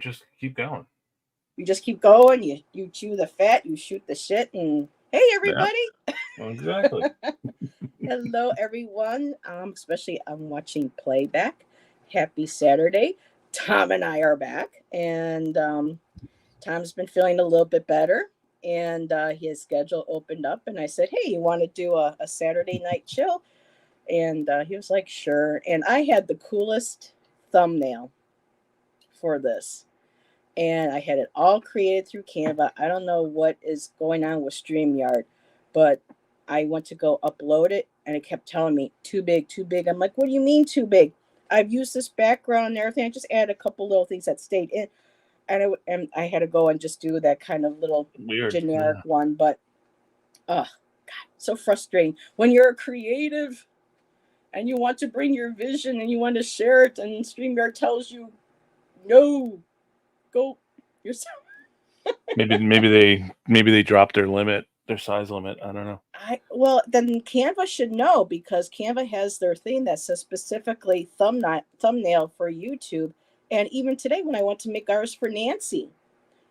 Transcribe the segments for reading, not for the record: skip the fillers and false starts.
Just keep going. You just keep going. You chew the fat. You shoot the shit. And hey, Yeah, everybody. exactly. Hello, everyone. Especially I'm watching playback. Happy Saturday. Tom and I are back, and Tom's been feeling a little bit better, and his schedule opened up. And I said, "Hey, you want to do a Saturday night chill?" And he was like, "Sure." And I had the coolest thumbnail for this, and I had it all created through Canva. I don't know what is going on with StreamYard, but I went to go upload it and it kept telling me too big, too big. I'm like, what do you mean too big? I've used this background and everything. I just added a couple little things that stayed in, and I had to go and just do that kind of little Weird. generic Yeah. one. But God, so frustrating when you're a creative and you want to bring your vision and you want to share it, and StreamYard tells you no, go yourself. Maybe they dropped their size limit. I don't know. Well, then Canva should know, because Canva has their thing that says specifically thumbnail for YouTube. And even today, when I went to make ours for Nancy,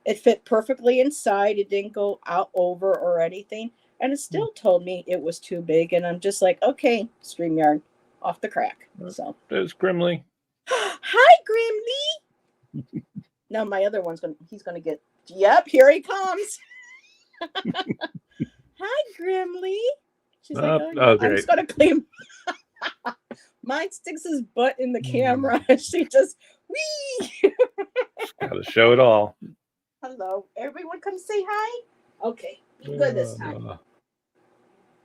it fit perfectly inside. It didn't go out over or anything, and it still told me it was too big. And I'm just like, okay, Streamyard, off the crack. So, There's Grimly. hi, Grimly. Now my other he's gonna get. Yep, here he comes. Hi, Grimly. She's like, oh yeah, I'm Great. just gonna clean. Mine sticks his butt in the camera. She just wee. Got to show it all. Hello, everyone, come say hi. Okay, be good this time.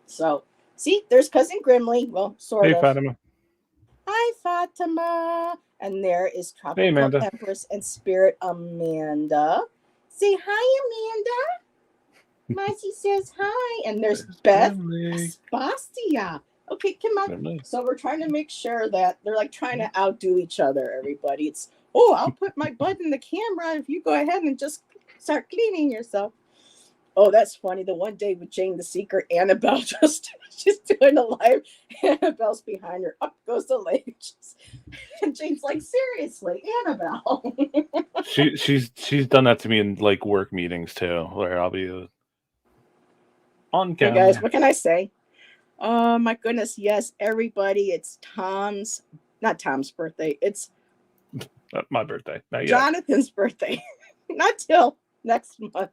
So, see, there's cousin Grimly. Well, sort Hey, of. Fatima. Hi, Fatima. And there is Hey, Tropical Amanda. Empress and Spirit Amanda. Say hi, Amanda. Marcy says hi. And there's Beth Spastia. Okay, come on. Grimly. So we're trying to make sure that they're like trying to outdo each other, everybody. It's, oh, I'll put my butt in the camera if you go ahead and just start cleaning yourself. Oh, that's funny. The one day with Jane the Secret, Annabelle she's doing a live. Annabelle's behind her. Up goes the leg. And Jane's like, seriously, Annabelle. She's done that to me in like work meetings too, where I'll be on Hey guys, camera. what can I say? Oh my goodness, yes, everybody. It's not Tom's birthday. It's My birthday. Not yet. Jonathan's birthday. Not till next month.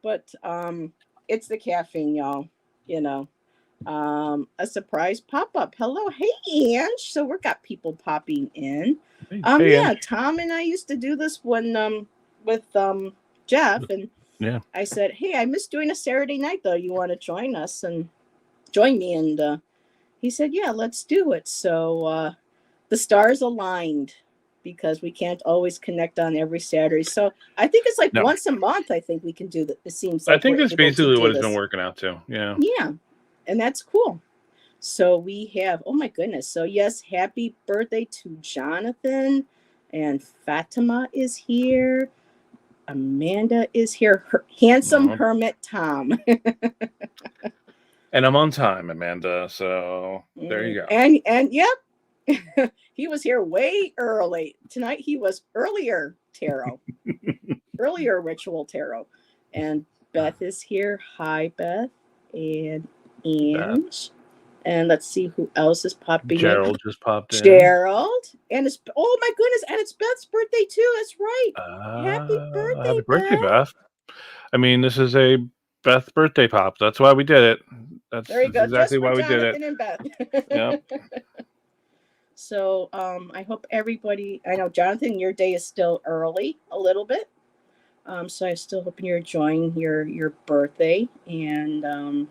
But it's the caffeine, y'all. You know. A surprise pop-up. Hello, hey Ange. So we've got people popping in. Hey, Yeah, Ange. Tom and I used to do this when with Jeff, and Yeah. I said, hey, I miss doing a Saturday night though. You want to join us and join me? And he said, yeah, let's do it. So the stars aligned, because we can't always connect on every Saturday. So I think it's like No. once a month. I think we can do that. It seems I like think we're that's able to basically do what it's been this. working out to. Yeah. Yeah, and that's cool. So we have, oh my goodness. So yes, happy birthday to Jonathan, and Fatima is here. Amanda is here. Handsome Hermit Tom. And I'm on time, Amanda. So there you go. And yep, he was here way early tonight. He was earlier tarot, earlier ritual tarot, and Beth is here. Hi, Beth, and Ange. And let's see who else is popping in. Gerald just popped in. Gerald. And it's, oh my goodness, and it's Beth's birthday too. That's right. Happy birthday, Happy birthday, Beth. Beth. I mean, this is a Beth birthday pop. That's why we did it. There you That's go. exactly Just for why we did it. Jonathan and Beth. Yep. So I hope everybody, I know Jonathan, your day is still early a little bit. So I'm still hoping you're enjoying your birthday. And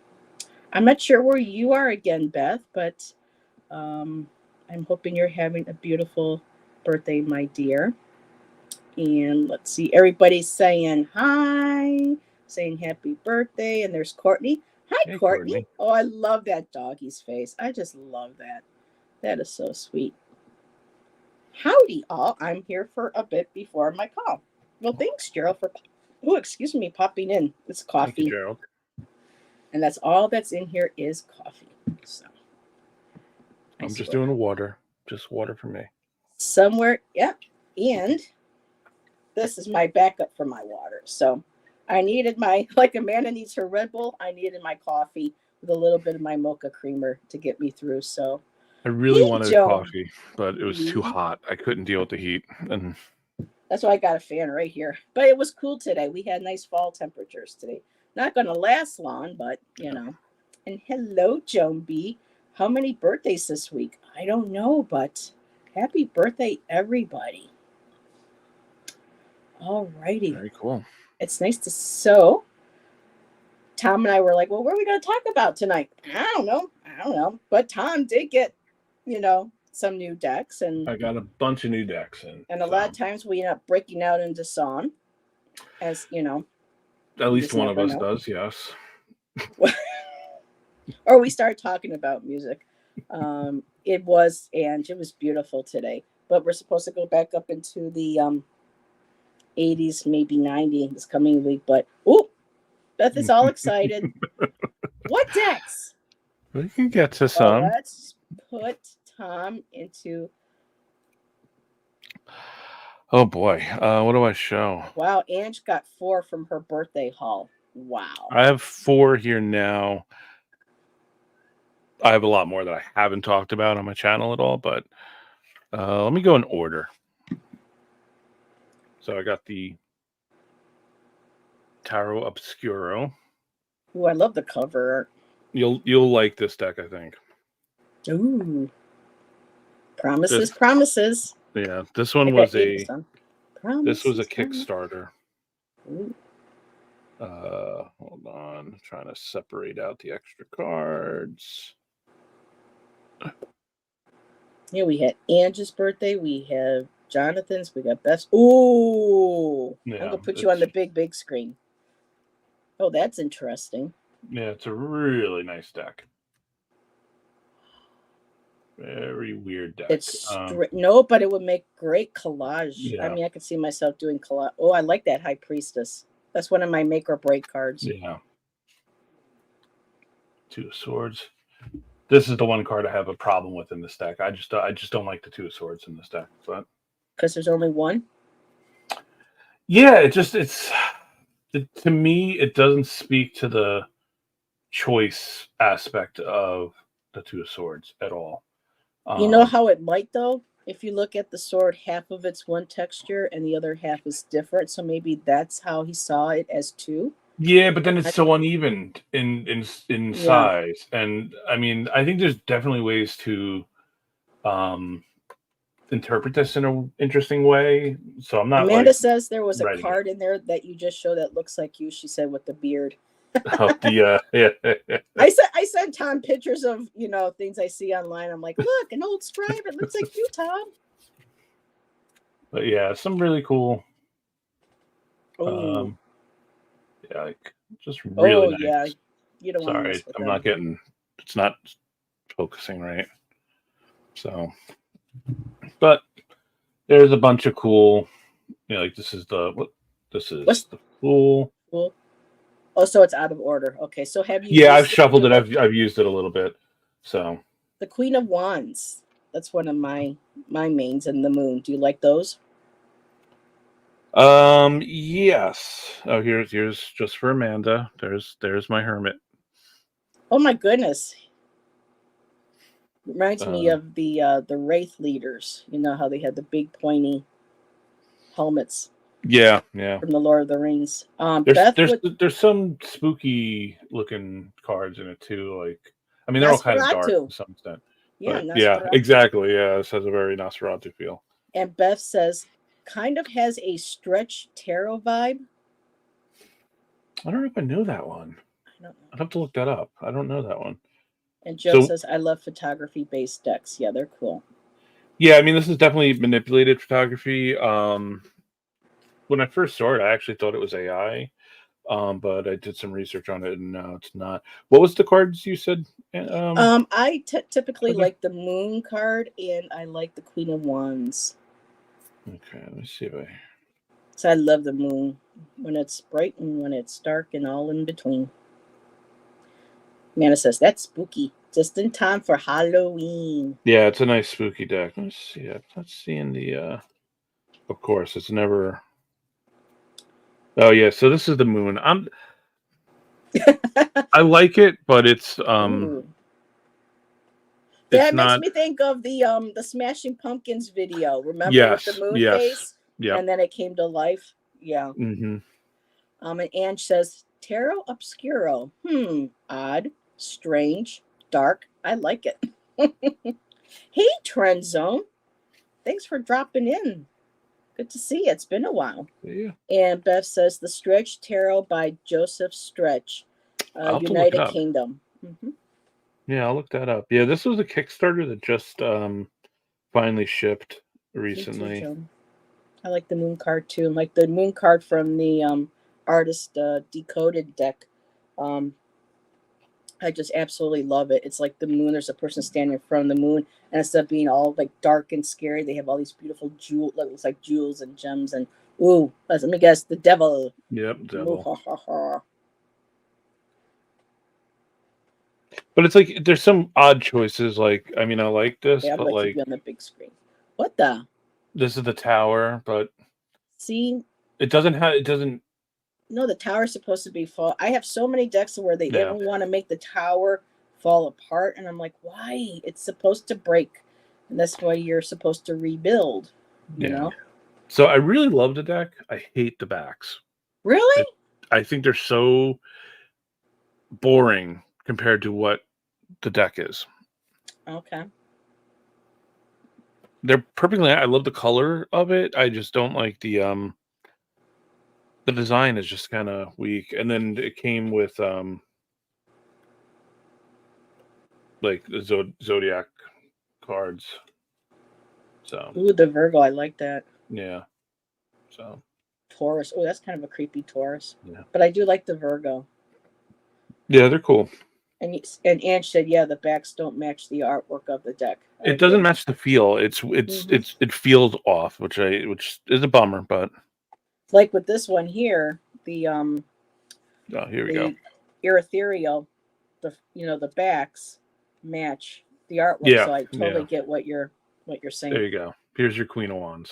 I'm not sure where you are again, Beth, but I'm hoping you're having a beautiful birthday, my dear. And let's see, everybody's saying hi, saying happy birthday. And there's Courtney. Hi, Hey, Courtney. Courtney. Oh, I love that doggy's face. I just love that. That is so sweet. Howdy, all. I'm here for a bit before my call. Well, thanks, Gerald, for, oh, excuse me, popping in. It's Thank you, coffee. Gerald. And that's all that's in here is coffee. So I'm just doing water. Just water for me. somewhere, yep. And this is my backup for my water. So I needed my, like Amanda needs her Red Bull, I needed my coffee with a little bit of my mocha creamer to get me through. So, I really hey, wanted a Joan. coffee, but it was too hot. I couldn't deal with the heat. And That's why I got a fan right here. But it was cool today. We had nice fall temperatures today. Not going to last long, but you know. And hello, Joan B. How many birthdays this week? I don't know, but happy birthday, everybody. All righty. very cool. It's nice to so. Tom and I were like, well, what are we going to talk about tonight? I don't know. But Tom did get, some new decks. And I got a bunch of new decks in. a lot of times we end up breaking out into song, as you know. At least one of us does, yes. Or we start talking about music. It was beautiful today. But we're supposed to go back up into the 80s, maybe 90s this coming week. But Beth is all excited. What decks? We can get to some. Let's put Tom into. Oh boy, what do I show? Wow, Ange got 4 from her birthday haul. Wow. I have 4 here now. I have a lot more that I haven't talked about on my channel at all, but let me go in order. So I got the Tarot Obscuro. Ooh, I love the cover. You'll like this deck, I think. Ooh. Promises. Yeah, this one was a Promises. Kickstarter. Ooh. Hold on, I'm trying to separate out the extra cards. Yeah, we had Angie's birthday. We have Jonathan's. We got Beth's. Ooh, yeah, I'm gonna put you on the big screen. Oh, that's interesting. Yeah, it's a really nice deck. Very weird deck. It's no, but it would make great collage. Yeah. I mean, I could see myself doing collage. Oh, I like that High Priestess. That's one of my make or break cards. Yeah. 2 of Swords. This is the one card I have a problem with in this deck. I just don't like the 2 of Swords in this deck. But because there's only one. Yeah, to me it doesn't speak to the choice aspect of the 2 of Swords at all. You know how it might though? If you look at the sword, half of it's one texture and the other half is different. So maybe that's how he saw it as 2. Yeah, but then it's so uneven in size. And I mean, I think there's definitely ways to interpret this in an interesting way. So I'm not. Amanda says there was a card in there that you just showed that looks like you. She said with the beard. Yeah. I sent Tom pictures of things I see online. I'm like, look, an old scribe. It looks like you, Tom. But yeah, some really cool. Oh. Yeah, like just really nice. Yeah. You don't Sorry, I'm not getting. It's not focusing right. So, but there's a bunch of cool. Like this is the Fool. Oh, so it's out of order. Okay, so have you? Yeah, I've shuffled it. I've used it a little bit. So the Queen of Wands. That's one of my mains in the Moon. Do you like those? Yes. Oh, here's just for Amanda. There's my Hermit. Oh my goodness. Reminds me of the Wraith leaders. You know how they had the big pointy helmets. Yeah. From the Lord of the Rings. There's some spooky looking cards in it too. Like, I mean, they're all kind of dark to some extent. Yeah, yeah, exactly. Yeah, this has a very Nosferatu feel. And Beth says, kind of has a Stretch Tarot vibe. I don't know if I know that one. I don't know. I'd have to look that up. I don't know that one. And Joe says, I love photography-based decks. Yeah, they're cool. Yeah, I mean, this is definitely manipulated photography. When I first saw it, I actually thought it was AI, but I did some research on it, and no, it's not. What was the cards you said? I typically like the Moon card, and I like the Queen of Wands. Okay, let me see if I. So I love the Moon when it's bright and when it's dark and all in between. Amanda says that's spooky, just in time for Halloween. Yeah, it's a nice spooky deck. Let's see. I'm not seeing the. Of course, it's never Oh yeah, so this is the moon. I like it, but Ooh. it's That makes not. me think of the Smashing Pumpkins video. Remember with the Yes, moon yes, face, yep. and then it came to life. Yeah. Hmm. And Ange says Tarot Obscuro. Odd, strange, dark. I like it. Hey, Trend Zone. Thanks for dropping in. Good to see you. It's been a while. Yeah, And Beth says The Stretch Tarot by Joseph Stretch, I'll have to look it United up. Kingdom. Yeah, I'll look that up. Yeah, this was a Kickstarter that just finally shipped Me too, recently. Joan. I like the moon card too. Like the moon card from the artist decoded deck. Um, I just absolutely love it. It's like the moon. There's a person standing in front of the moon, and instead of being all like dark and scary, they have all these beautiful jewel. Looks like jewels and gems. And ooh, let me guess, the devil. Yep, devil. Muhahaha. But it's like there's some odd choices. Like, I mean, I like this, Yeah, I'm but gonna keep like you on the big screen. What the? this is the tower, but See, it doesn't have. It doesn't. no, the tower's supposed to be fall. I have so many decks where they Yeah, don't want to make the tower fall apart, and I'm like, why? It's supposed to break, and that's why you're supposed to rebuild. You yeah. know? So I really love the deck. I hate the backs. Really? It, I think they're so boring compared to what the deck is. Okay. They're perfectly. I love the color of it. I just don't like the design is just kind of weak. And then it came with like the zodiac cards. So Ooh, the Virgo. I like that. yeah. So Taurus. Oh, that's kind of a creepy Taurus, yeah. but I do like the Virgo. Yeah, they're cool. And Ange said, yeah, the backs don't match the artwork of the deck. I It doesn't agree. match the feel. Hmm. It feels off, which is a bummer, but Like with this one here, oh, here we go. the ethereal, the backs match the artwork, Yeah, so I totally yeah. get what you're There saying. you go. Here's your Queen of Wands.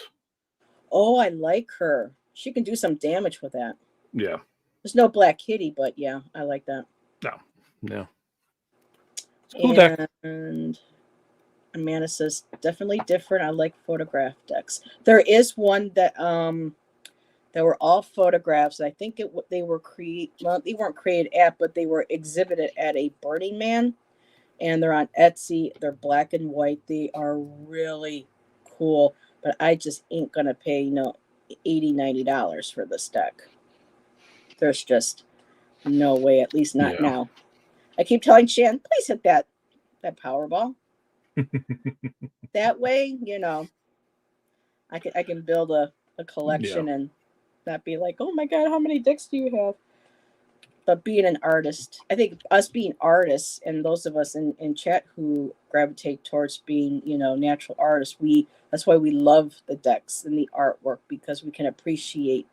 Oh, I like her. She can do some damage with that. Yeah. There's no Black Kitty, but yeah, I like that. No. No. It's a cool deck. And Amanda says definitely different. I like photograph decks. There is one that were all photographs. I think they were they weren't created at, but they were exhibited at a Burning Man, and they're on Etsy. They're black and white. They are really cool, but I just ain't gonna pay $80-$90 for this deck. There's just no way. At least not Yeah. now. I keep telling Shan, please hit that Powerball. That way, I can build a Yeah. collection and not be like, oh my god, how many decks do you have? But being an artist, I think us being artists and those of us in chat who gravitate towards being, natural artists, that's why we love the decks and the artwork because we can appreciate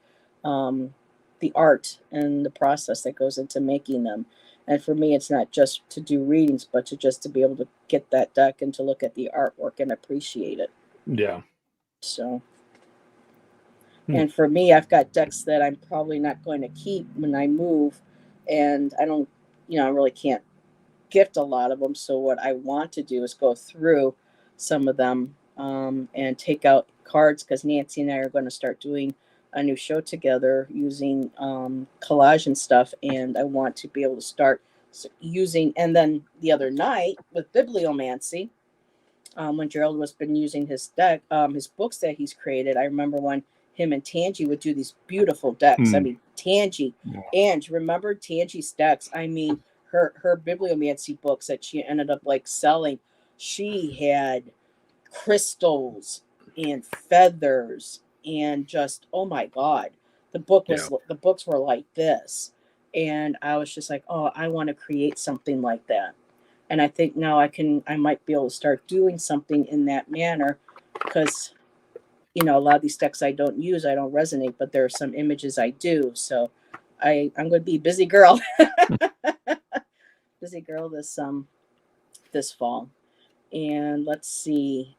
the art and the process that goes into making them. And for me, it's not just to do readings, but to be able to get that deck and to look at the artwork and appreciate it. Yeah. So, Hmm. and for me, I've got decks that I'm probably not going to keep when I move, and I don't, I really can't gift a lot of them. So what I want to do is go through some of them and take out cards because Nancy and I are going to start doing a new show together using collage and stuff, and I want to be able to start using. And then the other night with bibliomancy, when Gerald was been using his deck, his books that he's created. I remember when him and Tangi would do these beautiful decks. I Hmm. mean, Tangi, Ange, remember Tangi's decks? I mean, her bibliomancy books that she ended up like selling. She had crystals and feathers and just oh my god, Yeah. the books were like this, and I was just like, oh, I want to create something like that. And I think now I might be able to start doing something in that manner because a lot of these decks I don't use, I don't resonate, but there are some images I do. So I'm going to be a busy girl, busy girl this fall. And let's see,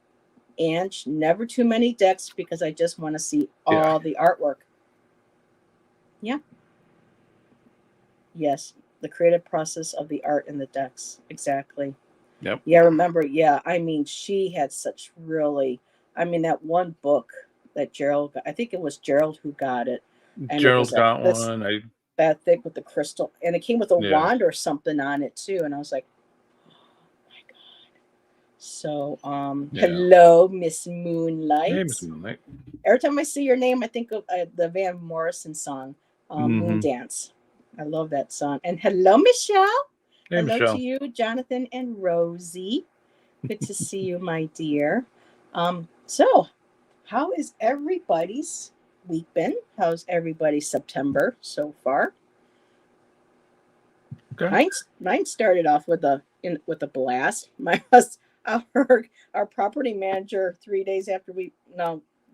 Ange, never too many decks because I just want to see Yeah. all the artwork. Yeah. Yes. The creative process of the art in the decks. Exactly. Yep. Yeah, I remember. Yeah. I mean, she had such really, I mean, that one book that Gerald, I think it was Gerald who got it. And it was Gerald got one. that thick with the crystal. And it came with a Yeah. wand or something on it too. And I was like, oh my God. So, Yeah. hello, Miss Moonlight. Hey, Miss Moonlight. Every time I see your name, I think of the Van Morrison song, Moon Dance. I love that song. And hello, Michelle. Hey, Hello Michelle. to you, Jonathan and Rosie. Good to see you, my dear. So, how is everybody's week been? How's everybody's September so far? Okay. Mine started off with a blast. Our property manager 3 days after the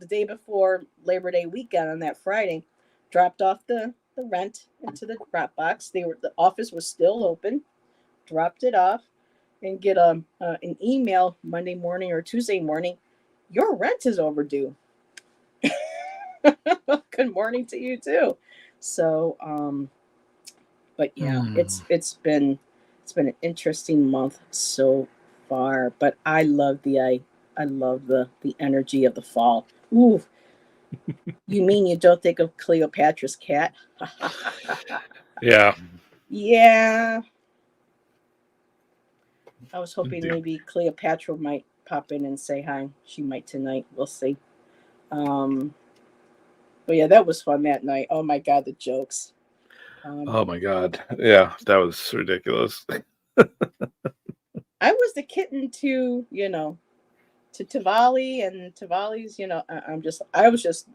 day before Labor Day weekend on that Friday, dropped off the rent into the drop box. The office was still open. Dropped it off, and get an email Monday morning or Tuesday morning. Your rent is overdue. Good morning to you too. So but yeah, it's been an interesting month so far. But I love the energy of the fall. Ooh, you mean you don't think of Cleopatra's cat? Yeah. Yeah. I was hoping maybe Cleopatra might pop in and say hi. She might tonight. We'll see. But yeah, that was fun that night. Oh my God, the jokes. Oh my God. Yeah, that was ridiculous. I was the kitten to Tavali, and Tavali's.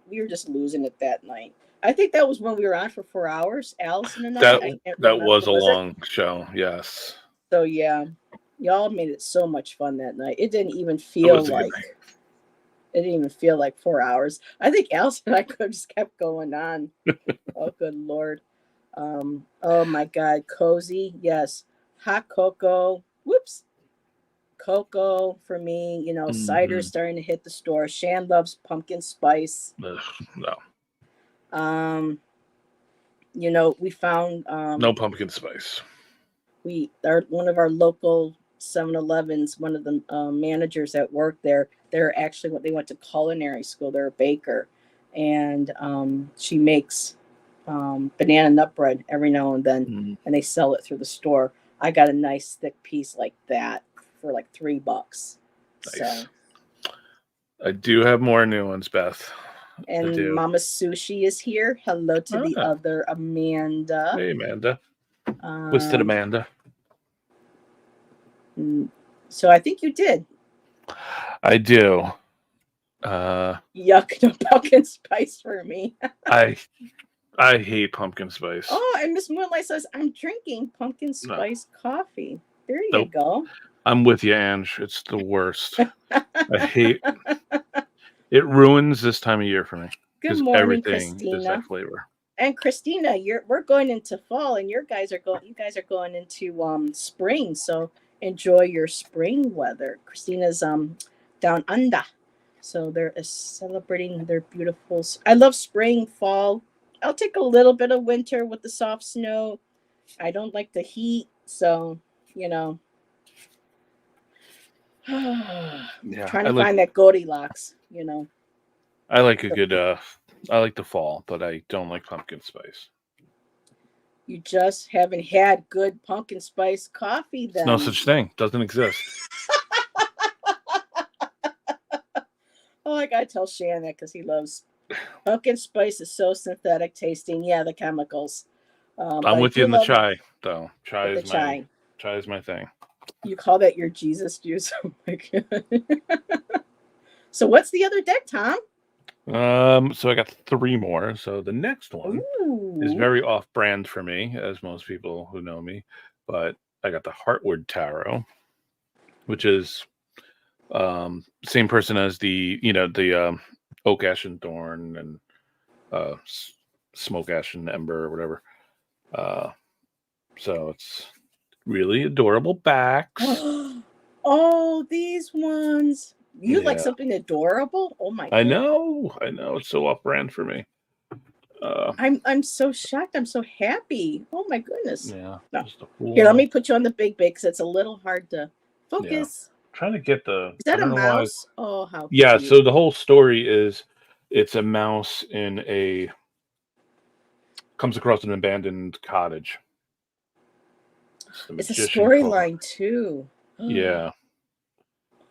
We were just losing it that night. I think that was when we were on for 4 hours, Allison and I. That I can't that was remember. a Was it? long show. Yes. So yeah, y'all made it so much fun that night. It didn't even It feel was a good like night. it didn't even feel like 4 hours. I think Allison and I could have just kept going on. Oh, good Lord. Oh my God, cozy. Yes. Hot cocoa. Whoops. Cocoa for me. Cider starting to hit the store. Shan loves pumpkin spice. Ugh, no. We found No pumpkin spice. one of our local 7-Elevens, one of the managers that work there, they went to culinary school. They're a baker, and she makes banana nut bread every now and then, and they sell it through the store. I got a nice thick piece like that for like $3. Nice. So, I do have more new ones, Beth. and Mama Sushi is here. Hello to the other Amanda. Hey, Amanda. Twisted Amanda. So I think you did. I do. Yuck, no pumpkin spice for me. I hate pumpkin spice. Oh, and Miss Moonlight says, I'm drinking pumpkin spice coffee. There you Nope. go. I'm with you, Ange. It's the worst. I hate it. Ruins this time of year for me. Good morning, everything Christina. Is that flavor. And Christina, we're going into fall, and you guys are going into spring. So enjoy your spring weather. Christina's down under, so they're celebrating their beautiful. I love spring, fall. I'll take a little bit of winter with the soft snow. I don't like the heat, so trying to find that Goldilocks. I like a good. I like the fall, but I don't like pumpkin spice. You just haven't had good pumpkin spice coffee then. There's no such thing. Doesn't exist. Oh, I gotta tell Shan that because he loves pumpkin spice. Is so synthetic tasting. Yeah, the chemicals. I'm with you in the chai, though. Chai is my thing. You call that your Jesus juice? Oh my God. So what's the other deck, Tom? So I got 3 more. So the next one is very off-brand for me, as most people who know me. But I got the Heartwood Tarot, which is same person as the Oak Ash and Thorn and Smoke Ash and Ember or whatever. So it's really adorable backs. Oh, these ones. You like something adorable? Oh my God. I know. It's so off-brand for me. I'm so shocked. I'm so happy. Oh my goodness. Yeah. No. Just a cool, Here, let me put you on the big because it's a little hard to focus. trying to get the. Is that I a don't know why. mouse? Oh, how Yeah. cute. So the whole story is, it's a mouse comes across an abandoned cottage. It's a magician called. storyline too. Yeah.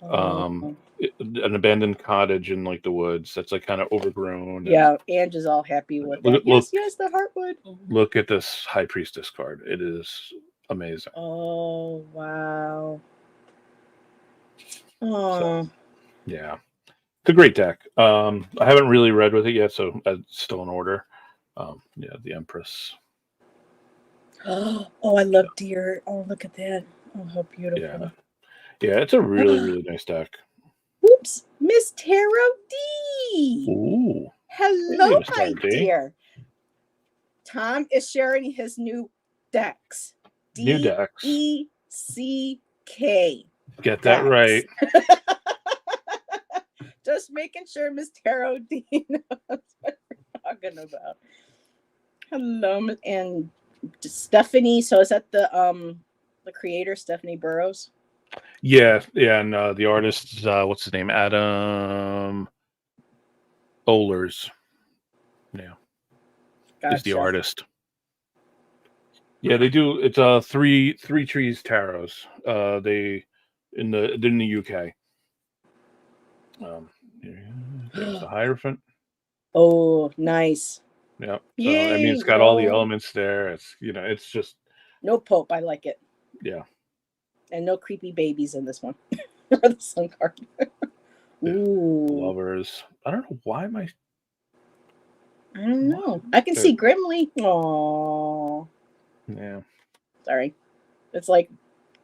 Oh. An abandoned cottage in like the woods that's like kind of overgrown. Yeah, Ange is all happy with that. Look, Yes, the heartwood. look at this High Priestess card. It is amazing. Oh wow. So, Oh. yeah, it's a great deck. I haven't really read with it yet, so it's still in order. Yeah, the Empress. Oh, I love deer. Oh, look at that. Oh, how beautiful. Yeah, it's a really nice deck. Oops, Miss Taro D. Ooh. Hello, Hey, my dear. Tom is sharing his new decks. New decks. DECK. Get that right. Just making sure Miss Taro D knows what we're talking about. Hello, and Stephanie. So is that the creator, Stephanie Burrows? Yeah, and the artist, what's his name? Adam Ohlers. Yeah. Gotcha. Is the artist. Yeah, they do. It's three trees tarots. They're in the UK. There's the Hierophant. Oh, nice. Yeah. So I mean, it's got all the elements there. It's just no Pope. I like it. Yeah. And no creepy babies in this one. The Sun card. Ooh. Lovers. I don't know why I don't know. I can see Grimly. Aww. Yeah. Sorry. It's like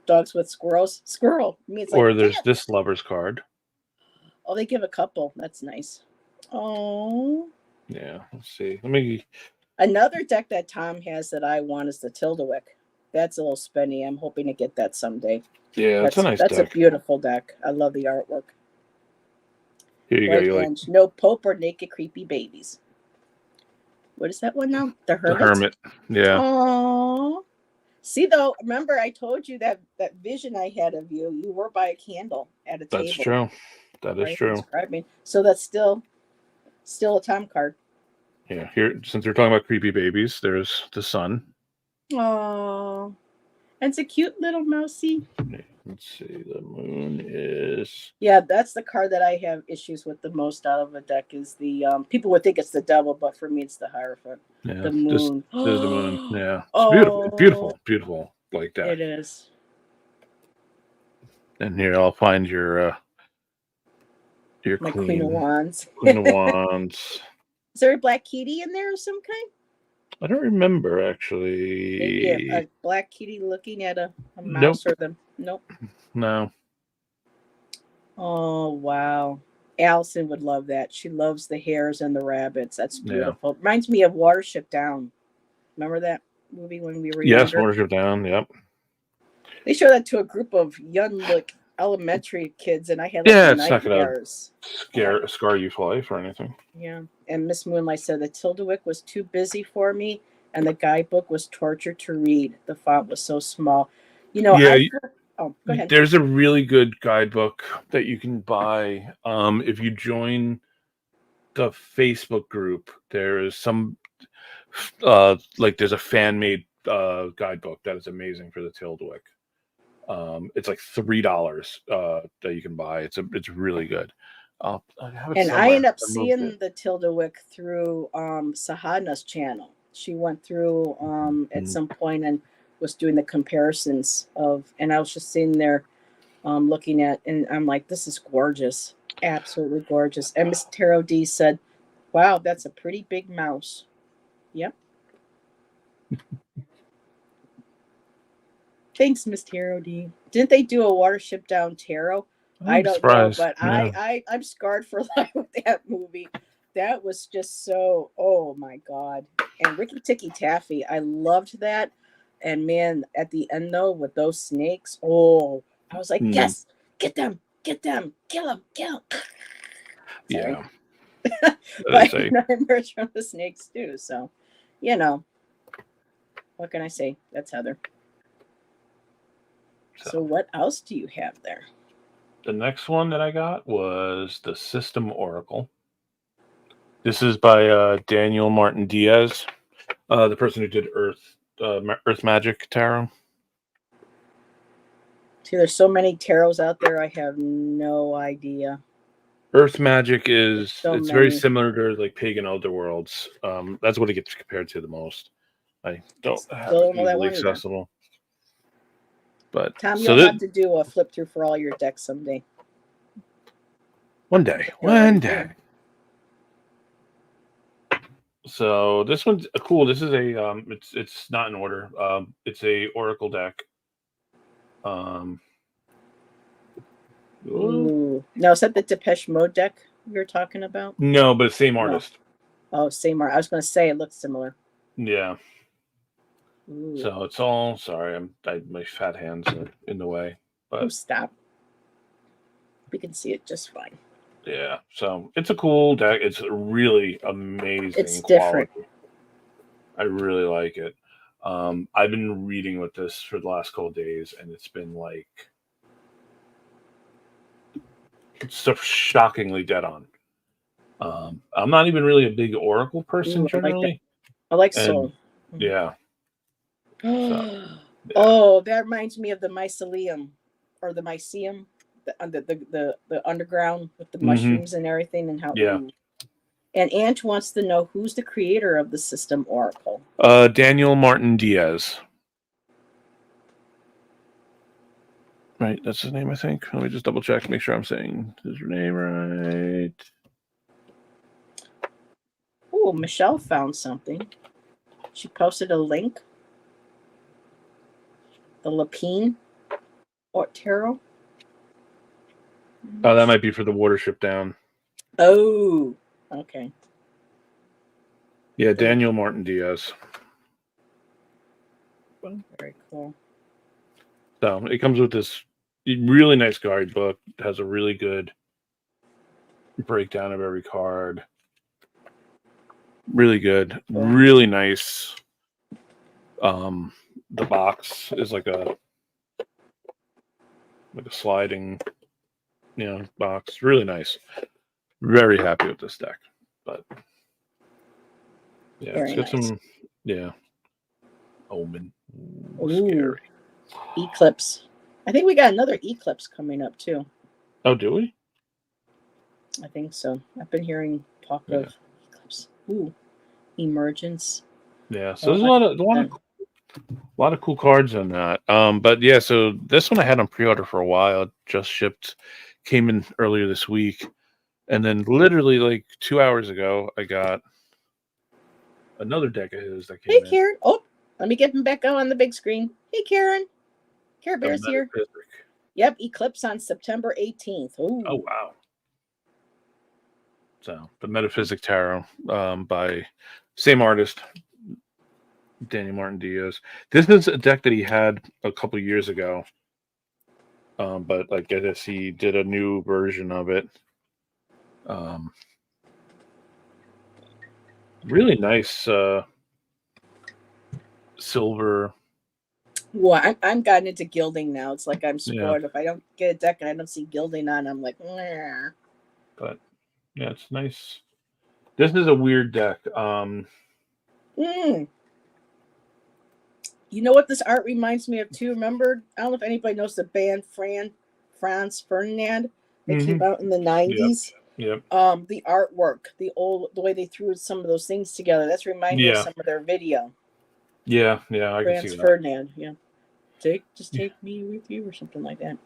dogs with squirrels. Squirrel. I mean, it's or there's this Lovers card. Oh, they give a couple. That's nice. Oh. Yeah. Let's see. Let me. Another deck that Tom has that I want is the Tildewick. That's a little spenny. I'm hoping to get that someday. Yeah, that's a nice deck. That's a beautiful deck. I love the artwork. Here you go. You no Pope or naked creepy babies. What is that one now? The Hermit? The Hermit. Yeah. Aww. See, though, remember I told you that vision I had of you. You were by a candle at a table. That's true. That is true. So that's still a Tom card. Yeah. Here, since we're talking about creepy babies, there's the sun. Oh, and it's a cute little mousey. Let's see. The moon is. Yeah, that's the card that I have issues with the most out of a deck. Is the people would think it's the devil, but for me, it's the Hierophant. Yeah, the moon. There's the moon. Yeah, it's beautiful like that. It is. And here I'll find your Queen of Wands. Queen of Wands. Is there a black kitty in there of some kind? I don't remember actually. Maybe a black kitty looking at a mouse or them. Nope. No. Oh wow. Allison would love that. She loves the hares and the rabbits. That's beautiful. Yeah. Reminds me of Watership Down. Remember that movie when we were younger? Yes, Watership Down, yep. They showed that to a group of young elementary kids, and I had nightmares. It's not gonna scar you for life or anything. Yeah. And Miss Moonlight said the Tildewick was too busy for me, and the guidebook was torture to read. The font was so small. Go ahead. There's a really good guidebook that you can buy. If you join the Facebook group, there is some there's a fan-made guidebook that is amazing for the Tildewick. It's like $3 that you can buy. It's really good. I ended up seeing the Tildewick through Sahana's channel. She went through at some point and was doing the comparisons and I was just sitting there looking at, and I'm like, this is gorgeous, absolutely gorgeous. And Miss Taro D said, wow, that's a pretty big mouse. Yep. Thanks, Miss Taro D. Didn't they do a Watership Down tarot? I don't know, but yeah. I'm scarred for life with that movie. That was just so, oh my God. And Ricky Tikki Taffy, I loved that. And man, at the end though, with those snakes, I was like, yes, get them, kill them. Yeah. But I emerged from the snakes too. So you know, what can I say? That's Heather. So what else do you have there? The next one that I got was the System Oracle. This is by Daniel Martin Diaz, the person who did Earth Magic Tarot. See, there's so many tarots out there. I have no idea. Earth Magic is So very many. similar to like Pagan Elderworlds. That's what it gets compared to the most. I don't have Still it don't know that easily one either. accessible. But Tom, so you'll have to do a flip through for all your decks someday. one day. So this one's cool. This is a it's not in order. It's a Oracle deck. Ooh. Now, is that the Depeche Mode deck you're talking about? No, but same artist. Oh, same art. I was going to say it looks similar. Yeah. Ooh. So it's all sorry. My fat hands are in the way. But stop. We can see it just fine. Yeah. So it's a cool deck. It's really amazing. It's quality. different. I really like it. I've been reading with this for the last couple of days, and it's been like stuff shockingly dead on. I'm not even really a big Oracle person generally. I like Soul. Yeah. Oh, that reminds me of the mycelium or the mycelium, the underground with the mushrooms and everything, and how. Yeah. And Ant wants to know who's the creator of the System Oracle. Daniel Martin Diaz. Right, that's his name, I think. Let me just double check, make sure I'm saying his name right. Oh, Michelle found something. She posted a link. The Lapine or Tarot. Oh, that might be for the Watership Down. Oh, okay. Yeah, Daniel Martin Diaz. Very cool. So it comes with this really nice guidebook. It has a really good breakdown of every card. Really good. Cool. Really nice. The box is like a sliding, box. Really nice. Very happy with this deck. But yeah, it's got some Omen. Scary. Eclipse. I think we got another Eclipse coming up too. Oh, do we? I think so. I've been hearing talk of Eclipse. Ooh. Emergence. Yeah, so there's a lot of cool cards on that. But yeah, so this one I had on pre-order for a while. It just shipped, came in earlier this week, and then literally like 2 hours ago, I got another deck of his that came in. Hey, Karen. Oh, let me get him back on the big screen. Hey, Karen. Care Bear's here. Yep, Eclipse on September 18th. Ooh. Oh, wow. So the Metaphysic Tarot by same artist, Daniel Martin Diaz. This is a deck that he had a couple years ago, but like I guess he did a new version of it. Really nice silver. Well, I'm gotten into gilding now. It's like I'm spoiled. Yeah. If I don't get a deck and I don't see gilding on, I'm like, nah. But yeah, it's nice. This is a weird deck. You know what this art reminds me of too? Remember, I don't know if anybody knows the band Franz Ferdinand. They came out in the 90s. Yep. The artwork, the way they threw some of those things together. That's reminding me of some of their video. Yeah, I can see that. Ferdinand, yeah. Just take me with you, or something like that.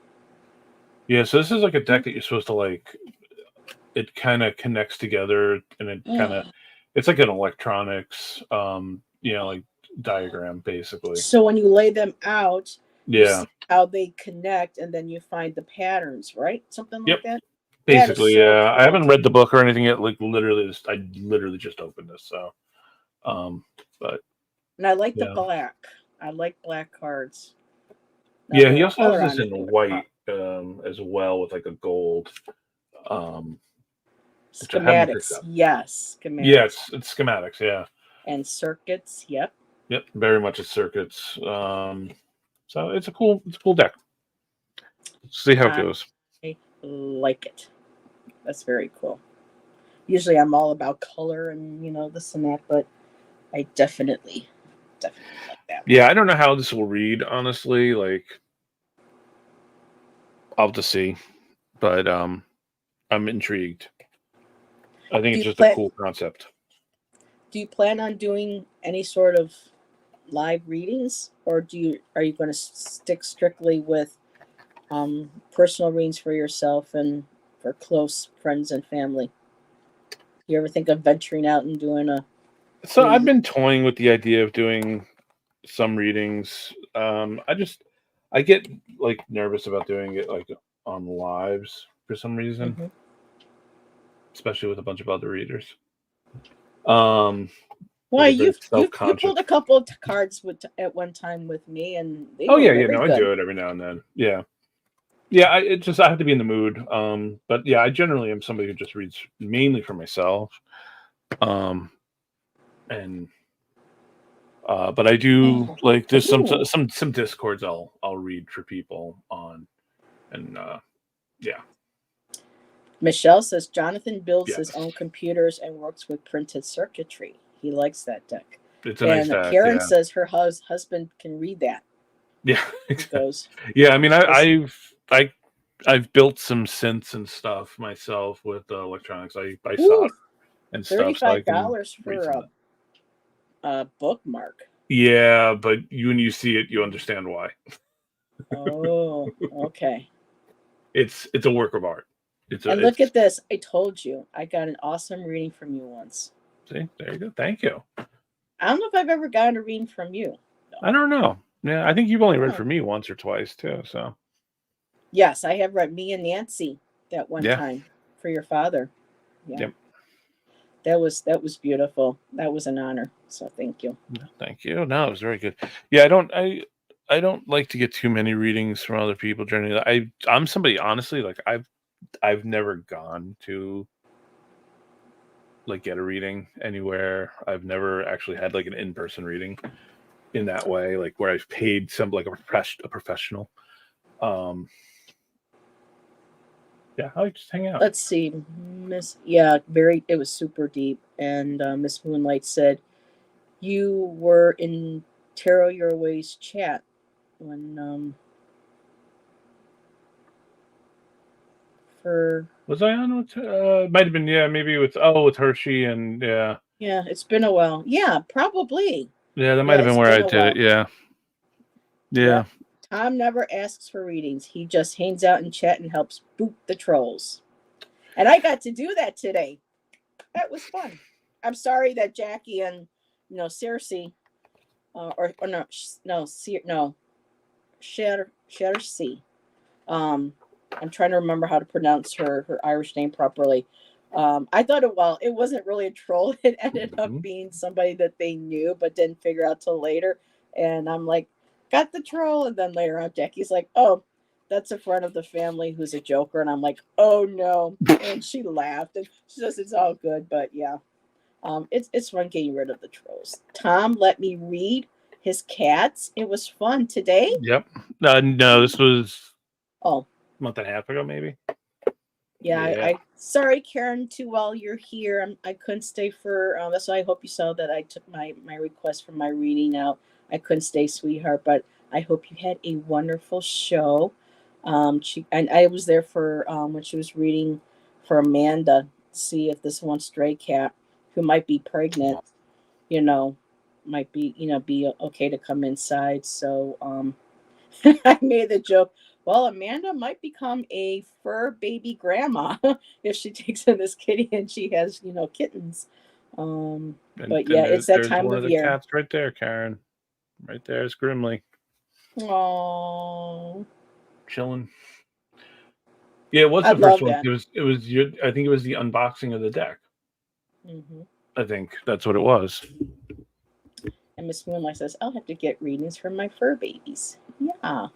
Yeah, so this is like a deck that you're supposed to like. It kind of connects together, and it kind of, it's like an electronics, like diagram basically. So when you lay them out, you see how they connect, and then you find the patterns, right? Something like that. Basically, so cool. I haven't read the book or anything yet. Like I literally just opened this, so, but. And I like the black. I like black cards. Now, he also has this in white as well with like a gold. Schematics, yes. Schematics. Yeah, it's schematics. Yeah. And circuits. Yep. Yep, very much a circuits. So it's a cool deck. See how it I goes. like it. That's very cool. Usually I'm all about color and this and that, but I definitely like that one. Yeah, I don't know how this will read, honestly. Like, I'll have to see, but I'm intrigued. I think Do it's you just a plan cool concept. do you plan on doing any sort of live readings, or are you going to stick strictly with personal readings for yourself and for close friends and family? You ever think of venturing out and doing So a I've been toying with the idea of doing some readings. I get like nervous about doing it like on lives for some reason, Mhm. especially with a bunch of other readers. Um, I Why get very you self-conscious. pulled a couple of cards at one time with me, and they Oh were yeah, very no, I good. do it every now and then. Yeah, yeah. I have to be in the mood. But yeah, I generally am somebody who just reads mainly for myself. Um, and but I do Oh, like there's ooh. some discords I'll read for people on, and yeah, Michelle says Jonathan builds his yes, own computers and works with printed circuitry. He likes that deck. it's a nice And deck. Karen Yeah, says her husband can read that. yeah, He goes, yeah. I mean, this I've built some synths and stuff myself with electronics. I ooh, solder and stuff, so I can $35 read for some of that. a bookmark. Yeah, but when you see it, you understand why. Oh, okay. It's a work of art. And look It's at this. I told you. I got an awesome reading from you once. see, there you go. Thank you. I don't know if I've ever gotten a reading from you. I don't know. Yeah, I think you've only read Oh. for me once or twice too. So Yes, I have read me and Nancy that one yeah, time for your father. Yeah. yep. That was beautiful. That was an honor. So thank you. Thank you. No, it was very good. Yeah, I don't like to get too many readings from other people. Generally, I'm somebody honestly like I've never gone to like get a reading anywhere. I've never actually had like an in person reading in that way, like where I've paid some like a professional. Um, yeah, I like just hang out. Let's see, Miss. Yeah, very. It was super deep. And Miss Moonlight said you were in Tarot Your Ways chat when for Was I on with? Might have been. Yeah, maybe with with Hershey and yeah, yeah. It's been a while. Yeah, probably. yeah. That might Yeah, have been it's where I been a did it. while. Yeah, yeah. Yep. Tom never asks for readings. He just hangs out in chat and helps boot the trolls. And I got to do that today. That was fun. I'm sorry that Jackie and Cersei, or no, no, Cersei. Um, I'm trying to remember how to pronounce her Irish name properly. I thought it wasn't really a troll. It ended up Mhm. being somebody that they knew but didn't figure out till later. And I'm like, got the troll. And then later on, Jackie's like, oh, that's a friend of the family who's a joker. And I'm like, oh no. And she laughed and she says it's all good. But yeah, it's fun getting rid of the trolls. Tom let me read his cats. It was fun today. Yep. No, this was Oh, a month and a half ago, maybe. yeah, Yeah. I sorry, Karen. Too while you're here, I couldn't stay for. That's why I hope you saw that I took my request for my reading out. I couldn't stay, sweetheart, but I hope you had a wonderful show. She and I was there for when she was reading for Amanda. See if this one stray cat who might be pregnant, you know, might be okay to come inside. So I made the joke. Well, Amanda might become a fur baby grandma if she takes in this kitty and she has, kittens. Um, And but yeah, it's that there's time one of of the year. cats right there, Karen. Right there is Grimly Oh, chilling. Yeah, it was I the first love one. that. It was your. I think it was the unboxing of the deck. Hmm. I think that's what it was. And Miss Moonlight says, I'll have to get readings from my fur babies. Yeah.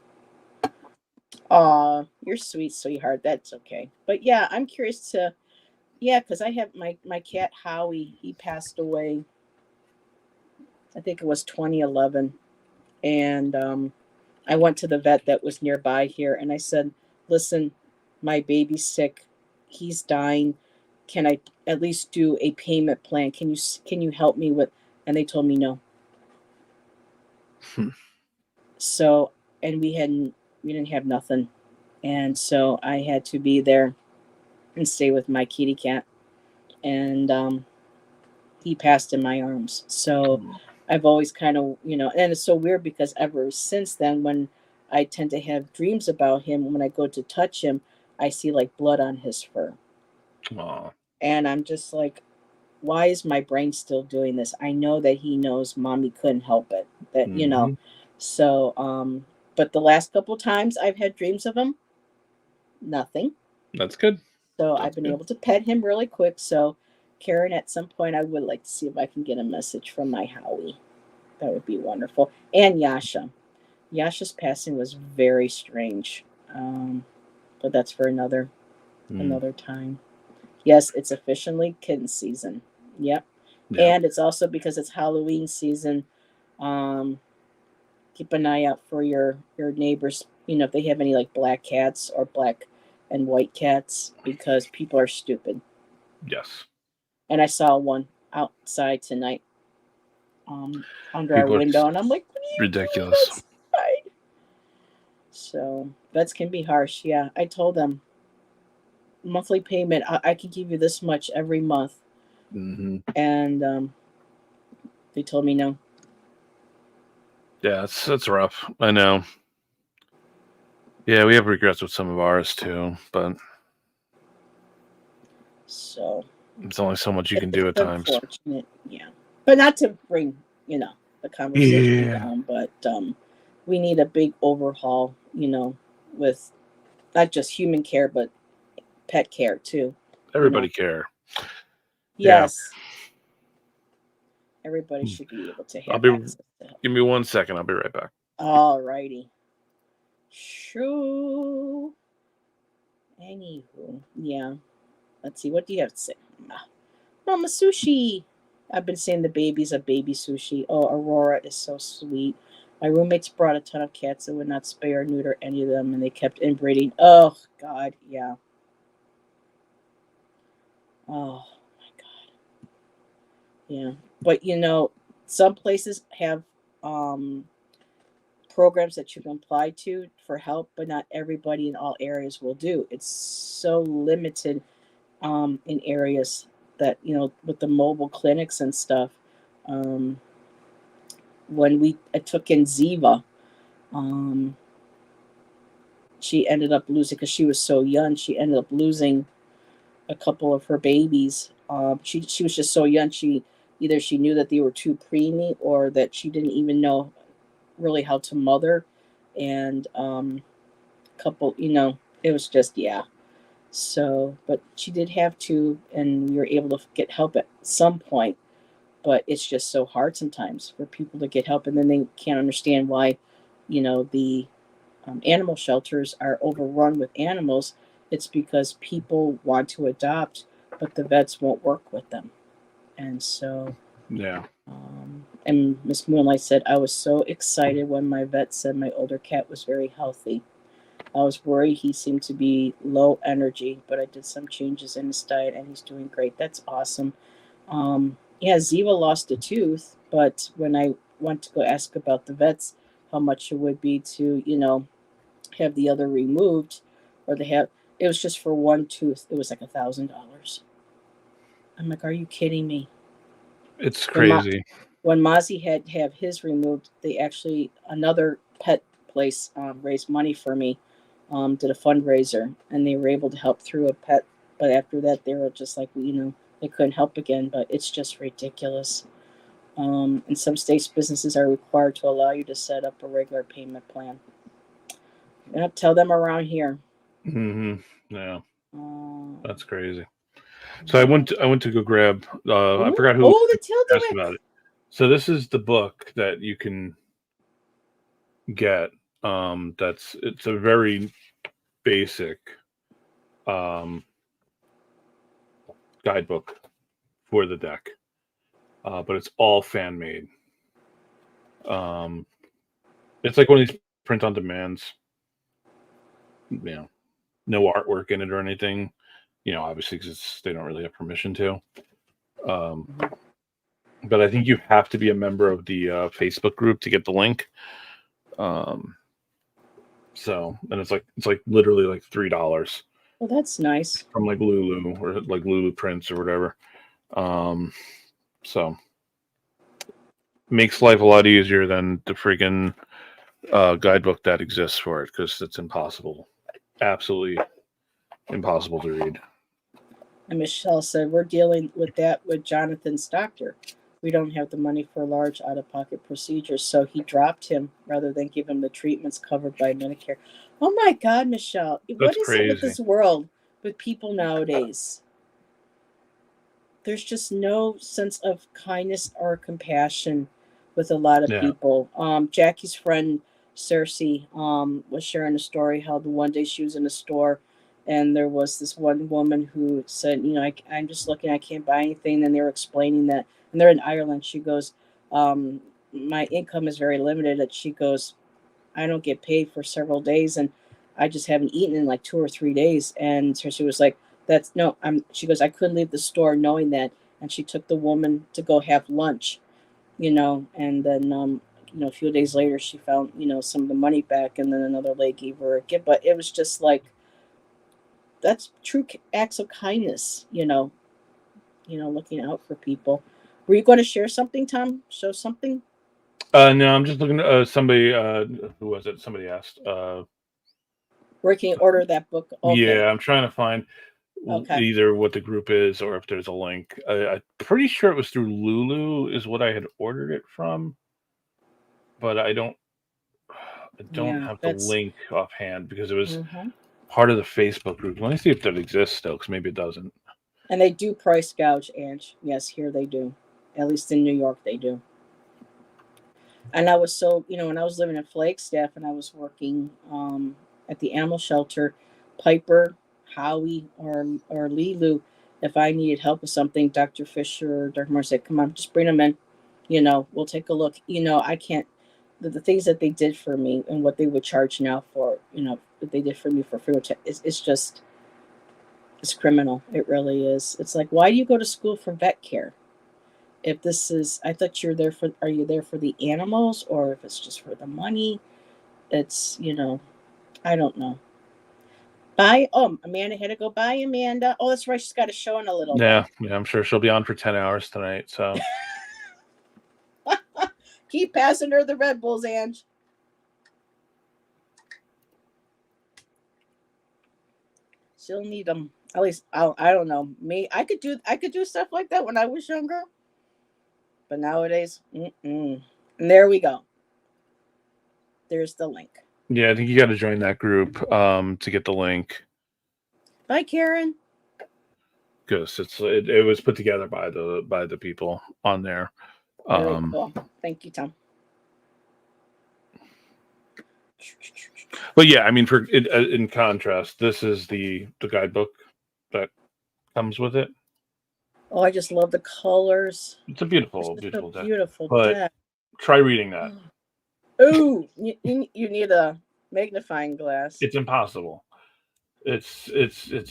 Aw, you're sweet, sweetheart. That's okay. But yeah, I'm curious to, yeah, because I have my cat Howie. He passed away I think it was 2011, and I went to the vet that was nearby here, and I said, "Listen, my baby's sick. He's dying. Can I at least do a payment plan? Can you help me with?" And they told me no. Hmm. So, and we didn't have nothing, and so I had to be there and stay with my kitty cat, and he passed in my arms. So I've always kind of, and it's so weird because ever since then, when I tend to have dreams about him, when I go to touch him, I see like blood on his fur. Aw. And I'm just like, why is my brain still doing this? I know that he knows mommy couldn't help it. Mhm. So, but the last couple times I've had dreams of him, nothing. That's good. So I've That's been good. able to pet him really quick. So, Karen, at some point, I would like to see if I can get a message from my Howie. That would be wonderful. And Yasha. Yasha's passing was very strange. But that's for Mm. another time. Yes, it's officially kitten season. Yep. Yeah. And it's also because it's Halloween season. Um, keep an eye out for your neighbors. If they have any like black cats or black and white cats, because people are stupid. Yes. And I saw one outside tonight, um, under our People are window, and I'm like, "What are you doing ridiculous. outside?" So vets can be harsh. Yeah, I told them monthly payment. I can give you this much every month, Hmm. and they told me no. Yeah, it's rough. I know. Yeah, we have regrets with some of ours too, but So there's only so much you can it's do at times. unfortunate. Yeah, but not to bring the conversation Yeah. down, but we need a big overhaul. With not just human care, but pet care too. You Everybody know, care. Yeah. yes, everybody Hmm. should be able to I'll have be. access to help. Give me 1 second. I'll be right back. All righty. Shoo. Anywho, yeah. Let's see. What do you have to say? Mama Sushi. I've been saying the baby's a baby sushi. Oh, Aurora is so sweet. My roommates brought a ton of cats and would not spay or neuter any of them, and they kept inbreeding. Oh, God. Yeah. Oh, my God. Yeah. But, some places have um, programs that you can apply to for help, but not everybody in all areas will do. It's so limited in areas that with the mobile clinics and stuff. Um, when I took in Ziva, um, she ended up losing because she was so young. She ended up losing a couple of her babies. She was just so young. She knew that they were too preemie or that she didn't even know really how to mother, and couple, it was just yeah. So, but she did have to, and we were able to get help at some point. But it's just so hard sometimes for people to get help, and then they can't understand why, the animal shelters are overrun with animals. It's because people want to adopt, but the vets won't work with them, and so. Yeah. And Miss Moonlight said, I was so excited when my vet said my older cat was very healthy. I was worried he seemed to be low energy, but I did some changes in his diet and he's doing great. That's awesome. Yeah, Ziva lost a tooth, but when I went to go ask about the vets, how much it would be to, have the other removed, or they have, it was just for one tooth. It was like $1,000. I'm like, are you kidding me? It's When Ma- crazy. when Mozzie had to have his removed, they actually another pet place raised money for me, did a fundraiser, and they were able to help through a pet. But after that, they were just like, they couldn't help again. But it's just ridiculous. In some states, businesses are required to allow you to set up a regular payment plan. Tell them around here. Hmm. Yeah. Um, That's crazy. So I went to go grab. I ooh, forgot who oh, the asked about Tilderic. it. So this is the book that you can get. It's a very basic um, guidebook for the deck, but it's all fan made. It's like one of these print on demands. No artwork in it or anything. Obviously because they don't really have permission to. Um, but I think you have to be a member of the Facebook group to get the link. And it's like literally like $3 Well, that's nice. from like Lulu or like Lulu Prints or whatever. So makes life a lot easier than the freaking guidebook that exists for it because it's impossible, absolutely impossible to read. And Michelle said, we're dealing with that with Jonathan's doctor. We don't have the money for large out of pocket procedures, so he dropped him rather than give him the treatments covered by Medicare. Oh my God, Michelle. That's What is crazy. it with this world, with people nowadays? There's just no sense of kindness or compassion with a lot of people. Jackie's friend Cersei was sharing a story how the one day she was in a store and there was this one woman who said, I'm just looking, I can't buy anything. And they were explaining that, and they're in Ireland. She goes, my income is very limited. And she goes, I don't get paid for several days and I just haven't eaten in like 2 or 3 days. And so she was like, that's no, she goes, I couldn't leave the store knowing that. And she took the woman to go have lunch, and then, a few days later she found, some of the money back and then another lady gave her a gift. But it was just like, that's true acts of kindness, looking out for people. Were you going to share something, Tom? Show something? No, I'm just looking at somebody. Who was it? Somebody asked. Where can you order that book? Okay. Yeah, I'm trying to find either what the group is or if there's a link. I'm pretty sure it was through Lulu is what I had ordered it from, but I don't have the link offhand because it was part of the Facebook group. Let me see if that exists still, because maybe it doesn't. And they do price gouge, Ange. Yes, here they do. At least in New York, they do. And I was so, when I was living in Flagstaff and I was working at the animal shelter, Piper, Howie, or Lilu, if I needed help with something, Dr. Fisher or Dr. Moore said, come on, just bring them in. We'll take a look. I can't, the things that they did for me and what they would charge now for, what they did for me for free, it's criminal. It really is. It's like, why do you go to school for vet care? If this is, I thought are you there for the animals or if it's just for the money? It's, I don't know. Bye. Oh, Amanda had to go. Bye, Amanda. Oh, that's right. She's got a show in a little bit. Yeah, I'm sure she'll be on for 10 hours tonight. So keep passing her the Red Bulls, Ange. She'll need them. At least I don't know. Me, I could do stuff like that when I was younger. But nowadays, and there we go. There's the link. Yeah, I think you got to join that group to get the link. Bye, Karen. Because it was put together by the people on there. Very cool. Thank you, Tom. But yeah, I mean, in contrast, this is the guidebook that comes with it. Oh, I just love the colors. It's a beautiful deck. Beautiful deck. Try reading that. Oh, you need a magnifying glass. It's impossible. It's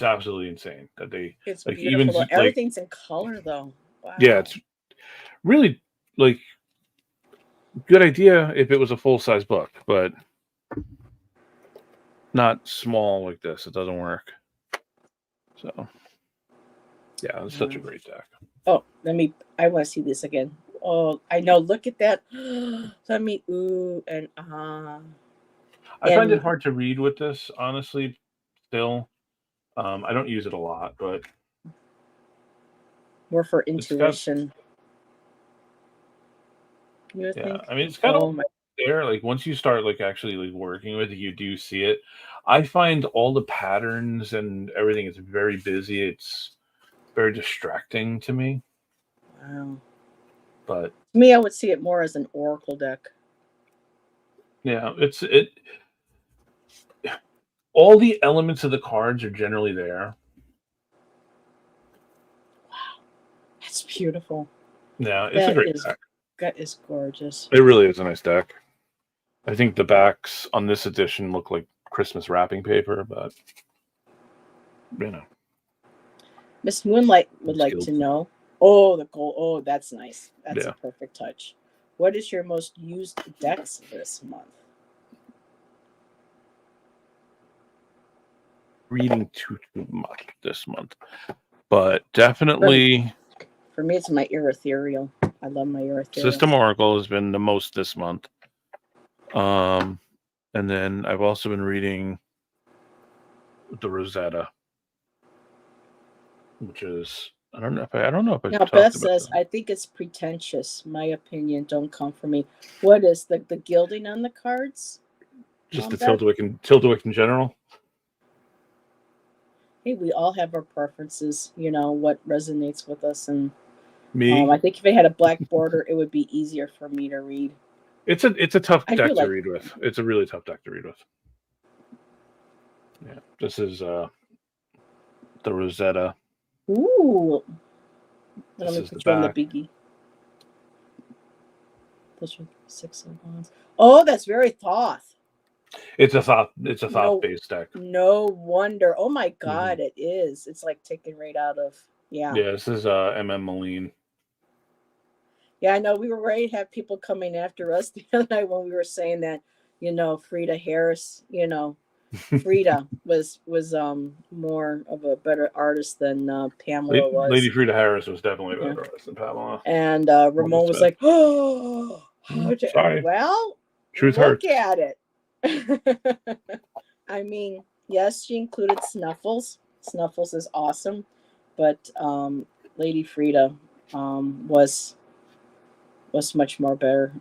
absolutely insane that they. It's like, beautiful. Even, everything's in color, though. Wow. Yeah, it's really like good idea if it was a full size book, but not small like this. It doesn't work. So, yeah, it's such a great deck. Oh, I want to see this again. Oh, I know. Look at that. Let me, and I find it hard to read with this, honestly, still. I don't use it a lot, but. More for intuition. Yeah, I mean, it's kind of there. Like, once you start, like, actually, like, working with it, you do see it. I find all the patterns and everything is very busy. It's very distracting to me. Wow. But to me, I would see it more as an oracle deck. Yeah, all the elements of the cards are generally there. Wow, that's beautiful. Yeah, it's a great deck. That is gorgeous. It really is a nice deck. I think the backs on this edition look like Christmas wrapping paper, but you know. Miss Moonlight would like Skilled. to know. Oh, the gold. Oh, that's nice. That's Yeah. a perfect touch. What is your most used decks this month? Reading too much this month, but definitely For me, it's my Ethereal. I love my Ethereal. System Oracle has been the most this month. And then I've also been reading the Rosetta, which is I don't know if I Now talked Beth about says, that. I think it's pretentious. My opinion, don't come for me. What is the gilding on the cards? Just the Beth? Tildewick in general. Hey, we all have our preferences, what resonates with us. And Me, I think if it had a black border, it would be easier for me to read. it's a tough I deck do to like read with. It's a really tough deck to read with. Yeah, this is the Rosetta. Ooh. This Let me is put the you on the back. biggie. Those are 6 of wands. Oh, that's very Thoth. It's a Thoth based deck. No wonder. Oh my God, It is. It's like taken right out of Yeah, this is MM Moline. Yeah, I know we were ready to have people coming after us the other night when we were saying that, Frida Harris, Frida was more of a better artist than Pamela was. Lady Frida Harris was definitely a better artist than Pamela. And Ramon was like, "Oh, sorry." Well, Truth look hurts. at it." I mean, yes, she included Snuffles. Snuffles is awesome, but Lady Frida was much more better,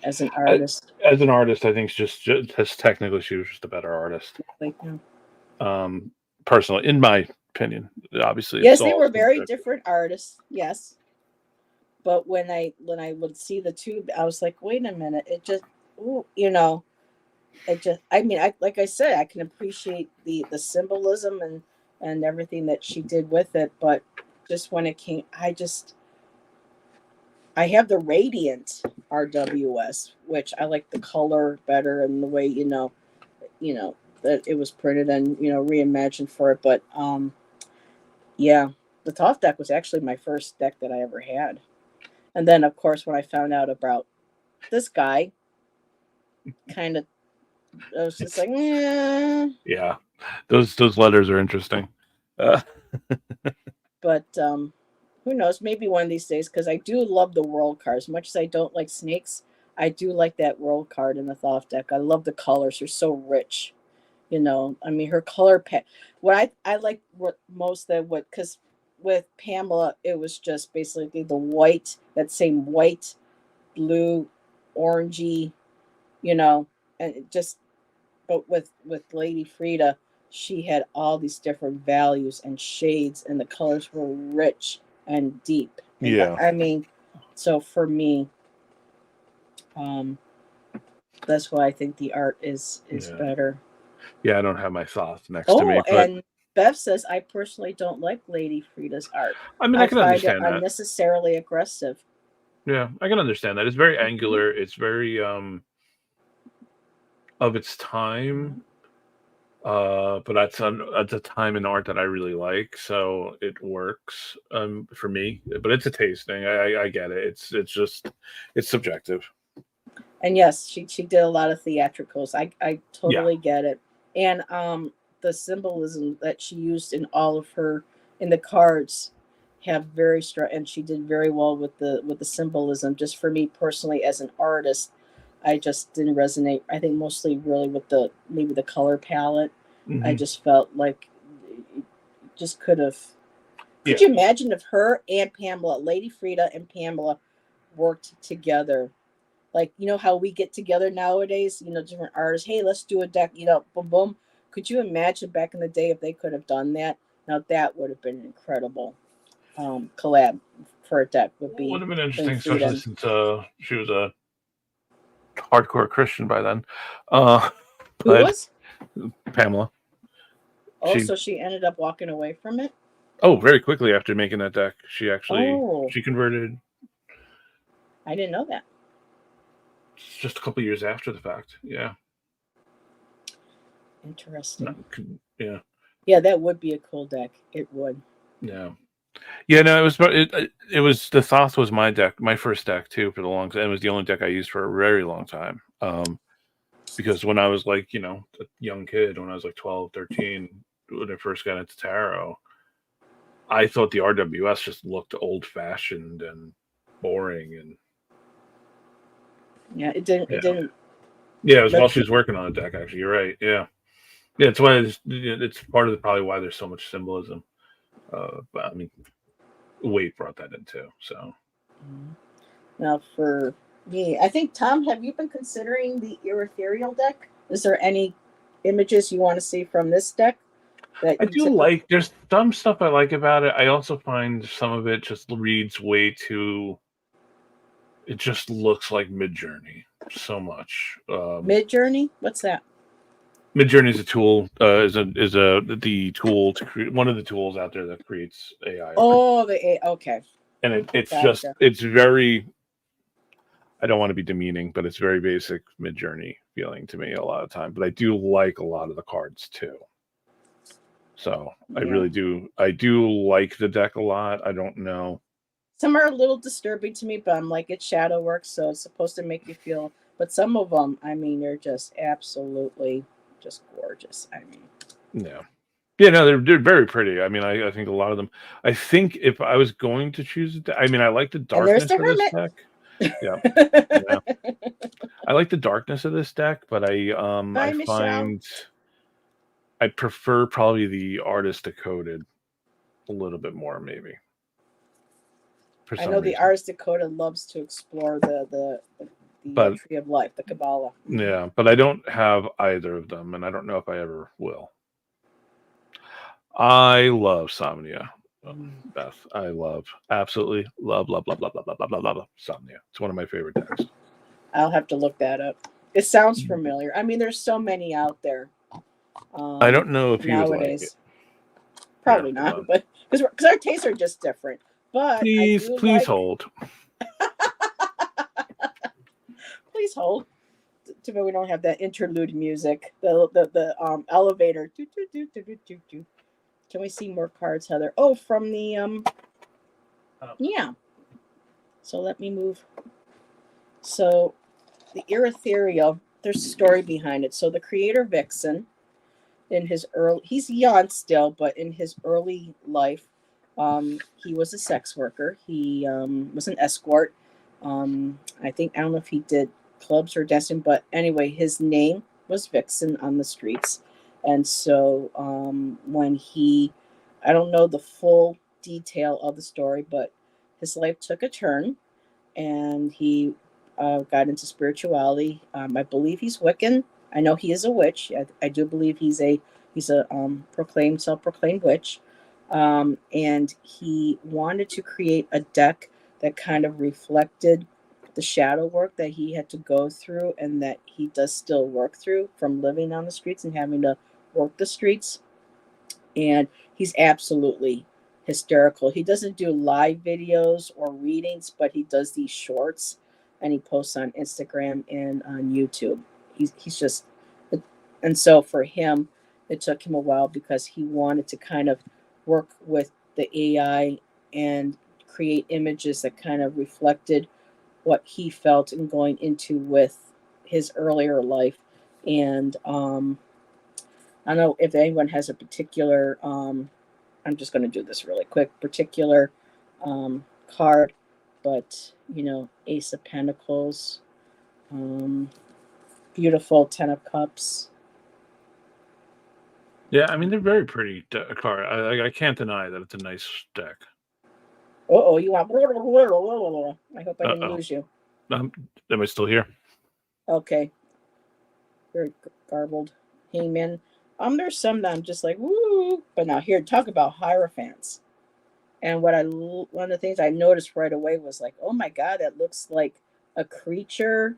as an artist. As an artist, I think just technically she was just a better artist. Personally, in my opinion, obviously. Yes, they were very different artists. Yes, but when I would see the two, I was like, wait a minute, it just, it just. I mean, like I said, I can appreciate the symbolism and everything that she did with it, but just when it came, I have the Radiant RWS, which I like the color better and the way that it was printed and reimagined for it. But yeah, the Thoth deck was actually my first deck that I ever had, and then of course when I found out about this guy, kind of, I was just like, yeah, those letters are interesting. But who knows? Maybe one of these days, because I do love the world card. As much as I don't like snakes, I do like that world card in the Thoth deck. I love the colors; they're so rich. I mean, her color what I like most that because with Pamela, it was just basically the white, that same white, blue, orangey, and it just, but with Lady Frida, she had all these different values and shades, and the colors were rich and deep. And yeah, I mean, so for me, that's why I think the art is better. Yeah, I don't have my thoughts next to me. But And Bev says, I personally don't like Lady Frida's art. I mean, I can understand that. Unnecessarily aggressive. Yeah, I can understand that. It's very angular. It's very of its time. But that's a time in art that I really like, so it works for me. But it's a taste thing. I get it. It's subjective. And yes, she did a lot of theatricals. I totally get it. And the symbolism that she used in the cards have very strong, and she did very well with the symbolism. Just for me personally, as an artist, I just didn't resonate. I think mostly really with maybe the color palette. Mm-hmm. I just felt like just could have. Could you imagine if her and Pamela, Lady Frida and Pamela, worked together? Like, how we get together nowadays, different artists. Hey, let's do a deck, boom, boom. Could you imagine back in the day if they could have done that? Now that would have been an incredible collab for a deck. Would have been interesting, especially since she was a hardcore Christian by then. Who was? Pamela. Oh, so she ended up walking away from it? Oh, very quickly after making that deck. She actually she converted. I didn't know that. It's just a couple years after the fact. Yeah. Interesting. Yeah. Yeah, that would be a cool deck. It would. Yeah. Yeah, no, it was the Thoth was my deck, my first deck too for the long time. It was the only deck I used for a very long time. Because when I was like, a young kid, when I was like 12, 13, when I first got into tarot, I thought the RWS just looked old fashioned and boring and Yeah, it didn't. It didn't. Yeah, it was while she was working on the deck. Actually, you're right. Yeah, yeah. It's why it's part of probably why there's so much symbolism. But I mean, weight brought that in too. So now for me, I think Tom, have you been considering the ethereal deck? Is there any images you want to see from this deck? I do like. There's some stuff I like about it. I also find some of it just reads way too. It just looks like Midjourney so much. Midjourney? What's that? Midjourney is a tool. The tool to create one of the tools out there that creates AI. Oh, the AI. Okay. And it's very. I don't want to be demeaning, but it's very basic Midjourney feeling to me a lot of time. But I do like a lot of the cards too. So I really do. I do like the deck a lot. I don't know. Some are a little disturbing to me, but I'm like, it's shadow work, so it's supposed to make you feel. But some of them, I mean, they're just absolutely just gorgeous. I mean, yeah, no, they're very pretty. I mean, I think a lot of them. I think if I was going to choose a deck, I mean, I like the darkness of this deck. Yeah. I like the darkness of this deck, but I find I prefer probably the artist decoded a little bit more, maybe. I know the artist decoded loves to explore the tree of life, the Kabbalah. Yeah, but I don't have either of them, and I don't know if I ever will. I love Somnia, Beth. I absolutely love Somnia. It's one of my favorite decks. I'll have to look that up. It sounds familiar. I mean, there's so many out there. I don't know if you nowadays. Would like it. Probably not, but because our tastes are just different. But please hold. Please hold. Too bad we don't have that interlude music. The elevator. Can we see more cards, Heather? Oh, from the yeah. So let me move. So the ethereal, there's a story behind it. So the creator Vixen, in his he's young still, but in his early life, he was a sex worker. He was an escort. I don't know if he did clubs or dancing, but anyway, his name was Vixen on the streets. And so when I don't know the full detail of the story, but his life took a turn and he got into spirituality. I believe he's Wiccan. I know he is a witch. I do believe he's a self-proclaimed witch. And he wanted to create a deck that kind of reflected the shadow work that he had to go through and that he does still work through from living on the streets and having to work the streets. And he's absolutely hysterical. He doesn't do live videos or readings, but he does these shorts and he posts on Instagram and on YouTube. He's just, and so for him, it took him a while because he wanted to kind of work with the AI and create images that kind of reflected what he felt and going into with his earlier life. And I don't know if anyone has a particular, I'm just going to do this really quick, particular card, but, Ace of Pentacles, beautiful 10 of Cups. Yeah, I mean, they're very pretty card. I can't deny that it's a nice deck. You want... I hope I didn't lose you. Am I still here? Okay. Very garbled. Heyman. There's some that I'm just like, woo. But now here, talk about Hierophants. And one of the things I noticed right away was like, oh my God, that looks like a creature,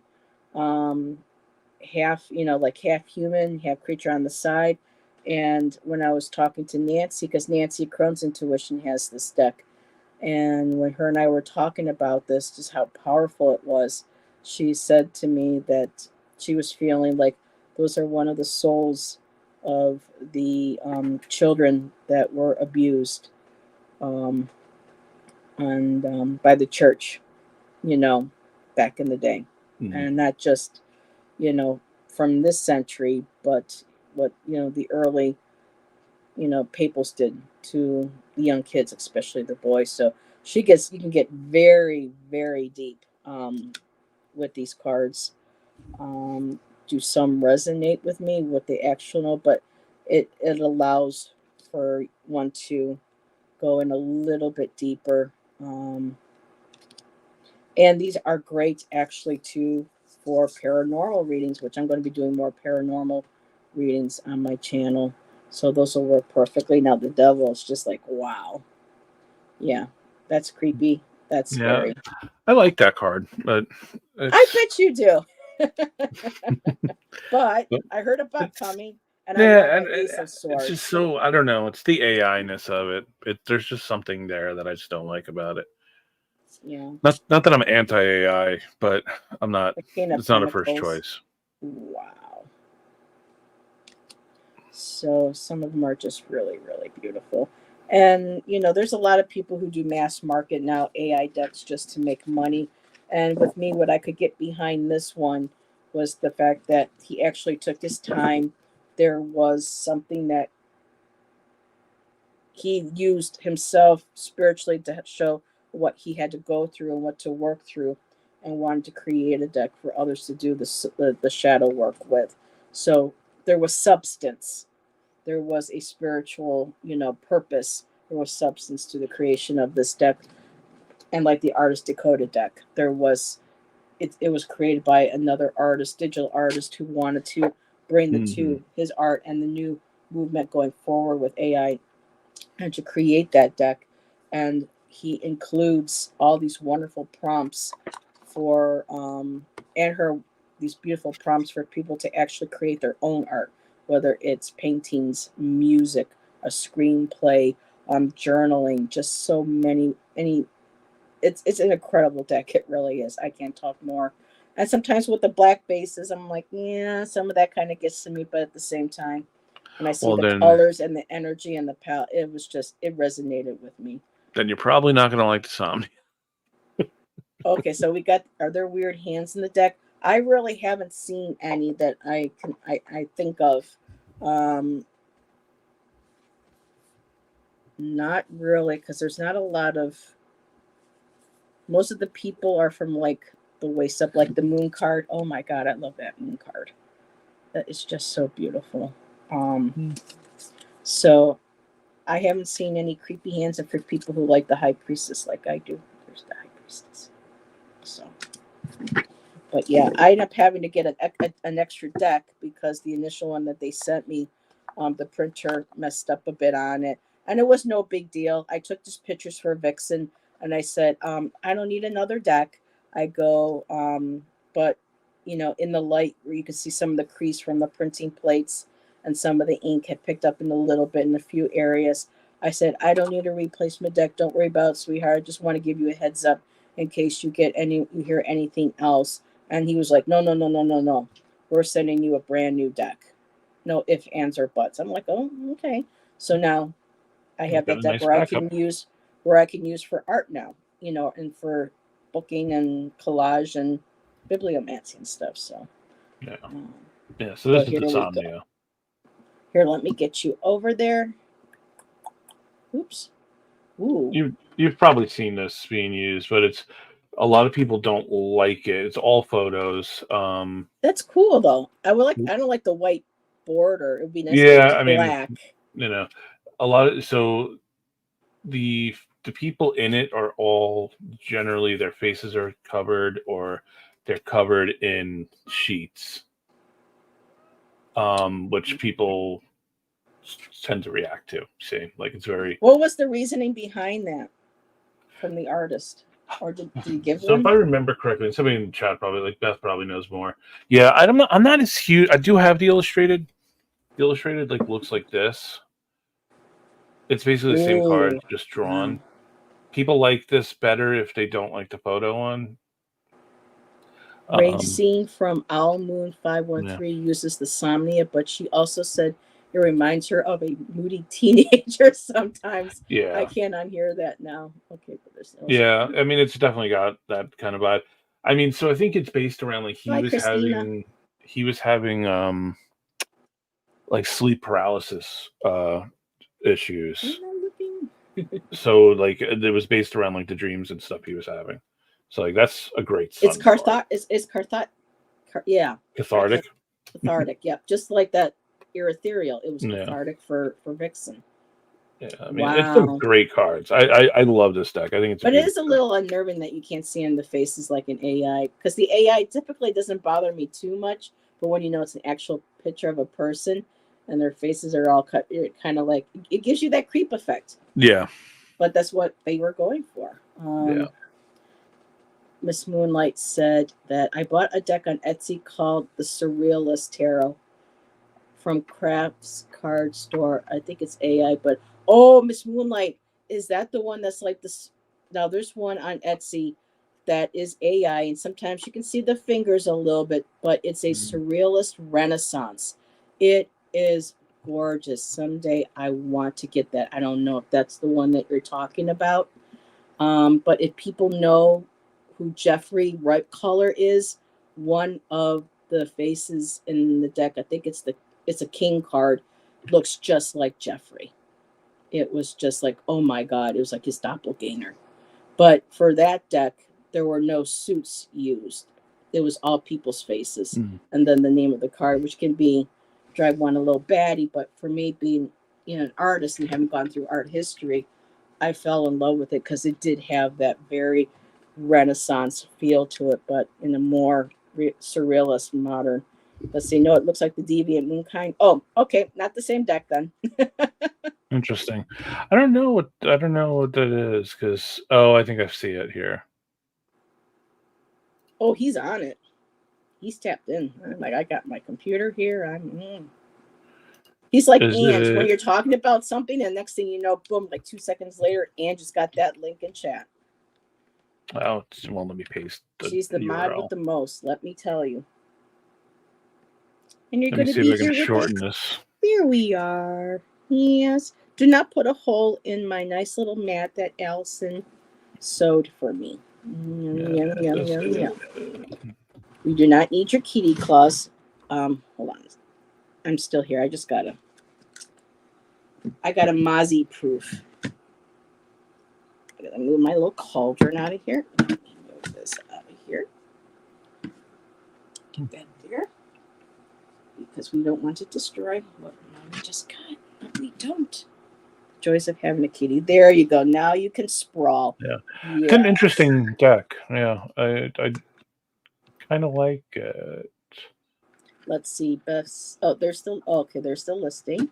half, like half human, half creature on the side. And when I was talking to Nancy, because Nancy Crohn's Intuition has this deck, And when her and I were talking about this, just how powerful it was, she said to me that she was feeling like those are one of the souls of the children that were abused, um, and by the church, you know, back in the day, and not just, you know, from this century, but what, you know, the early, you know, papals did to the young kids, especially the boys. So you can get very, very deep with these cards. Um, do some resonate with me with the actual, but it allows for one to go in a little bit deeper. Um, and these are great actually too for paranormal readings, which I'm going to be doing more paranormal readings on my channel. So those will work perfectly. Now the devil is just like, wow. Yeah, that's creepy. That's Yeah, scary. I like that card, but I it's, bet you do. But but I heard a butt it's coming, and I love yeah, the Ace of it's just Swords. so I don't know. It's the AI-ness of it. There's just something there that I just don't like about it. Yeah, Not that I'm anti-AI, but I'm not. the King of It's not a first Pentacles. choice. Wow. So some of them are just really, really beautiful. And, you know, there's a lot of people who do mass market now AI decks just to make money. And with me, what I could get behind this one was the fact that he actually took his time. There was something that he used himself spiritually to show what he had to go through and what to work through, and wanted to create a deck for others to do the shadow work with. So there was substance, there was a spiritual, you know, purpose, there was substance to the creation of this deck. And like the artist Dakota deck, there was it was created by another artist, digital artist, who wanted to bring the Hmm. two, his art and the new movement going forward with AI, and to create that deck. And he includes all these wonderful prompts for and her these beautiful prompts for people to actually create their own art, whether it's paintings, music, a screenplay, journaling, just so many any it's an incredible deck. It really is. I can't talk more. And sometimes with the black bases, I'm like, yeah, some of that kind of gets to me, but at the same time, when I see Well, the colors and the energy and the palette, it resonated with me. then you're probably not gonna like the Somni. Okay, so we got, are there weird hands in the deck? I really haven't seen any that I think of. Um, Not really, because there's not a lot of, most of the people are from like the waist up, like the moon card. Oh my god, I love that moon card. That is just so beautiful. Um, so I haven't seen any creepy hands, and for people who like the high priestess like I do, there's the high priestess. So, but yeah, I ended up having to get an extra deck because the initial one that they sent me, the printer messed up a bit on it, and it was no big deal. I took just pictures for Vixen, and I said, I don't need another deck. I go, but you know, in the light where you can see some of the crease from the printing plates, and some of the ink had picked up in a little bit in a few areas. I said, I don't need a replacement deck. Don't worry about it, sweetheart. I just want to give you a heads up in case you hear anything else. And he was like, no, no, no, no, no, no. We're sending you a brand new deck. No ifs, ands, or buts. I'm like, oh, okay. So now I You've have got that a deck nice backup. where I can use for art now, you know, and for booking and collage and bibliomancy and stuff. So, Yeah, um, yeah. So so this is here the we go. Somnia. Here, let me get you over there. Oops. Ooh, You've probably seen this being used, but it's a lot of people don't like it. It's all photos. that's cool though. I don't like the white border. It would be nice if it Yeah, was I mean, black. you know, a lot of so the people in it are all generally their faces are covered or they're covered in sheets, which people tend to react to. See, like it's very. What was the reasoning behind that from the artist? Or did he give So if one? I remember correctly, and somebody in the chat probably like Beth probably knows more. Yeah, I'm not as huge. I do have the illustrated. The illustrated like looks like this. It's basically the same card, Ooh, just wow. drawn. people like this better if they don't like the photo one. Racine from Owl Moon Yeah. 513 uses the Somnia, but she also said it reminds her of a moody teenager sometimes. I Yeah. can't unhear that now. Okay, but there's no. Yeah. I mean, it's definitely got that kind of vibe. I mean, so I think it's based around like Hi, Christina. he was having like sleep paralysis issues. I'm not looking. So like it was based around like the dreams and stuff he was having. So like that's a great It's sun card. Carthot. It's Carthot. Yeah. Cathartic. Cathartic. Yep. Just like that ethereal. It was Yeah. cathartic for Vixen. Yeah, I mean, it's some Wow. great cards. I love this deck. I think it's. But it is a beautiful deck. little unnerving that you can't see on the faces like an AI, because the AI typically doesn't bother me too much. But when you know it's an actual picture of a person and their faces are all cut, it kind of like it gives you that creep effect. Yeah. But that's what they were going for. Yeah. Miss Moonlight said that I bought a deck on Etsy called the Surrealist Tarot from Crafts Card Store. I think it's AI, but oh, Miss Moonlight, is that the one that's like this? Now there's one on Etsy that is AI, and sometimes you can see the fingers a little bit, but it's a Surrealist Renaissance. It is gorgeous. Someday I want to get that. I don't know if that's the one that you're talking about, but if people know who Jeffrey Ripe Color is, one of the faces in the deck, I think it's a king card, looks just like Jeffrey. It was just like, oh my God, it was like his doppelganger. But for that deck, there were no suits used. It was all people's faces. And then the name of the card, which can be drive one a little batty. But for me, being an artist and having gone through art history, I fell in love with it because it did have that very Renaissance feel to it, but in a more surrealist, modern. Let's see. No, it looks like the Deviant Moonkind. Oh, okay, not the same deck then. Interesting. I don't know what that is because I think I see it here. Oh, he's on it. He's tapped in. I'm like, I got my computer here. He's like Ange when you're talking about something, and next thing you know, boom, like 2 seconds later, Ange just got that link in chat. Oh, well, let me paste. She's the mod with the most. Let me tell you. And you're Let me going to see be if I can here shorten with us. this. Here we are. Yes. Do not put a hole in my nice little mat that Allison sewed for me. Yum, yum, yum, yum. We do not need your kitty claws. Hold on. I'm still here. I got a Mozzie proof. I gotta move my little cauldron out of here. Move this out of here. Get that there. Because we don't want to destroy what we just got. But we don't. Joys of having a kitty. There you go. Now you can sprawl. Yeah. Yes. It's an interesting deck. Yeah. I kind of like it. Let's see. Best. Oh, they're still okay. They're still listing.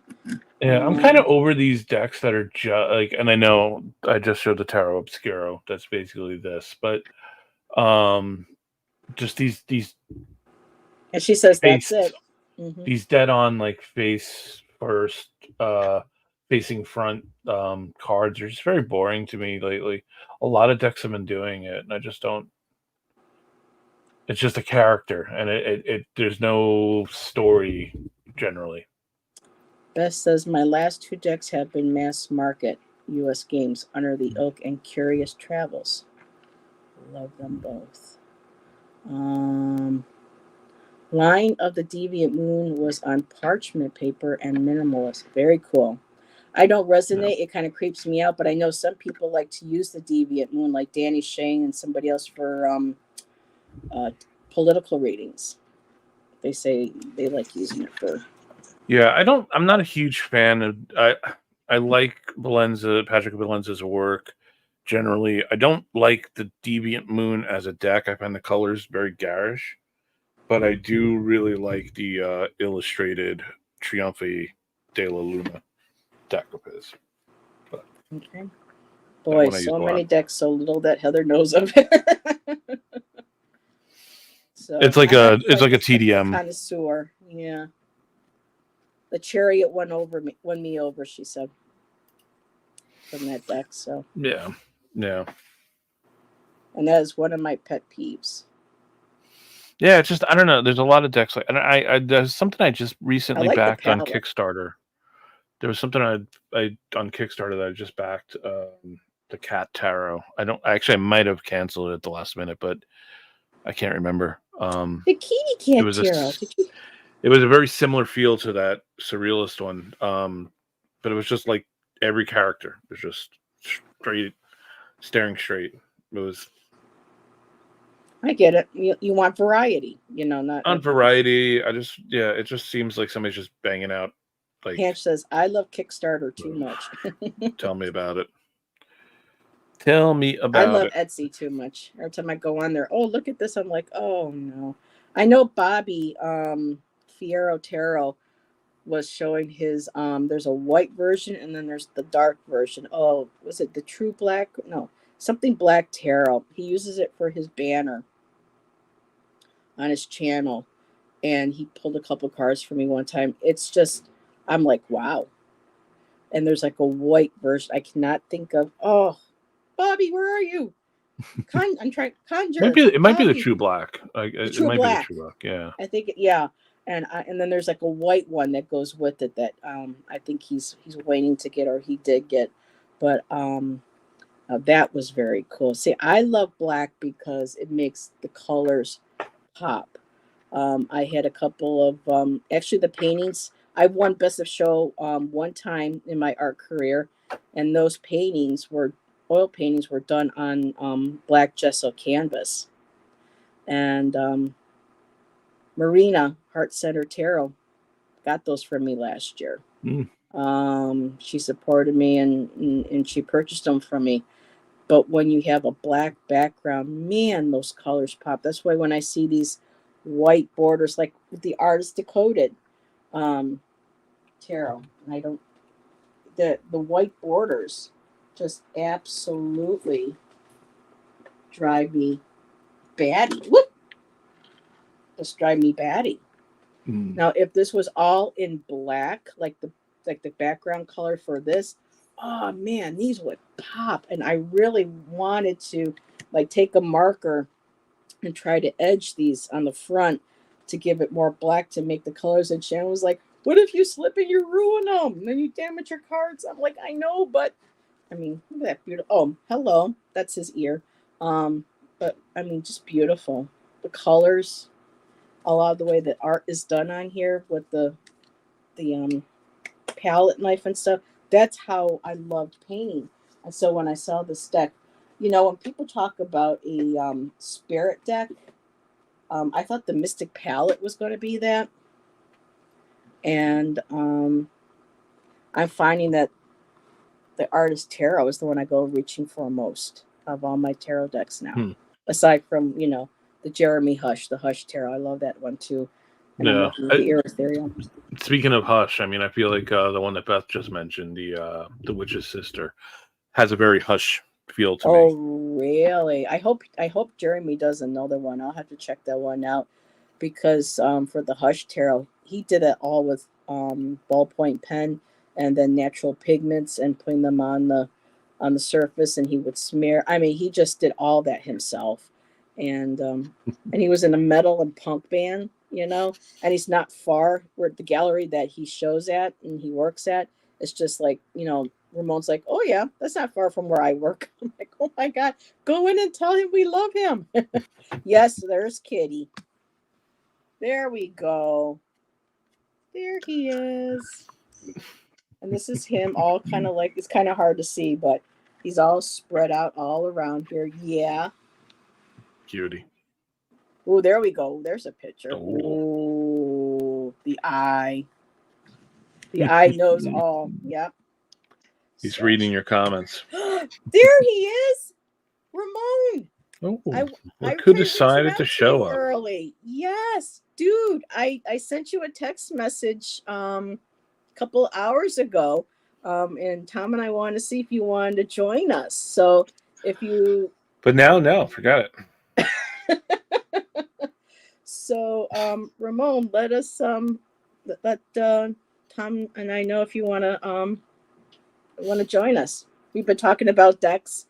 Yeah, I'm kind of over these decks that are just like, and I know I just showed the Tarot Obscuro. That's basically this, but just these. And she says that's it. These dead on like face first, facing front cards are just very boring to me lately. A lot of decks have been doing it, and I just don't. It's just a character, and it there's no story generally. Beth says my last 2 decks have been mass market U.S. games, Under the Oak and Curious Travels. Love them both. Line of the Deviant Moon was on parchment paper and minimalist. Very cool. I don't resonate. Yeah. It kind of creeps me out, but I know some people like to use the Deviant Moon, like Danny Shane and somebody else for political readings. They say they like using it for. Yeah, I'm not a huge fan of. I like Patrick Valenza's work. Generally, I don't like the Deviant Moon as a deck. I find the colors very garish, but I do really like the illustrated Triomphe de la Luna deck of his. But okay. Boy, so many decks, so little that Heather knows of it. So it's like a TDM connoisseur. Yeah. The Chariot won me over, she said, from that deck. So yeah. Yeah. And that is one of my pet peeves. Yeah, it's just I don't know. There's a lot of decks like, and there's something I just I recently like the backed on palette. Kickstarter. There was something I on Kickstarter that I just backed, the Cat Tarot. I might have canceled it at the last minute, but I can't remember. The kitty It cat was tarot. Did you? it was a very similar feel to that surrealist one, but it was just like every character was just straight, staring straight. It was I get it. You want variety, not on variety. It just seems like somebody's just banging out. Like, Hanch says, I love Kickstarter too much. tell me about it. Tell me I about love it. Etsy too much. Every time I go on there, oh, look at this. I'm like, oh no. I know Bobby Fierro Tarot was showing his there's a white version and then there's the dark version. Oh, was it the true black? No, something black tarot. He uses it for his banner on his channel. And he pulled a couple cards for me one time. It's just I'm like, wow. And there's like a white version. I cannot think of. Oh, Bobby, where are you? I'm trying conjure. It might be the Bobby, true black. the It true might be the black. true black. Yeah. I think yeah. And then there's like a white one that goes with it that I think he's waiting to get or he did get, but that was very cool. See, I love black because it makes the colors pop. I had a couple of actually the paintings. I won best of show one time in my art career, and those paintings were oil paintings were done on black gesso canvas. And Marina Heart Center Tarot got those from me last year. She supported me and she purchased them from me. But when you have a black background, man, those colors pop. That's why when I see these white borders, like the Artist Decoded tarot, and I don't the white borders just absolutely drive me batty. Whoop! Just drive me batty. Now, if this was all in black, like the background color for this, oh man, these would pop. And I really wanted to like take a marker and try to edge these on the front to give it more black to make the colors. And Shannon was like, "What if you slip and you ruin them? And then you damage your cards?" I'm like, "I know, but I mean, look at that beautiful." Oh, hello, that's his ear. But I mean, just beautiful. The colors, a lot of the way that art is done on here with the palette knife and stuff. That's how I loved painting. And so when I saw this deck, when people talk about a spirit deck, I thought the Mystic Palette was going to be that. And I'm finding that the Artist Tarot is the one I go reaching for most of all my tarot decks now. Aside from, the Jeremy Hush, the Hush Tarot. I love that one too. And Yeah. the Ethereal. Speaking of Hush, I mean, I feel like the one that Beth just mentioned, the Witch's Sister, has a very Hush feel to me. Oh, really? I hope Jeremy does another one. I'll have to check that one out because for the Hush Tarot, he did it all with ballpoint pen and then natural pigments and putting them on the surface, and he would smear. I mean, he just did all that himself, and he was in a metal and punk band, and he's not far where the gallery that he shows at and he works at. It's just like Ramon's like, "Oh yeah, that's not far from where I work." I'm like, "Oh my God, go in and tell him we love him." Yes, there's Kitty. There we go. There he is. And this is him all kind of like, it's kind of hard to see, but he's all spread out all around here. Yeah. Cutie. Oh, there we go. There's a picture. Oh, the eye. The eye knows all. Yep. He's reading your comments. There he is. Ramon. Oh, look who decided to show up early. Yes, dude. I sent you a text message a couple hours ago, and Tom and I wanted to see if you wanted to join us. So if you, but now, no, forgot it. So Ramon, let us let Tom and I know if you want to join us. We've been talking about decks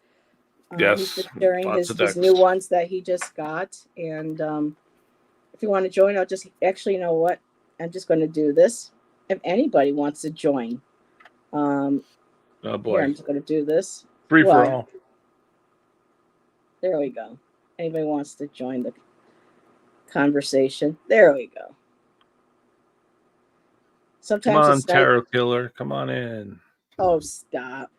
He's been Yes, sharing lots of his new decks. ones that he just got. And if you want to join, I'll just actually, you know what? I'm just going to do this. If anybody wants to join, Oh here, boy, I'm just going to do this. free for Well, all. there we go. Anybody wants to join the conversation? There we go. Come Sometimes on, it's nice. Tarot Killer, come on in. Oh, stop.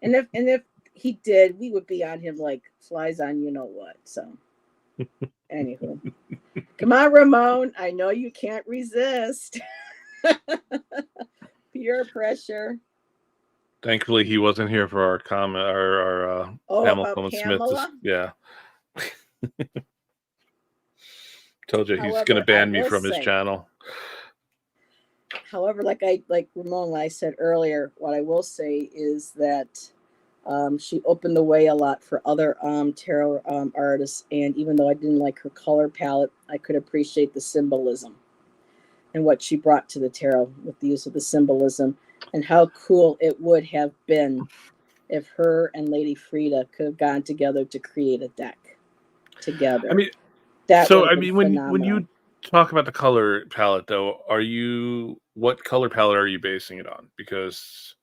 And if he did, we would be on him like flies on you know what. So, anywho, come on, Ramon. I know you can't resist. Peer pressure. Thankfully, he wasn't here for our comment. Our Oh, Pamela about Coleman Smith. Pamela. Yeah. Told you he's going to However, I ban me will from his say, channel. however, like Ramon, like I said earlier, what I will say is that she opened the way a lot for other tarot artists, and even though I didn't like her color palette, I could appreciate the symbolism and what she brought to the tarot with the use of the symbolism, and how cool it would have been if her and Lady Frida could have gone together to create a deck together. I mean, that so would I have been mean, phenomenal. when you talk about the color palette, though, what color palette are you basing it on? Because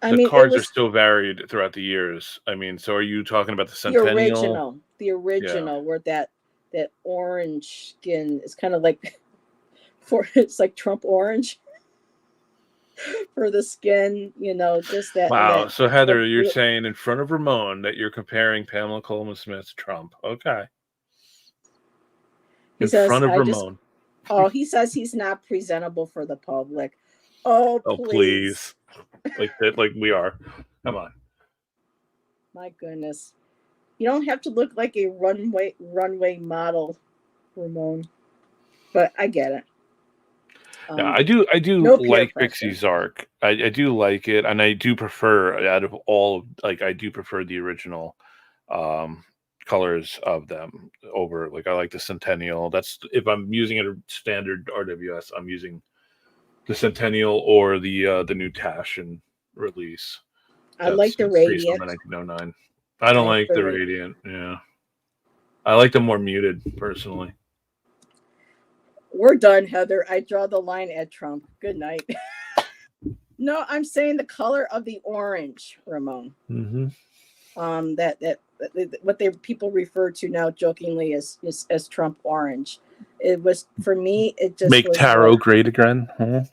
the cards are still varied throughout the years. I mean, so are you talking about the Centennial? The original, where that orange skin is kind of like it's like Trump orange for the skin, just that. Wow. That, So Heather, you're saying in front of Ramon that you're comparing Pamela Coleman Smith to Trump. Okay. In front of Ramon. He says he's not presentable for the public. Oh, please. Like that, like we are. Come on. My goodness. You don't have to look like a runway model, Ramon. But I get it. Yeah, I do like Pixie Zark. I do like it, and I do prefer out of all, like I do prefer the original colors of them over, like I like the Centennial. That's if I'm using a standard RWS, I'm using the Centennial or the new Tashin release. I like the Radiant. 1909. I don't like the Radiant. Yeah, I like them more muted personally. We're done, Heather. I draw the line at Trump. Good night. No, I'm saying the color of the orange, Ramon. Mm-hmm. That what people refer to now jokingly as Trump orange. It was, for me, it just make was tarot like, great again. Huh?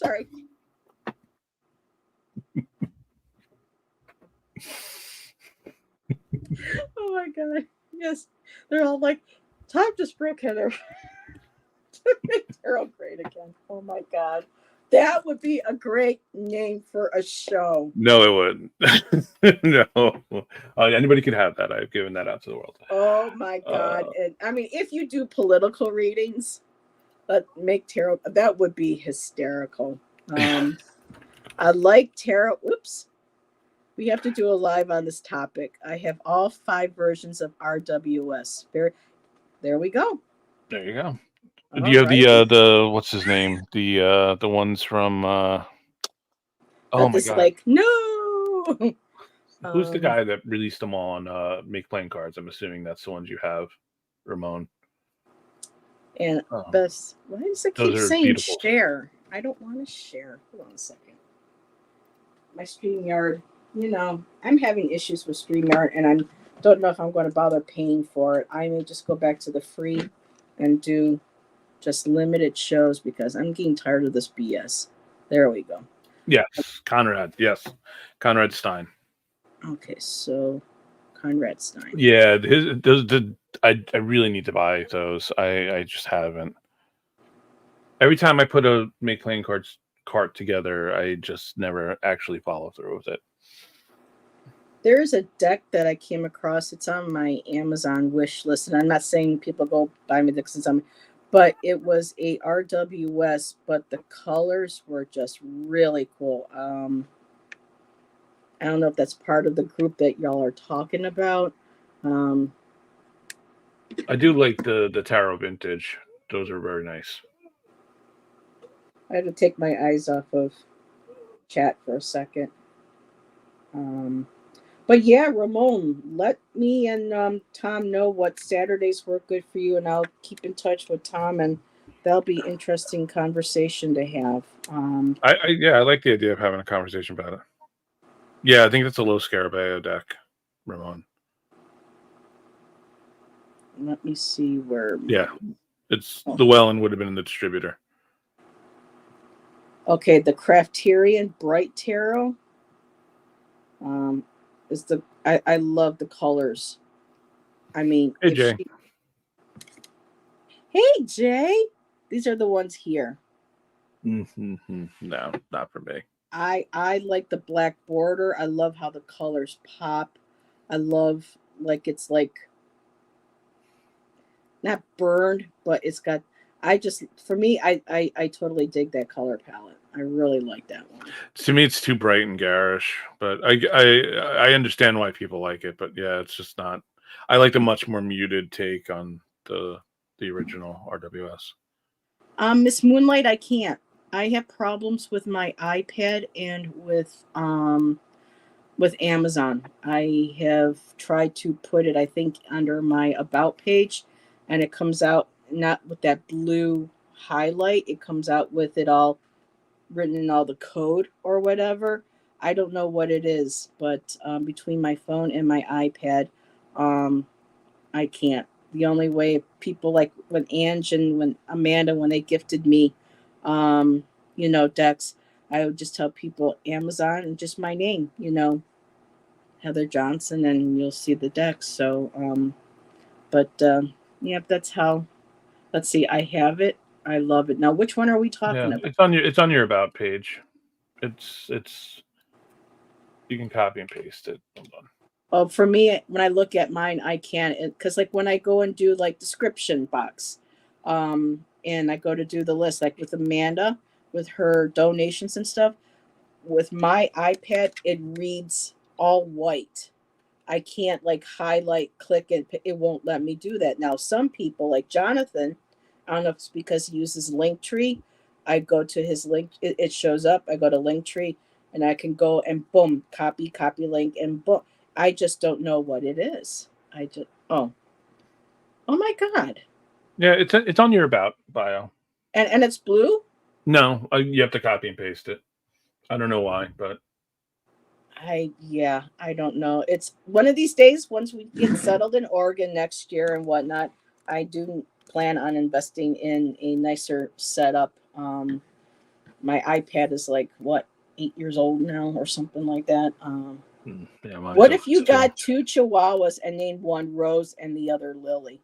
Sorry. Oh my God. Yes. They're all like, time just broke, Heather. Make tarot great again. Oh my God. That would be a great name for a show. No, it wouldn't. No. Anybody could have that. I've given that out to the world. Oh my God. And I mean, if you do political readings, make tarot, that would be hysterical. I like tarot. Oops. We have to do a live on this topic. I have all 5 versions of RWS. There we go. There you go. Do you have the what's his name? The ones from oh my God. Like, no. Who's the guy that released them all on Make Playing Cards? I'm assuming that's the ones you have, Ramon. And best, why does it keep saying beautiful. Share? I don't want to share. Hold on a second. My StreamYard, I'm having issues with StreamYard, and I don't know if I'm going to bother paying for it. I may just go back to the free and do just limited shows because I'm getting tired of this BS. There we go. Yes, Conrad. Yes, Conrad Stein. Okay, so Conrad Stein. Yeah, I really need to buy those. I just haven't. Every time I put a Make Playing Cards cart together, I just never actually follow through with it. There's a deck that I came across. It's on my Amazon wish list, and I'm not saying people go buy me decks, but it was a RWS, but the colors were just really cool. I don't know if that's part of the group that y'all are talking about. I do like the Tarot Vintage. Those are very nice. I had to take my eyes off of chat for a second. But yeah, Ramon, let me and Tom know what Saturdays work good for you, and I'll keep in touch with Tom, and that'll be interesting conversation to have. I like the idea of having a conversation about it. Yeah, I think that's a low Scarabeo deck, Ramon. Let me see where. Yeah, it's the Llewellyn would have been the distributor. Okay, the Crafterian Bright Tarot. Is the I love the colors. I mean, Hey, Jay. Hey Jay, these are the ones here. Mm-hmm. No, not for me. I like the black border. I love how the colors pop. I love it's like not burned, but it's got. I just for me, I totally dig that color palette. I really like that one. To me, it's too bright and garish, but I understand why people like it. But yeah, it's just not. I like a much more muted take on the original RWS. Miss Moonlight, I can't. I have problems with my iPad and with Amazon. I have tried to put it, I think, under my about page, and it comes out not with that blue highlight. It comes out with it all written in all the code or whatever. I don't know what it is, but between my phone and my iPad, um, I can't. The only way people like when Ange and when Amanda, when they gifted me, um, decks, I would just tell people Amazon and just my name, Heather Johnson, and you'll see the decks. So, yeah, that's how. Let's see. I have it. I love it. Now, which one are we talking Yeah, about? it's on your about page. It's you can copy and paste it. Hold on. Oh, for me, when I look at mine, I can't because like when I go and do like description box, and I go to do the list like with Amanda with her donations and stuff. With my iPad, it reads all white. I can't like highlight, click, and it won't let me do that. Now, some people like Jonathan, I don't know if it's because he uses Linktree. I go to his link, it shows up. I go to Linktree, and I can go and boom, copy link, and boom. I just don't know what it is. Oh my god! Yeah, it's on your about bio. And it's blue. No, you have to copy and paste it. I don't know why, but I don't know. It's one of these days once we get settled in Oregon next year and whatnot. I do plan on investing in a nicer setup. My iPad is like what 8 years old now or something like that. yeah, What if you got two Chihuahuas and named one Rose and the other Lily?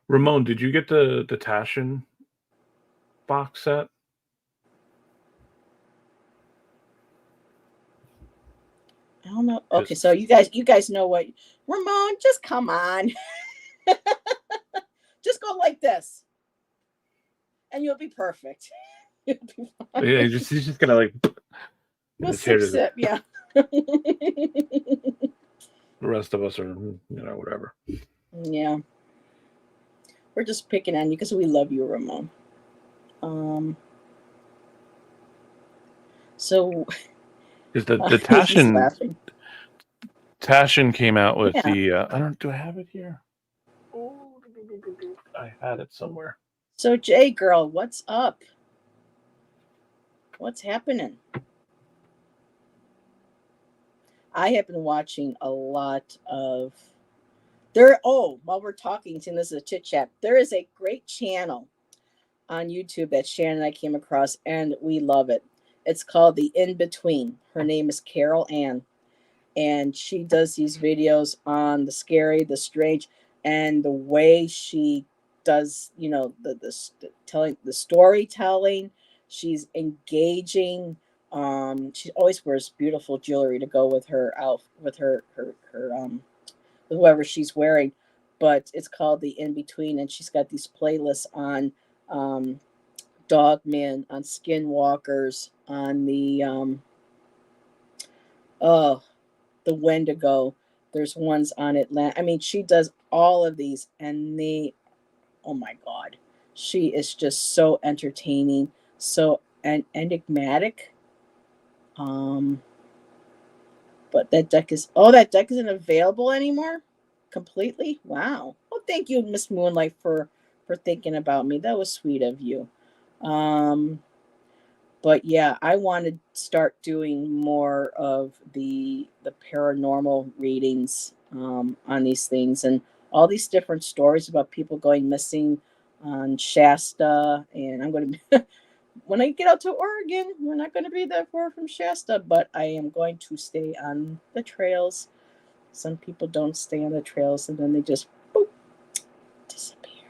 Ramon, did you get the Tashin box set? I don't know. Okay, so you guys know what Ramon, just come on. Just go like this. And you'll be perfect. Yeah, he's just gonna like Well, sip, yeah. The rest of us are, whatever. Yeah. We're just picking on you because we love you, Ramon. So Because the Tashin came out with the do I have it here? Oh, I had it somewhere. So Jay girl, what's up? What's happening? I have been watching a lot of while we're talking, and this is a chit chat, there is a great channel on YouTube that Shannon and I came across, and we love it. It's called The In Between. Her name is Carol Ann, and she does these videos on the scary, the strange, and the way she does, the telling, the storytelling. She's engaging. She always wears beautiful jewelry to go with her with her whoever she's wearing. But it's called The In Between, and she's got these playlists on Dogman, on Skinwalkers, on the Wendigo. There's ones on Atlanta. I mean, she does all of these, and oh my god, she is just so entertaining, so enigmatic. Um, but that deck isn't available anymore completely. Wow. Well, thank you, Miss Moonlight, for thinking about me. That was sweet of you. Um, but yeah, I want to start doing more of the paranormal readings on these things and all these different stories about people going missing on Shasta. And I'm going to when I get out to Oregon, we're not going to be that far from Shasta, but I am going to stay on the trails. Some people don't stay on the trails and then they just boop, disappear.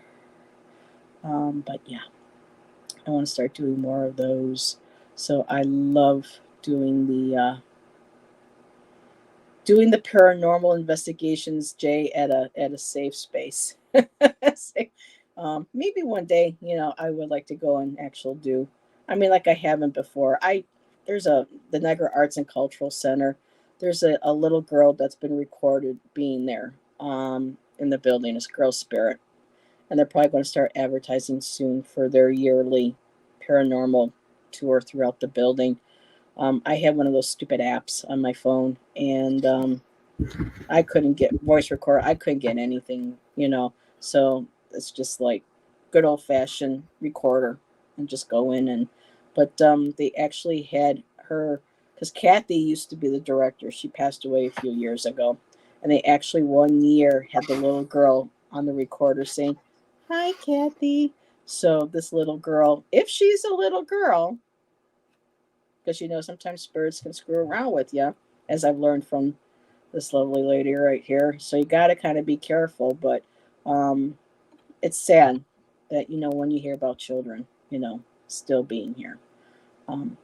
But yeah, I want to start doing more of those. So I love doing the paranormal investigations, Jay, at a safe space. Maybe one day, I would like to go and actually do. I mean, like I haven't before. There's the Niagara Arts and Cultural Center. There's a little girl that's been recorded being there in the building. It's Girl Spirit, and they're probably going to start advertising soon for their yearly paranormal tour throughout the building. I have one of those stupid apps on my phone, and I couldn't get voice recorder. I couldn't get anything. So it's just like good old fashioned recorder, and just go in and. But they actually had her because Kathy used to be the director. She passed away a few years ago, and they actually one year had the little girl on the recorder saying, "Hi, Kathy." So this little girl, if she's a little girl, because sometimes spirits can screw around with you, as I've learned from this lovely lady right here. So you got to kind of be careful, but um, it's sad that when you hear about children, still being here. Um,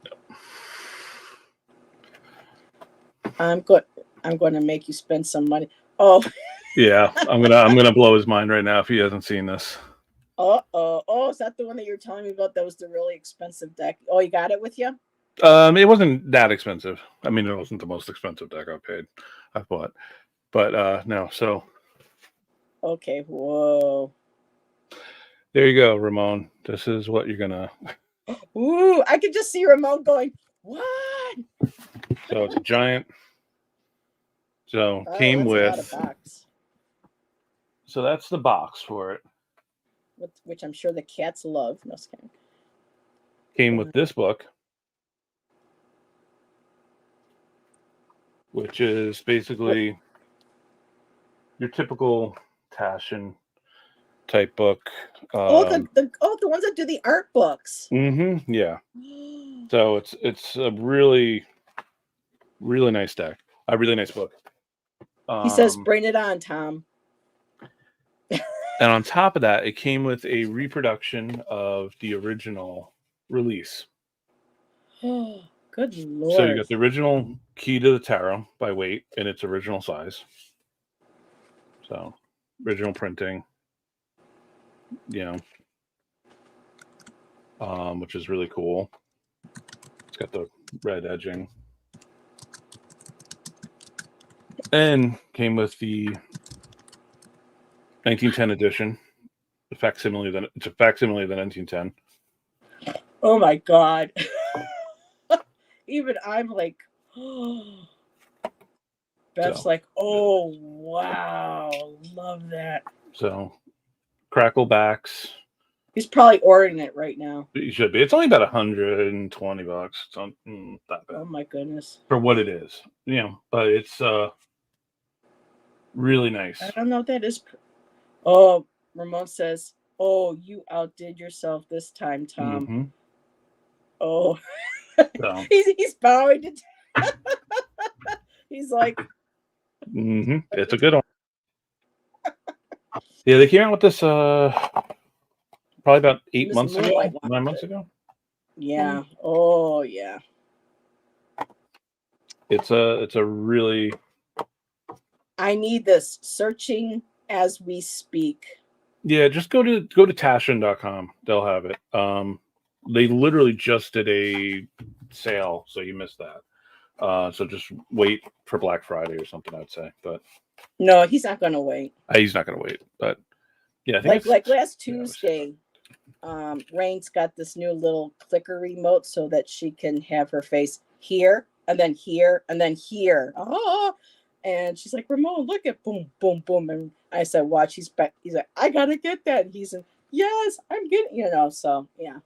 I'm good. I'm going to make you spend some money. Oh, Yeah, I'm gonna blow his mind right now if he hasn't seen this. oh, is that the one that you're telling me about? That was the really expensive deck. Oh, you got it with you? It wasn't that expensive. I mean, it wasn't the most expensive deck I've bought, but no. So Okay. Whoa. there you go, Ramon. This is what you're gonna. Ooh, I could just see Ramon going, "What?" So it's a giant. So Oh, came that's a lot of with. box. So that's the box for it. Which I'm sure the cats love. No, just kidding. Came with this book, which is basically your typical Taschen type book. The ones that do the art books. Yeah. So it's a really, really nice deck. A really nice book. He says, "Bring it on, Tom." And on top of that, it came with a reproduction of the original release. Oh, good Lord. So you got the original Key to the Tarot by weight in its original size. So original printing, which is really cool. It's got the red edging. And came with the 1910 edition. It's a facsimile of the 1910. Oh my God. Even I'm like, Beth's like, "Oh wow, love that." So crackle backs. He's probably ordering it right now. You should be. It's only about $120. It's not that bad. Oh my goodness. For what it is. But it's really nice. I don't know what that is. Oh, Ramon says, "Oh, you outdid yourself this time, Tom." Mm-hmm. Oh. So. he's bowing. He's like, it's a good one. Yeah, they came out with this probably about 9 months ago. Yeah. Oh yeah. It's a really. I need this. Searching as we speak. Yeah, just go to Taschen.com. They'll have it. They literally just did a sale, so you missed that. So just wait for Black Friday or something, I'd say. But no, he's not going to wait. He's not going to wait. But yeah, I think like last Tuesday, Rain's got this new little clicker remote so that she can have her face here and then here, and then here. Oh, and she's like, Ramon, look at boom, boom, boom. And I said, watch, he's back. He's like, I gotta get that. And he's like, yes, I'm getting, so yeah.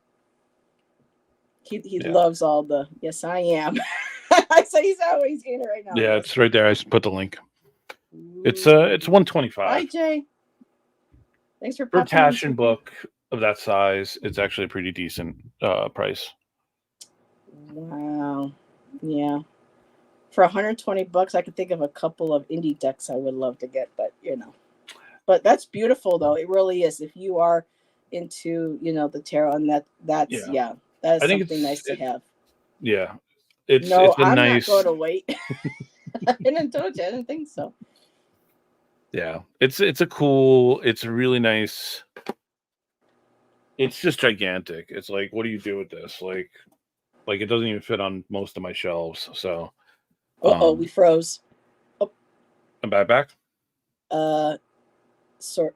He loves all the, yes, I am. I said he's always getting it right now. Yeah, it's right there. I put the link. It's 125. Hi, Jay. Thanks for a Taschen book of that size. It's actually a pretty decent price. Wow. Yeah. For $120, I could think of a couple of indie decks I would love to get, but But that's beautiful though. It really is. If you are into, the tarot, and that's that is something nice to have. Yeah. I'm not going to wait. I didn't think so. Yeah. It's a really nice. It's just gigantic. It's like, what do you do with this? Like it doesn't even fit on most of my shelves. So we froze. Oh. I'm back. So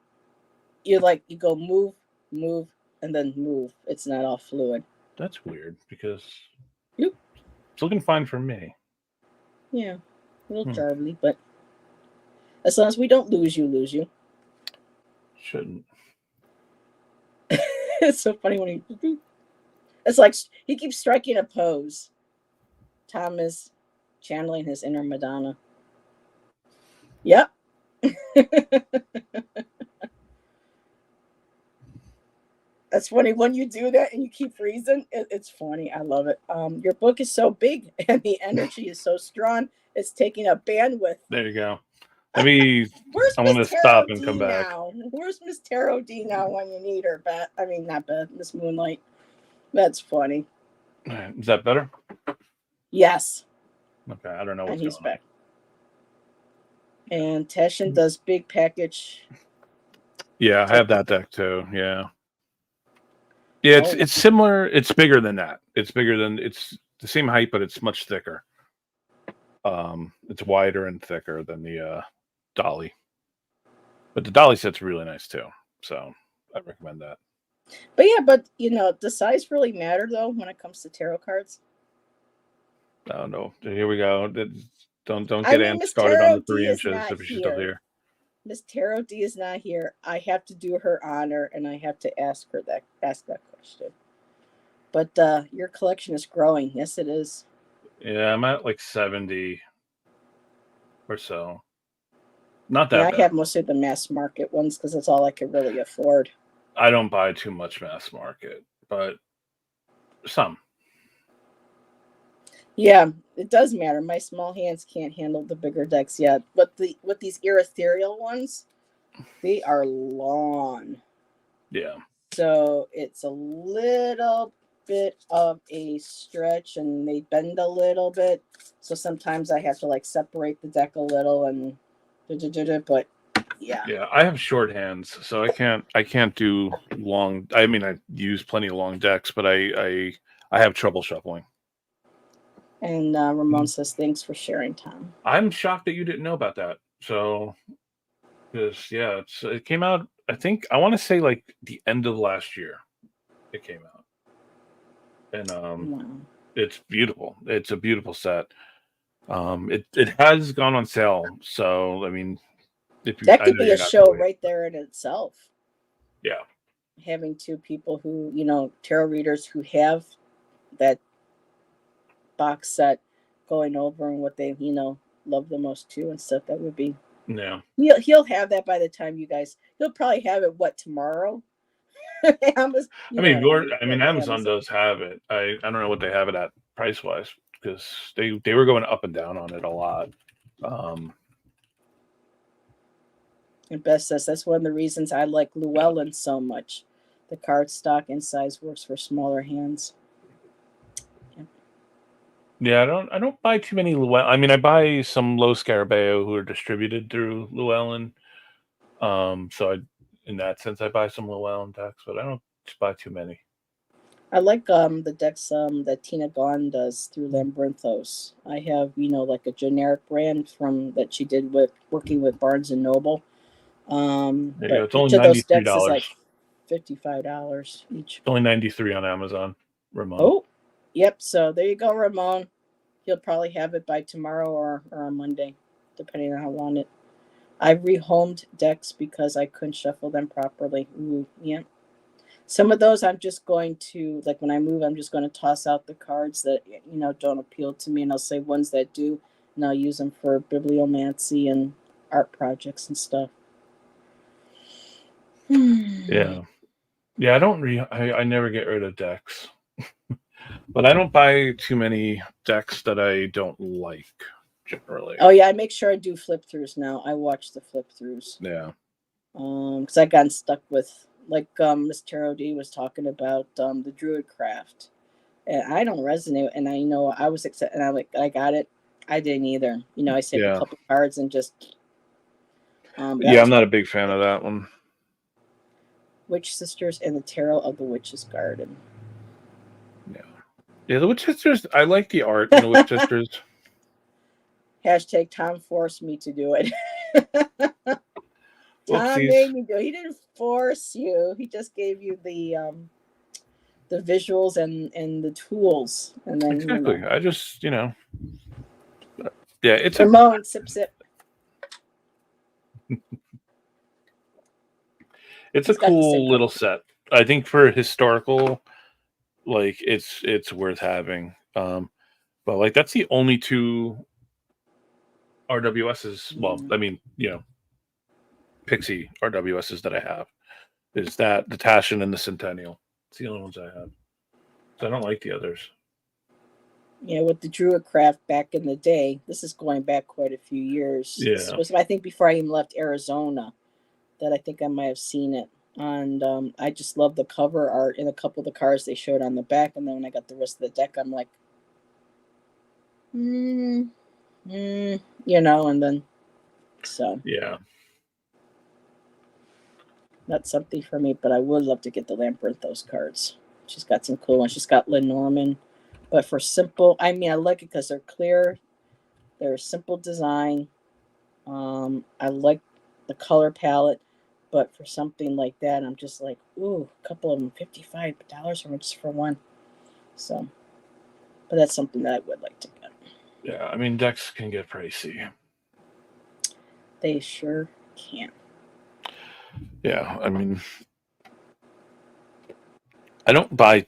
you go move, and then move. It's not all fluid. That's weird because it's looking fine for me. Yeah, a little jarbly, but as long as we don't lose you. Shouldn't. It's so funny when it's like he keeps striking a pose. Tom is channeling his inner Madonna. Yep. That's funny when you do that and you keep freezing. It's funny. I love it. Your book is so big and the energy is so strong. It's taking up bandwidth. There you go. I want to stop and come back. Now? Where's Miss Tarot D now when you need her? Not Beth, Miss Moonlight. That's funny. Is that better? Yes. Okay, I don't know what's and he's going back. On. And Taschen does big package. Yeah, I have that deck too. Yeah. Yeah, it's similar. It's bigger than that. It's the same height, but it's much thicker. It's wider and thicker than the Dolly. But the Dolly set's really nice too. So I recommend that. But does size really matter though when it comes to tarot cards? Oh no. Here we go. Don't get Ann started on the 3 inches if she's still here. Miss Tarot D is not here. I have to do her honor and I have to ask that question. But your collection is growing. Yes, it is. Yeah, I'm at like 70 or so. Not that bad. I have most of the mass market ones because that's all I can really afford. I don't buy too much mass market, but some. Yeah, it does matter. My small hands can't handle the bigger decks yet. But with these ethereal ones, they are long. Yeah. So it's a little bit of a stretch and they bend a little bit. So sometimes I have to separate the deck a little and but yeah. Yeah, I have short hands, so I can't do long. I mean, I use plenty of long decks, but I have trouble shuffling. And Ramon says, thanks for sharing, Tom. I'm shocked that you didn't know about that. So, because, it came out, I want to say the end of last year it came out. And wow. It's beautiful. It's a beautiful set. It has gone on sale. So, I mean, that could be a show right there in itself. Yeah. Having two people who, tarot readers who have that box set going over and what they love the most too and stuff, that would be he'll have that by the time he'll probably have it tomorrow. Amazon does have it. I don't know what they have it at price wise because they were going up and down on it a lot. And Beth says that's one of the reasons I like Llewellyn so much. The card stock and size works for smaller hands. Yeah, I don't buy too many Llewellyn. I mean, I buy some low Scarabeo who are distributed through Llewellyn. So in that sense, I buy some Llewellyn decks, but I don't buy too many. I like the decks that Tina Gone does through Labyrinthos. I have a generic brand from that she did with working with Barnes and Noble. It's only $93. Is like $55 each. It's only $93 on Amazon. Ramon. Oh, yep. So there you go, Ramon. he'll probably have it by tomorrow or on Monday, depending on how long it. I rehomed decks because I couldn't shuffle them properly. Ooh, yeah. Some of those I'm just going to, like when I move, I'm just going to toss out the cards that don't appeal to me, and I'll save ones that do, and I'll use them for bibliomancy and art projects and stuff. Yeah. Yeah, I never get rid of decks. But I don't buy too many decks that I don't like generally. Oh yeah, I make sure I do flip throughs now. I watch the flip throughs. Yeah. Because I got stuck with, like, Miss Tarot D was talking about the Druid Craft, and I don't resonate. And I I was excited, and I got it. I didn't either. I saved a couple cards and just. Yeah, I'm not a big fan of that one. Witch Sisters and the Tarot of the Witch's Garden. Yeah, the Witch Sisters. I like the art in the Witch Sisters. Hashtag Tom forced me to do it. Tom made me do it. He didn't force you. He just gave you the visuals and the tools, and then exactly. I just yeah, it's Ramon sip. It's a cool little set. I think for historical, like it's worth having. But like that's the only two RWSs. Well, I mean, Pixie RWSs that I have is that the Tashin and the Centennial. It's the only ones I have. So I don't like the others. Yeah, with the Druid Craft back in the day, this is going back quite a few years. Yeah. This was, I think, before I even left Arizona, that I think I might have seen it. And I just love the cover art and a couple of the cards they showed on the back. And then when I got the rest of the deck, I'm like, and then, so. Yeah. That's something for me, but I would love to get the Labyrinthos cards. She's got some cool ones. She's got Lenormand. But for simple, I like it because they're clear. They're a simple design. I like the color palette. But for something like that, I'm just like, ooh, a couple of them, $55 from just for one. So, but that's something that I would like to get. Yeah, I mean, decks can get pricey. They sure can. Yeah, I mean, I don't buy.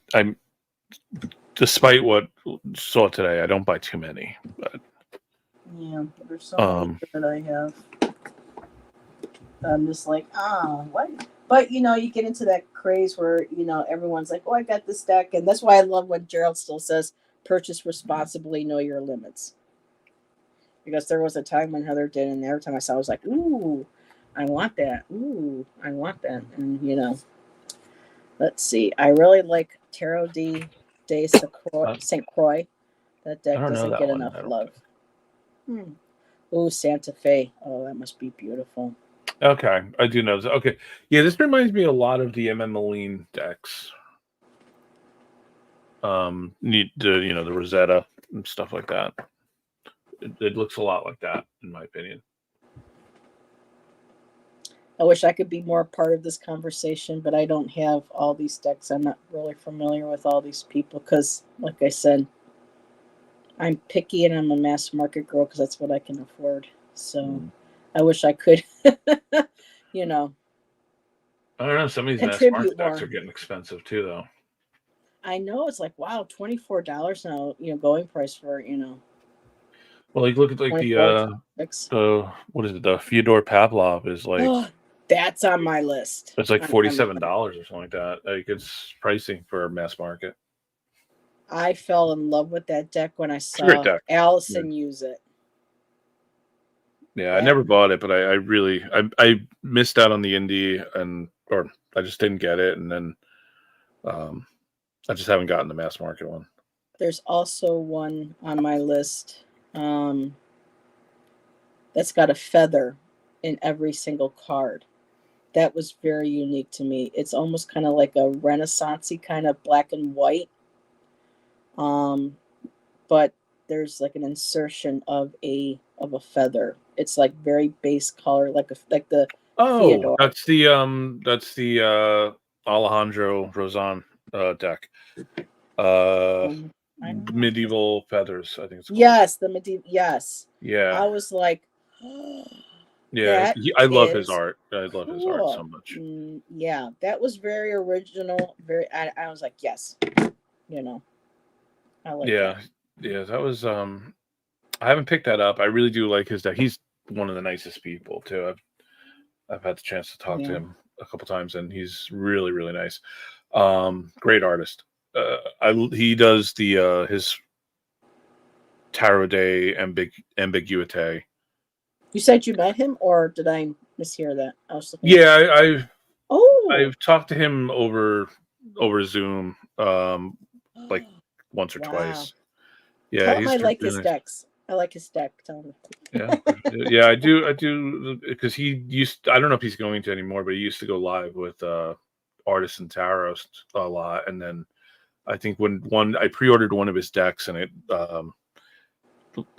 Despite what saw today, I don't buy too many. But yeah, there's so many that I have. I'm just like, what? But you get into that craze where everyone's like, oh, I got this deck, and that's why I love what Gerald still says: purchase responsibly, know your limits. Because there was a time when Heather did, and every time I saw, it, I was like, ooh, I want that. Ooh, I want that. And let's see. I really like Tarot de St. Croix. That deck doesn't get enough love. Ooh, Santa Fe. Oh, that must be beautiful. Okay, I do know. Okay, yeah, this reminds me a lot of the MM Moline decks. Need the Rosetta and stuff like that. It looks a lot like that, in my opinion. I wish I could be more a part of this conversation, but I don't have all these decks. I'm not really familiar with all these people because, like I said, I'm picky and I'm a mass market girl because that's what I can afford. So I wish I could, I don't know. Some of these mass market decks are getting expensive too, though. I know, it's like, wow, $24 now. Going price for Well, like look at like the what is it? The Fyodor Pavlov is like. Oh, that's on my list. It's like $47 or something like that. Like it's pricing for mass market. I fell in love with that deck when I saw Allison use it. Yeah, I never bought it, but I missed out on the indie or I just didn't get it, and then I just haven't gotten the mass market one. There's also one on my list that's got a feather in every single card. That was very unique to me. It's almost kind of like a Renaissance-y kind of black and white. But there's like an insertion of a feather. It's like very base color, like the Theodore. That's the Alejandro Rozan deck. I don't know. Medieval Feathers, I think it's called. Yes, the medieval. Yes. Yeah. I was like, yeah, that I love his is art. I love his art so cool. much. Yeah, that was very original. Very. I was like, yes. You know, I like that. Yeah, that was I haven't picked that up. I really do like his deck. He's one of the nicest people too. I've had the chance to talk to Yeah. him a couple times, and he's really, really nice. Great artist. He does the his Tarot Day Ambiguity. You said you met him, or did I mishear that? I was looking. Yeah, Oh. I've talked to him over Zoom, like once or Wow. twice. Yeah, Tell him he's I like really his nice. decks. I like his deck. Tell him. Yeah, I do because he used. I don't know if he's going to anymore, but he used to go live with Artists and Tarot a lot, and then I think when I pre-ordered one of his decks, and it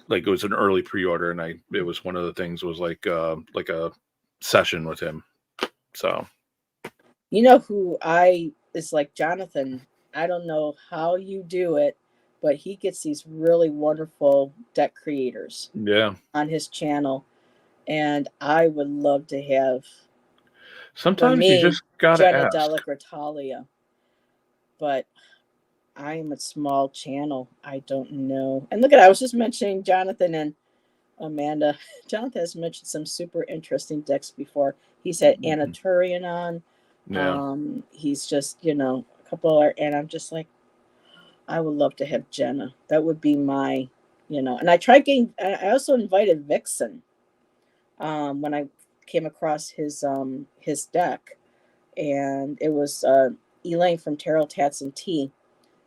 like it was an early pre-order, and it was one of the things was like a session with him. So You know who is like Jonathan. I don't know how you do it, but he gets these really wonderful deck creators yeah, on his channel, and I would love to have. For sometimes you me, just gotta Jenna ask. Della Gratalia, but I am a small channel. I don't know. And look at I was just mentioning Jonathan and Amanda. Jonathan has mentioned some super interesting decks before. He's had Anna Turian on. Yeah, He's just, a couple and I'm just like, I would love to have Jenna. That would be my, and I I also invited Vixen when I came across his deck, and it was Elaine from Tarot Tats and Tea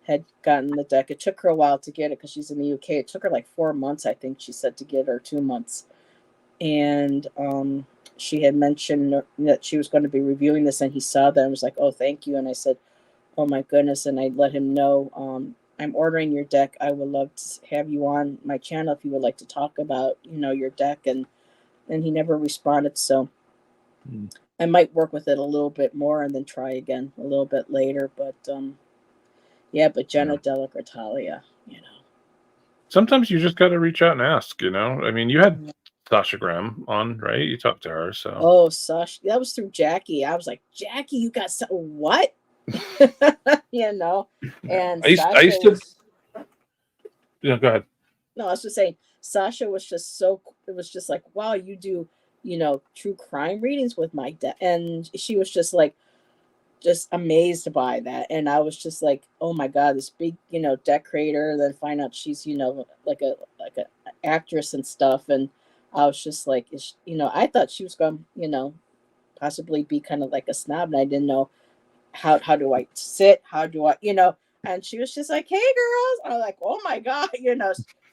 had gotten the deck. It took her a while to get it because she's in the UK. It took her like 4 months, I think she said, to get her, 2 months. And she had mentioned that she was going to be reviewing this, and he saw that and was like, oh, thank you. And I said, oh my goodness. And I let him know, I'm ordering your deck. I would love to have you on my channel if you would like to talk about, your deck. And he never responded. So I might work with it a little bit more and then try again a little bit later. But yeah, but Jenna Della Gratalia, sometimes you just got to reach out and ask. I mean, you had Sasha Graham on, right? You talked to her, so. Oh, Sasha, that was through Jackie. I was like, Jackie, you got what? And I used to. Yeah, go ahead. No, I was just saying, Sasha was just it was just like, wow, you do, true crime readings with my deck. And she was just like, just amazed by that. And I was just like, oh my God, this big, deck creator. Then find out she's, like a actress and stuff. And I was just like, I thought she was going to, possibly be kind of like a snob. And I didn't know how do I sit? How do I, and she was just like, hey girls. I was like, oh my God,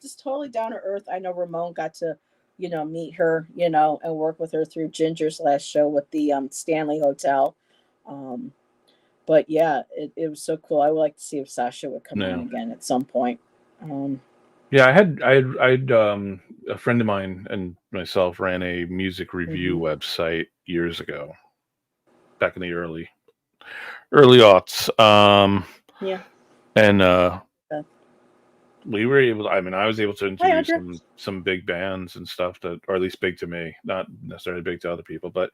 just totally down to earth. I know Ramon got to, meet her, and work with her through Ginger's last show with the Stanley Hotel. But yeah, it was so cool. I would like to see if Sasha would come on again at some point. Yeah, I had a friend of mine and myself ran a music review website years ago, back in the early aughts. Yeah, and we were able. I was able to interview some big bands and stuff that, or at least big to me, not necessarily big to other people, but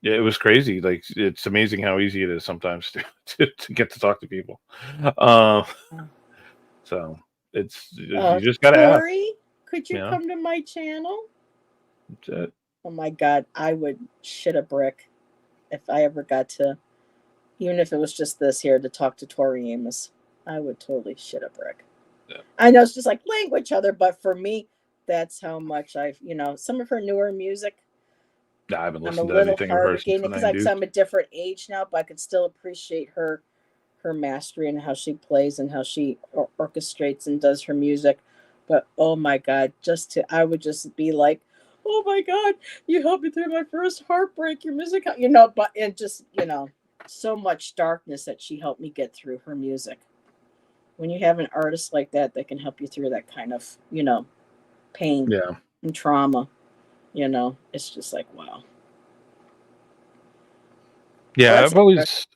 yeah, it was crazy. Like, it's amazing how easy it is sometimes to get to talk to people. So it's you just gotta ask. Could you come to my channel? That's it. Oh my God, I would shit a brick if I ever got to, even if it was just this here, to talk to Tori Amos. I would totally shit a brick. Yeah. I know it's just like language other, but for me, that's how much I've, some of her newer music. I haven't listened to anything of hers since the 90s. Because I'm a different age now, but I could still appreciate her mastery and how she plays and how she orchestrates and does her music. But oh my God, I would just be like, oh my God, you helped me through my first heartbreak. Your music, but and just so much darkness that she helped me get through her music. When you have an artist like that can help you through that kind of pain and trauma, it's just like, wow. Yeah, I've always.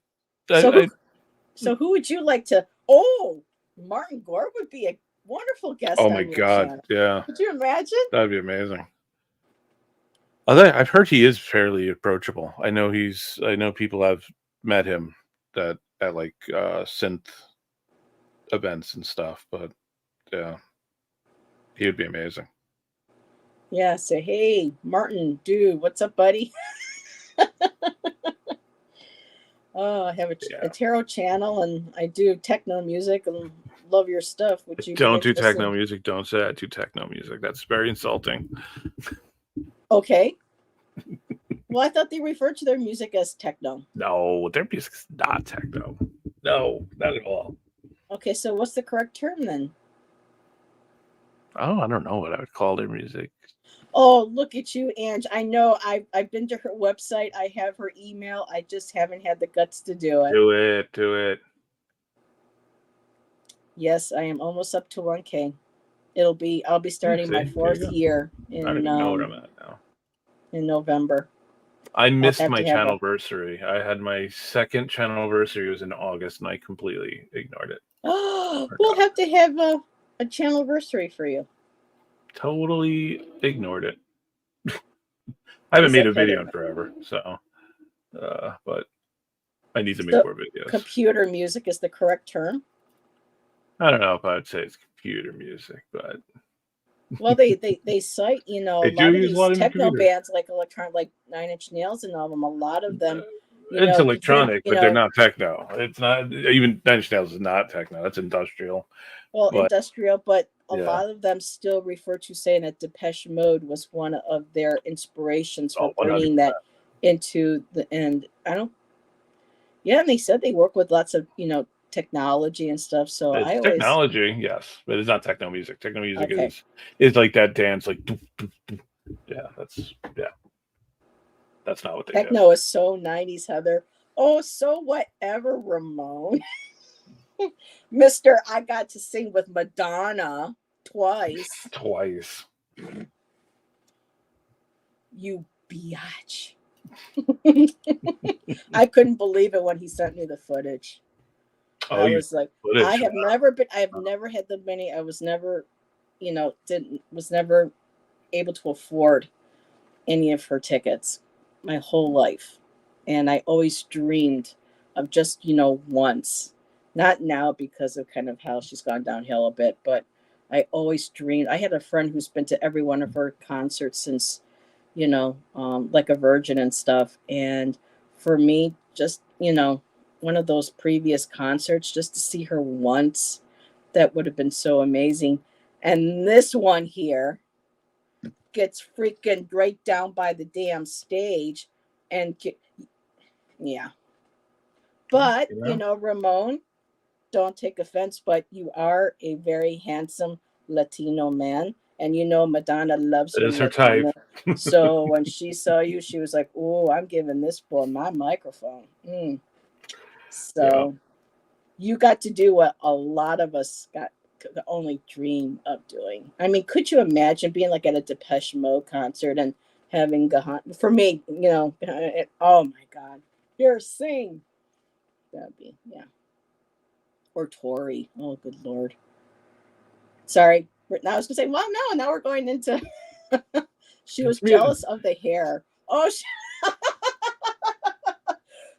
So who would you like to? Oh, Martin Gore would be a wonderful guest Oh my on your God. channel. Yeah. Could you imagine? That'd be amazing. I've heard he is fairly approachable. I know people have met him that at like synth events and stuff, but yeah, he would be amazing. Yeah, say, hey, Martin, dude, what's up, buddy? Oh, I have a tarot channel and I do techno music and love your stuff. Would you be Don't do interested? techno music. Don't say I do techno music. That's very insulting. Okay. Well, I thought they referred to their music as techno. No, their music's not techno. No, not at all. Okay, so what's the correct term then? Oh, I don't know what I would call their music. Oh, look at you, Ange. I know I've been to her website. I have her email. I just haven't had the guts to do it. Do it. Yes, I am almost up to 1K. I'll be starting my 4th year I don't even know where I'm at now. In November. I missed my channelversary. I had my 2nd channelversary was in August, and I completely ignored it. Oh, we'll have to have a channelversary for you. Totally ignored it. I haven't made a video in forever, so but I need to make more videos. Computer music is the correct term? I don't know if I would say it's computer music, but well, they cite, a lot of these techno bands like electronic, like 9 Inch Nails and all of them. A lot of them, it's electronic, but they're not techno. It's not even 9 Inch Nails is not techno. That's industrial. Well, industrial, but a lot of them still refer to saying that Depeche Mode was one of their inspirations for bringing that into the end. And they said they work with lots of technology and stuff. So it's technology, yes, but it's not techno music. Techno music is like that dance, like that's not what they techno is so 90s, Heather. Oh, so whatever, Ramon. Mister, I got to sing with Madonna twice. You biatch. I couldn't believe it when he sent me the footage. I was like, I have never had the money. I was never, was never able to afford any of her tickets my whole life. And I always dreamed of just, once, not now because of kind of how she's gone downhill a bit, but I always dreamed. I had a friend who's been to every one of her concerts since, like a virgin and stuff. And for me, just, one of those previous concerts, just to see her once, that would have been so amazing. And this one here gets freaking right down by the damn stage. And yeah. But, Ramon, don't take offense, but you are a very handsome Latino man. And Madonna loves her. It is her type. So when she saw you, she was like, oh, I'm giving this boy my microphone. So you got to do what a lot of us could only dream of doing. I mean, could you imagine being like at a Depeche Mode concert and having Gahan? For me, oh my God, here, sing. That'd be, or Tori. Oh, good Lord. Sorry. Now I was gonna say, well, no. Now we're going into. She was jealous of the hair. Oh,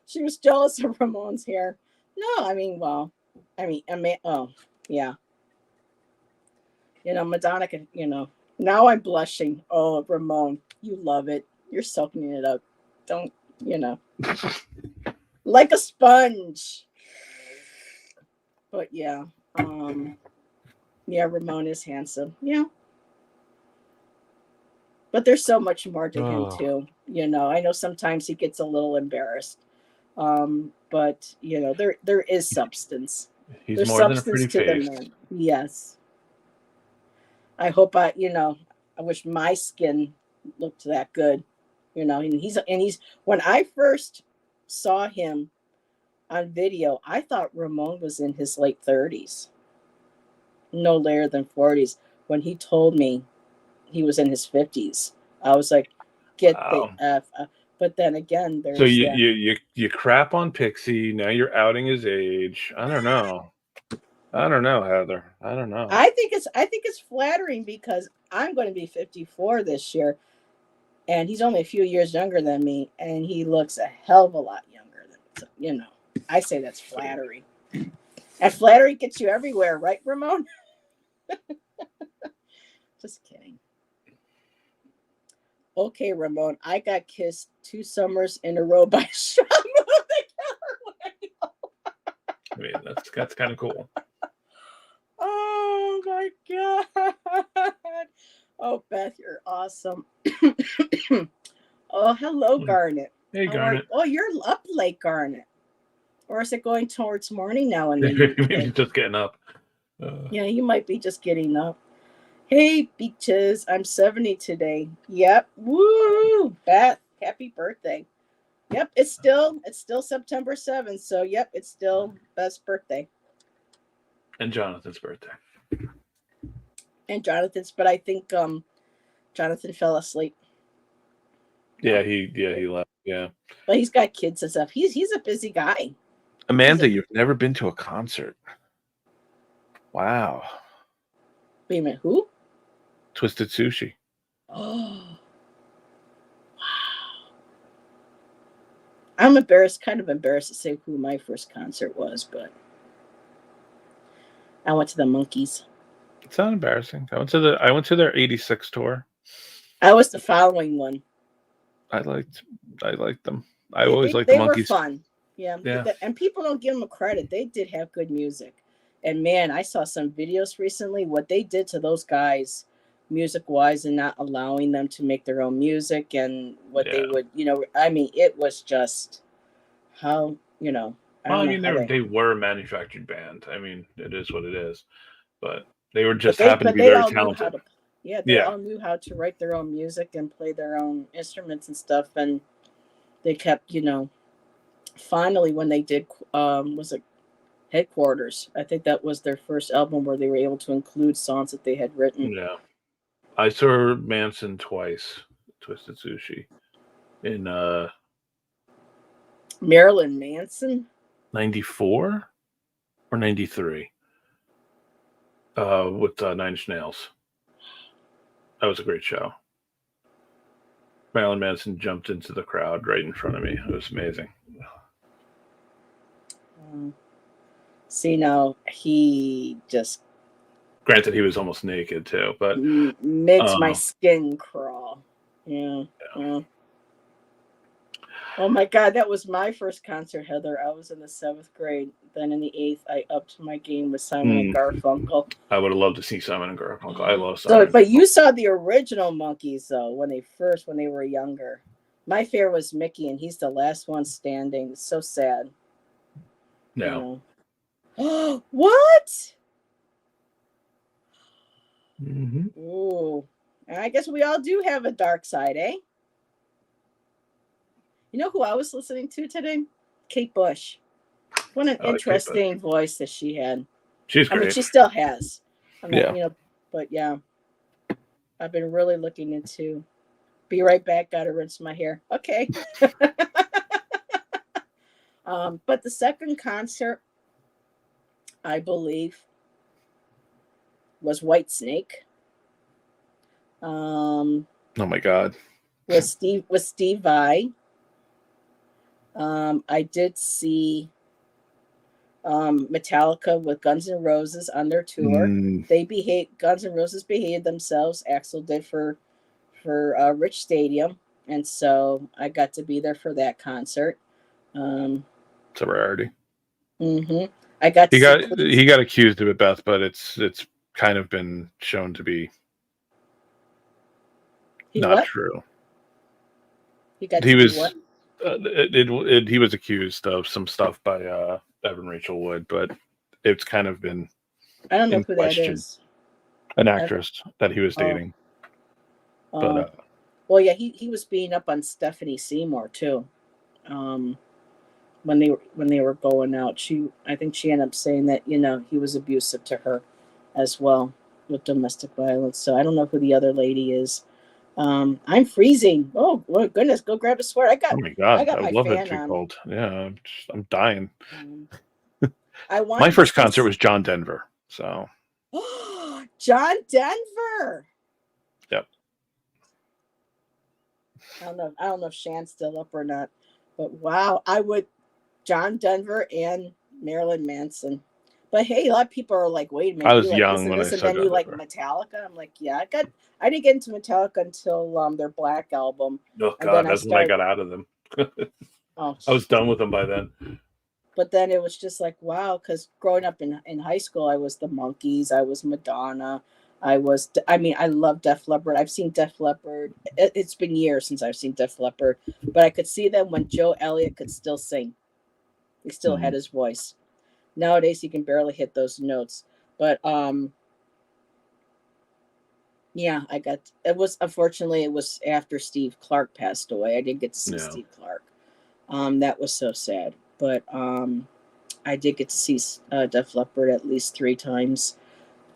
she was jealous of Ramon's hair. No, I mean, oh, yeah. Madonna can, now I'm blushing. Oh, Ramon, you love it. You're soaking it up. Don't, like a sponge. But yeah, Ramon is handsome. Yeah. But there's so much more to him too. I know sometimes he gets a little embarrassed. But there is substance. There's more than a pretty face. The man. Yes. I hope I wish my skin looked that good. And he's when I first saw him on video, I thought Ramon was in his late 30s. No later than 40s. When he told me he was in his 50s, I was like, get the F up. But then again, there's so you crap on Pixie. Now you're outing his age. I don't know. I don't know, Heather. I don't know. I think it's flattering because I'm going to be 54 this year, and he's only a few years younger than me, and he looks a hell of a lot younger than me. So, you know, I say that's flattering. And flattery gets you everywhere, right, Ramon? Just kidding. Okay, Ramon, I got kissed 2 summers in a row by Sean. I mean, that's kind of cool. Oh my god. Oh, Beth, you're awesome. Oh, hello, Garnet. Hey, Garnet. Oh, you're up late, Garnet. Or is it going towards morning now in the Maybe UK? he's just getting up. Yeah, you might be just getting up. Hey, Beaches, I'm 70 today. Yep. Woo! Beth, happy birthday. Yep, it's still September 7th, so yep, it's still Beth's birthday. And Jonathan's birthday. And Jonathan's, but I think Jonathan fell asleep. Yeah, he left. Yeah. But he's got kids and stuff. He's a busy guy. Amanda, you've never been to a concert. Wow. Wait a minute, who? Twisted Sushi. Oh. I'm kind of embarrassed to say who my first concert was, but I went to the Monkees. It's not embarrassing. I went to their '86 tour. I was the following one. I liked them. I always liked the Monkees. They were fun. Yeah. And people don't give them credit. They did have good music. And man, I saw some videos recently what they did to those guys music-wise and not allowing them to make their own music and what they would, I mean, it was just how, they were a manufactured band. I mean, it is what it is. But they were just happened to be very talented. They all knew how to write their own music and play their own instruments and stuff. And they kept, finally when they did, was it Headquarters? I think that was their first album where they were able to include songs that they had written. Yeah. I saw Manson twice, Twisted Sushi, in Marilyn Manson? 94 or 93 with Nine Inch Nails. That was a great show. Marilyn Manson jumped into the crowd right in front of me. It was amazing. See, now he just... Granted, he was almost naked too, but... makes my skin crawl. Yeah. Oh my God, that was my first concert, Heather. I was in the 7th grade. Then in the 8th, I upped my game with Simon and Garfunkel. I would have loved to see Simon and Garfunkel. I love Simon. But you saw the original Monkees though when they were younger. My favorite was Mickey, and he's the last one standing. It's so sad. No. What? Mm-hmm. Ooh, I guess we all do have a dark side, eh? You know who I was listening to today? Kate Bush. What an interesting voice that she had. She's great. I mean, she still has. But yeah, I've been really looking into. Be right back. Got to rinse my hair. Okay. But the second concert, I believe, was Whitesnake. Oh my God. With Steve Vai. I did see Metallica with Guns N' Roses on their tour. Guns N' Roses behaved themselves. Axl did for Rich Stadium, and so I got to be there for that concert. It's a rarity. Mm-hmm. He got accused of it, Beth, but it's kind of been shown to be not true. He was accused of some stuff by Evan Rachel Wood, but it's kind of been I don't know who that is. An actress that he was dating. But well, yeah, he was beating up on Stephanie Seymour too. When they were going out, I think she ended up saying that he was abusive to her as well with domestic violence. So I don't know who the other lady is. I'm freezing. Oh goodness, go grab a sweater. Oh my God, I love it too cold. Yeah, I'm dying. I wanted My to first see concert was John Denver. So, John Denver. yep. I don't know if Shan's still up or not, but wow, I would John Denver and Marilyn Manson. But hey, a lot of people are like, wait a I minute, was you like this young and when I this, and saw then you John like Denver. Metallica. I'm like, yeah, I didn't get into Metallica until their Black album. Oh And God, then that's when I got out of them. oh, I was done with them by then. but then it was just like, wow, because growing up in high school, I was the Monkees, I was Madonna, I love Def Leppard. I've seen Def Leppard. It's been years since I've seen Def Leppard, but I could see them when Joe Elliott could still sing. He still had his voice. Nowadays, he can barely hit those notes. But yeah, unfortunately, it was after Steve Clark passed away. I didn't get to see Steve Clark. That was so sad. But I did get to see Def Leppard at least 3 times.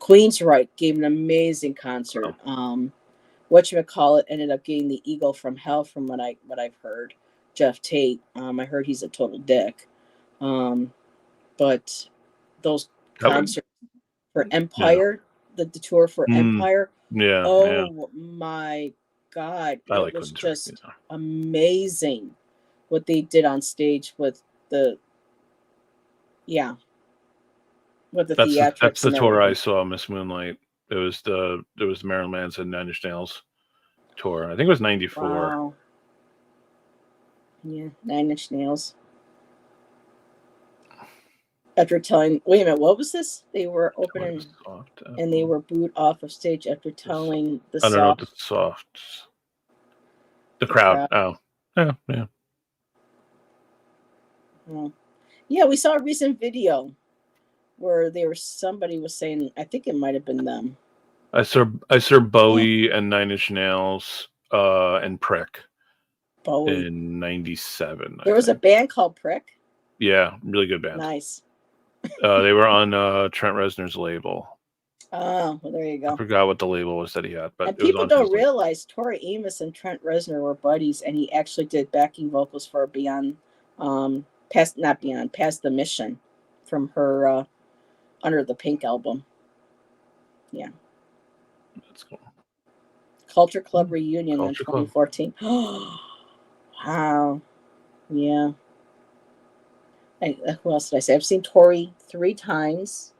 Queensryche gave an amazing concert. Whatchamacallit ended up getting the Eagle from Hell, from what I've heard. Jeff Tate. I heard he's a total dick. But those concerts for Empire, the tour for Empire. Yeah. Oh my God. It was just amazing what they did on stage with the theatrics. That's the and tour everything. I saw, Miss Moonlight. It was the Marilyn Manson 9 Inch Nails tour. I think it was 94. Wow. Yeah, 9 Inch Nails. After telling, wait a minute, what was this? They were opening and they were booed off of stage after telling the crowd. Oh, yeah. Yeah, we saw a recent video where somebody was saying, I think it might have been them. I saw Bowie and 9 Inch Nails and Prick Bowie in 97. There was a band called Prick. Yeah, really good band. Nice. They were on Trent Reznor's label. Oh, well, there you go. I forgot what the label was that he had, but and people don't realize Tori Amos and Trent Reznor were buddies, and he actually did backing vocals for Beyond, Past the Mission, from her Under the Pink album. Yeah, that's cool. Culture Club reunion in 2014. Wow. Yeah. Who else did I say? I've seen Tori 3 times.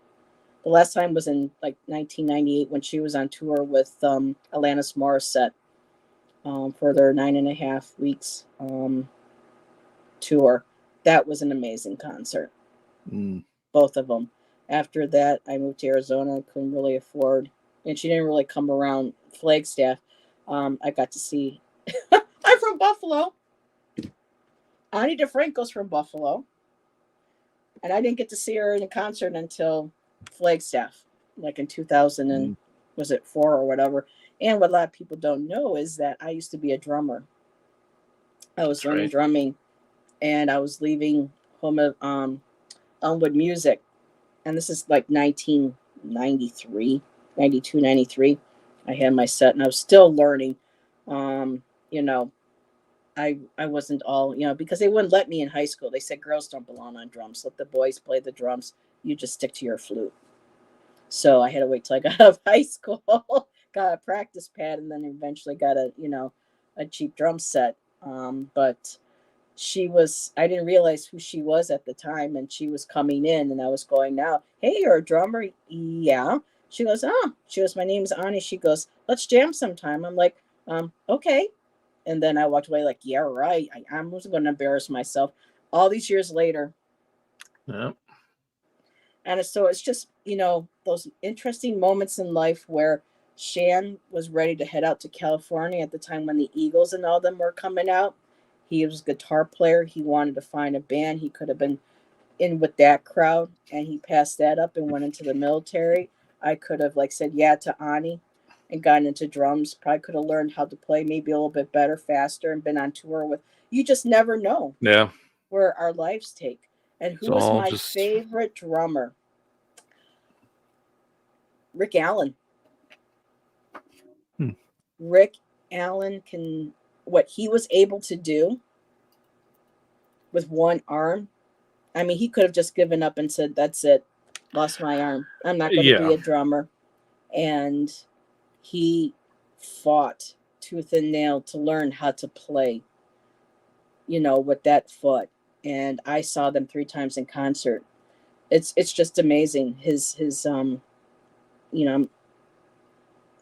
The last time was in like 1998 when she was on tour with Alanis Morissette for their 9.5 weeks tour. That was an amazing concert. Both of them. After that, I moved to Arizona. I couldn't really afford, and she didn't really come around Flagstaff. I got to see. I'm from Buffalo. Ani DeFranco's from Buffalo. And I didn't get to see her in a concert until Flagstaff, like in 2000 and was it 4 or whatever. And what a lot of people don't know is that I used to be a drummer. I was learning drumming, and I was leaving home at Elmwood Music, and this is like 1993, 92, 93. I had my set, and I was still learning. I wasn't all, because they wouldn't let me in high school. They said girls don't belong on drums. Let the boys play the drums. You just stick to your flute. So I had to wait till I got out of high school, got a practice pad, and then eventually got a cheap drum set. But I didn't realize who she was at the time, and she was coming in, and I was going, now, hey, you're a drummer? Yeah. She goes, my name's Ani. She goes, let's jam sometime. I'm like, okay. And then I walked away like, yeah, right. I wasn't going to embarrass myself. All these years later. Yeah. And so it's just, those interesting moments in life where Shan was ready to head out to California at the time when the Eagles and all them were coming out. He was a guitar player. He wanted to find a band. He could have been in with that crowd, and he passed that up and went into the military. I could have said yeah to Ani and gotten into drums. Probably could have learned how to play maybe a little bit better, faster, and been on tour with. You just never know. Yeah. Where our lives take. And who was my favorite drummer? Rick Allen. Rick Allen what he was able to do with one arm I mean, he could have just given up and said, "That's it, lost my arm. I'm not going to be Yeah. a drummer." And he fought tooth and nail to learn how to play, with that foot. And I saw them 3 times in concert. It's just amazing. His you know,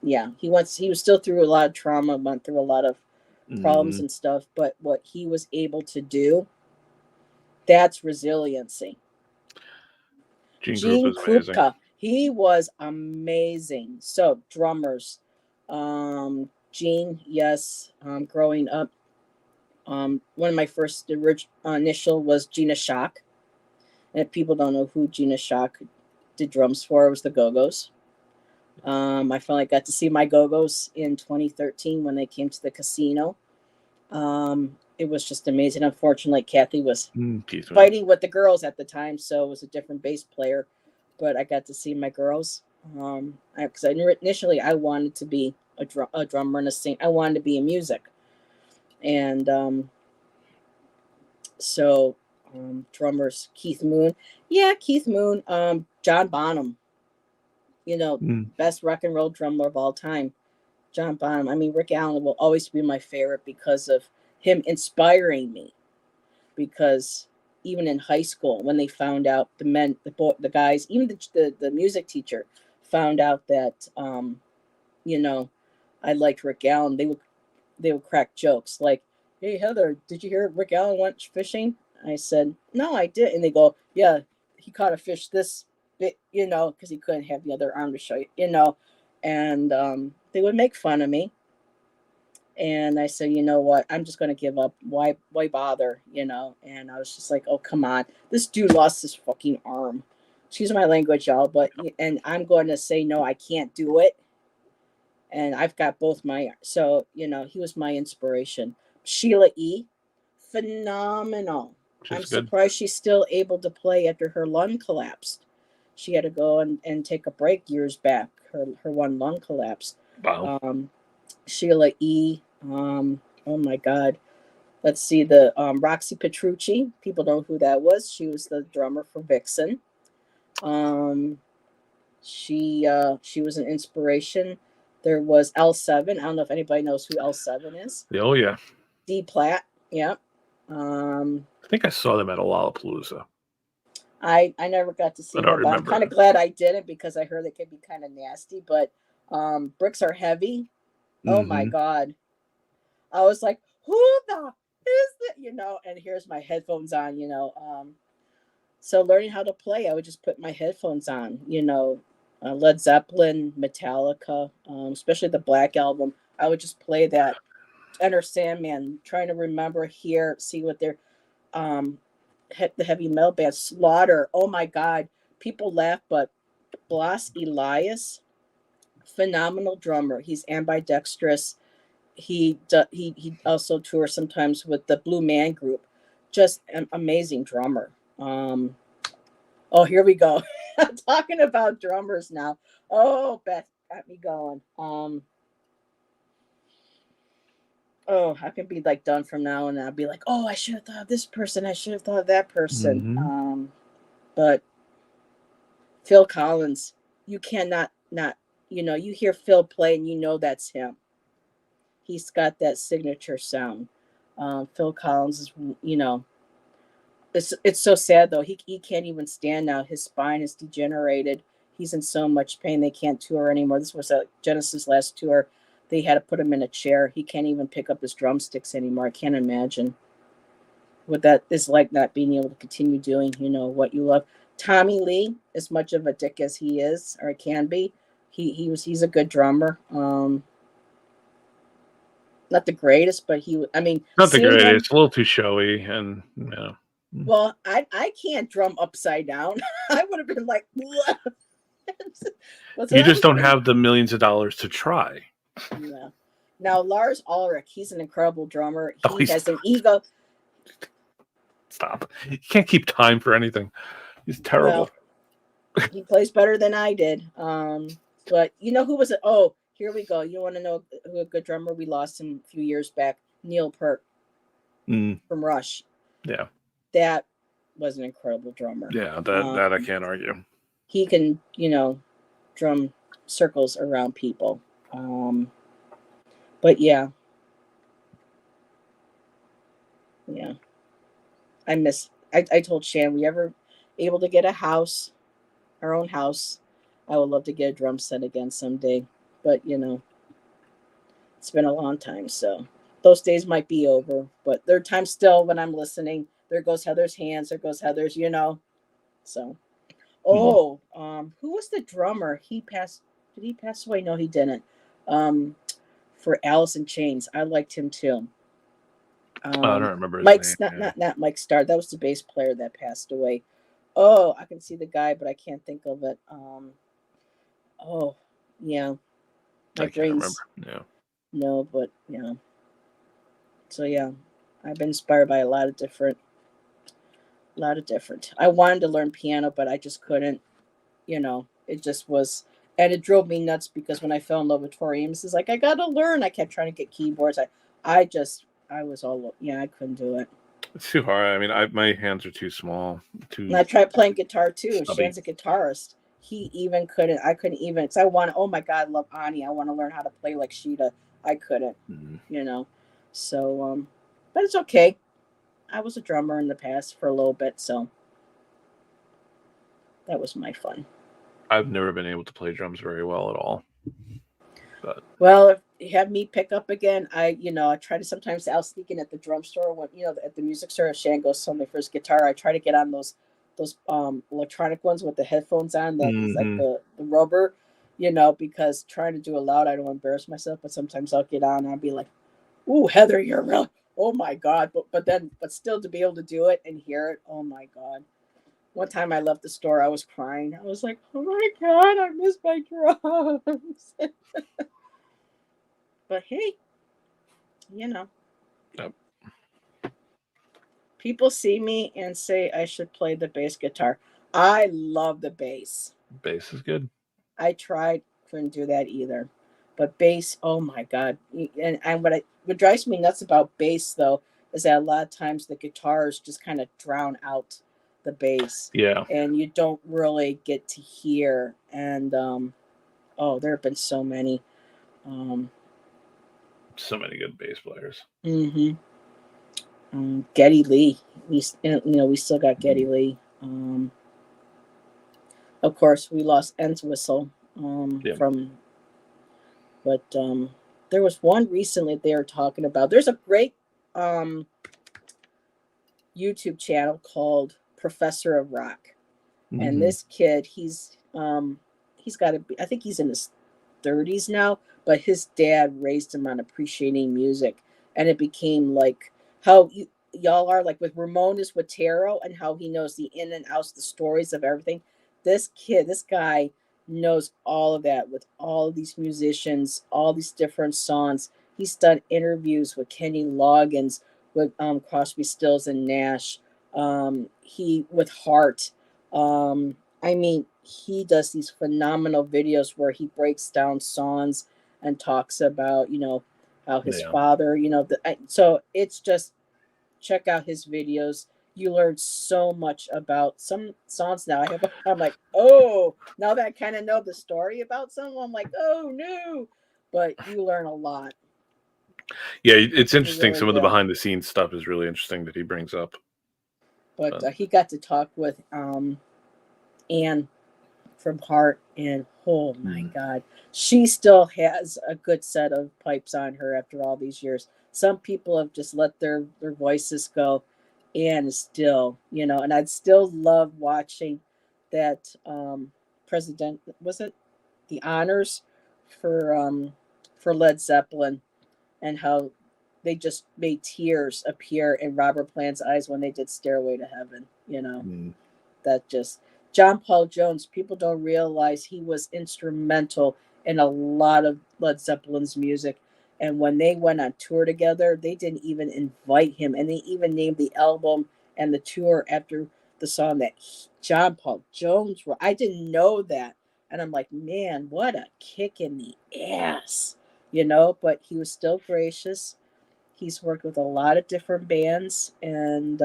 yeah, he was still through a lot of trauma, went through a lot of problems Mm. and stuff, but what he was able to do, that's resiliency. Gene Group Gene is amazing. Krupka, he was amazing. So drummers, Gene, yes, growing up, one of my first initial was Gina Shock. And if people don't know who Gina Shock did drums for, it was the Go-Go's. I finally got to see my Go-Go's in 2013 when they came to the casino. It was just amazing. Unfortunately, Kathy was fighting with the girls at the time, so it was a different bass player. But I got to see my girls because initially I wanted to be a drummer and a singer. I wanted to be in music, and so drummers Keith Moon, Keith Moon, John Bonham, best rock and roll drummer of all time. John Bonham. I mean, Rick Allen will always be my favorite because of him inspiring me. Because even in high school, when they found out the guys, even the music teacher found out that I liked Rick Allen, they would crack jokes like, "Hey Heather, did you hear Rick Allen went fishing?" I said, "No, I didn't." And they go, "Yeah, he caught a fish this bit, because he couldn't have the other arm to show you. And they would make fun of me. And I said, "You know what? I'm just going to give up. Why bother? And I was just like, "Oh, come on. This dude lost his fucking arm." Excuse my language, y'all, and I'm going to say, no, I can't do it. And I've got both my, so, he was my inspiration. Sheila E., phenomenal. I'm Good. surprised she's still able to play after her lung collapsed. She had to go and take a break years back. Her one lung collapsed. Wow. Sheila E., oh my God. Let's see, the Roxy Petrucci. People know who that was. She was the drummer for Vixen. She was an inspiration. There was L7. I don't know if anybody knows who L7 is. Oh yeah. D Platt. Yeah. I think I saw them at a Lollapalooza. I never got to see them, but I'm kind of glad I didn't because I heard they could be kind of nasty. But Bricks Are Heavy. Oh my God. I was like, who the is that? And here's my headphones on, So learning how to play, I would just put my headphones on, Led Zeppelin, Metallica, especially the Black Album. I would just play that. Enter Sandman, trying to remember, hear, see what they're, the heavy metal band, Slaughter. Oh my God. People laugh, but Blas Elias, phenomenal drummer. He's ambidextrous. He also tours sometimes with the Blue Man Group. Just an amazing drummer. Oh, here we go. I'm talking about drummers now. Oh, Beth got me going. I can be like done from now, and I'll be like, oh, I should have thought of this person. I should have thought of that person. But Phil Collins, you cannot not. You hear Phil play, and you know that's him. He's got that signature sound. Phil Collins is, it's so sad though. He can't even stand now. His spine is degenerated. He's in so much pain they can't tour anymore. This was a Genesis last tour. They had to put him in a chair. He can't even pick up his drumsticks anymore. I can't imagine what that is like, not being able to continue doing, what you love. Tommy Lee, as much of a dick as he is or can be, he's a good drummer. Not the greatest, but not the greatest. A little too showy, and Well, I can't drum upside down. I would have been like, what? You just don't have the millions of dollars to try. Yeah. Now Lars Ulrich, he's an incredible drummer. He has an ego. Stop! You can't keep time for anything. He's terrible. Well, he plays better than I did. But who was it? Oh, here we go. You want to know who a good drummer we lost him a few years back? Neil Peart from Rush. Yeah. That was an incredible drummer. Yeah, that I can't argue. He can, drum circles around people. But yeah. I told Shan, we ever able to get a house, our own house, I would love to get a drum set again someday. But it's been a long time, so those days might be over. But there are times still when I'm listening. There goes Heather's hands. There goes Heather's. So, who was the drummer? He passed. Did he pass away? No, he didn't. For Alice in Chains, I liked him too. I don't remember his Mike's name. not Mike Starr. That was the bass player that passed away. Oh, I can see the guy, but I can't think of it. Oh, yeah, my I can't remember. brain's Yeah. no, but yeah. So yeah, I've been inspired by a lot of different. I wanted to learn piano, but I just couldn't. It just was, and it drove me nuts because when I fell in love with Tori Amos, it's like I gotta learn. I kept trying to get keyboards. I was all I couldn't do it. It's too hard. I mean, my hands are too small. And I tried playing guitar too. Stubby. Shan's a guitarist. He even couldn't. I couldn't even. Cause I want. Oh my God, I love Ani. I want to learn how to play like Sheeta. I couldn't. So but it's okay. I was a drummer in the past for a little bit, so that was my fun. I've never been able to play drums very well at all. But well, if you have me pick up again, I try to sometimes out sneak in at the drum store when at the music store. If Shan goes somewhere for his guitar, I try to get on those electronic ones with the headphones on that is like the rubber, because trying to do it loud, I don't want to embarrass myself. But sometimes I'll get on and I'll be like, "Ooh, Heather, you're real. Oh my God!" But still to be able to do it and hear it, oh my God. One time I left the store, I was crying. I was like, "Oh my God, I miss my drums." But hey, Yep. people see me and say I should play the bass guitar. I love the bass. Bass is good. I tried, couldn't do that either. But bass, oh my God. And what drives me nuts about bass though is that a lot of times the guitars just kind of drown out the bass. Yeah. And you don't really get to hear. And there have been so many. So many good bass players. Geddy Lee, we still got Geddy Lee. Of course, we lost Entwistle from, but there was one recently they were talking about. There's a great YouTube channel called Professor of Rock, and this kid, he's got to be, I think he's in his 30s now, but his dad raised him on appreciating music, and it became like how y'all are like with Ramones with tarot and how he knows the in and outs, the stories of everything. This guy knows all of that with all of these musicians, all these different songs. He's done interviews with Kenny Loggins, with Crosby, Stills, and Nash. He with Hart. I mean, he does these phenomenal videos where he breaks down songs and talks about, how his father, so it's just check out his videos. You learn so much about some songs now. I'm like, oh, now that I kind of know the story about someone, I'm like, oh no, but you learn a lot. Yeah, it's interesting. Some of the behind the scenes stuff is really interesting that he brings up. But he got to talk with Anne from Hart, and oh my God, she still has a good set of pipes on her after all these years. Some people have just let their voices go, and still, and I'd still love watching that president, was it the honors for Led Zeppelin, and how they just made tears appear in Robert Plant's eyes when they did Stairway to Heaven. That just John Paul Jones, people don't realize he was instrumental in a lot of Led Zeppelin's music. And when they went on tour together, they didn't even invite him. And they even named the album and the tour after the song that John Paul Jones wrote. I didn't know that. And I'm like, man, what a kick in the ass, but he was still gracious. He's worked with a lot of different bands, and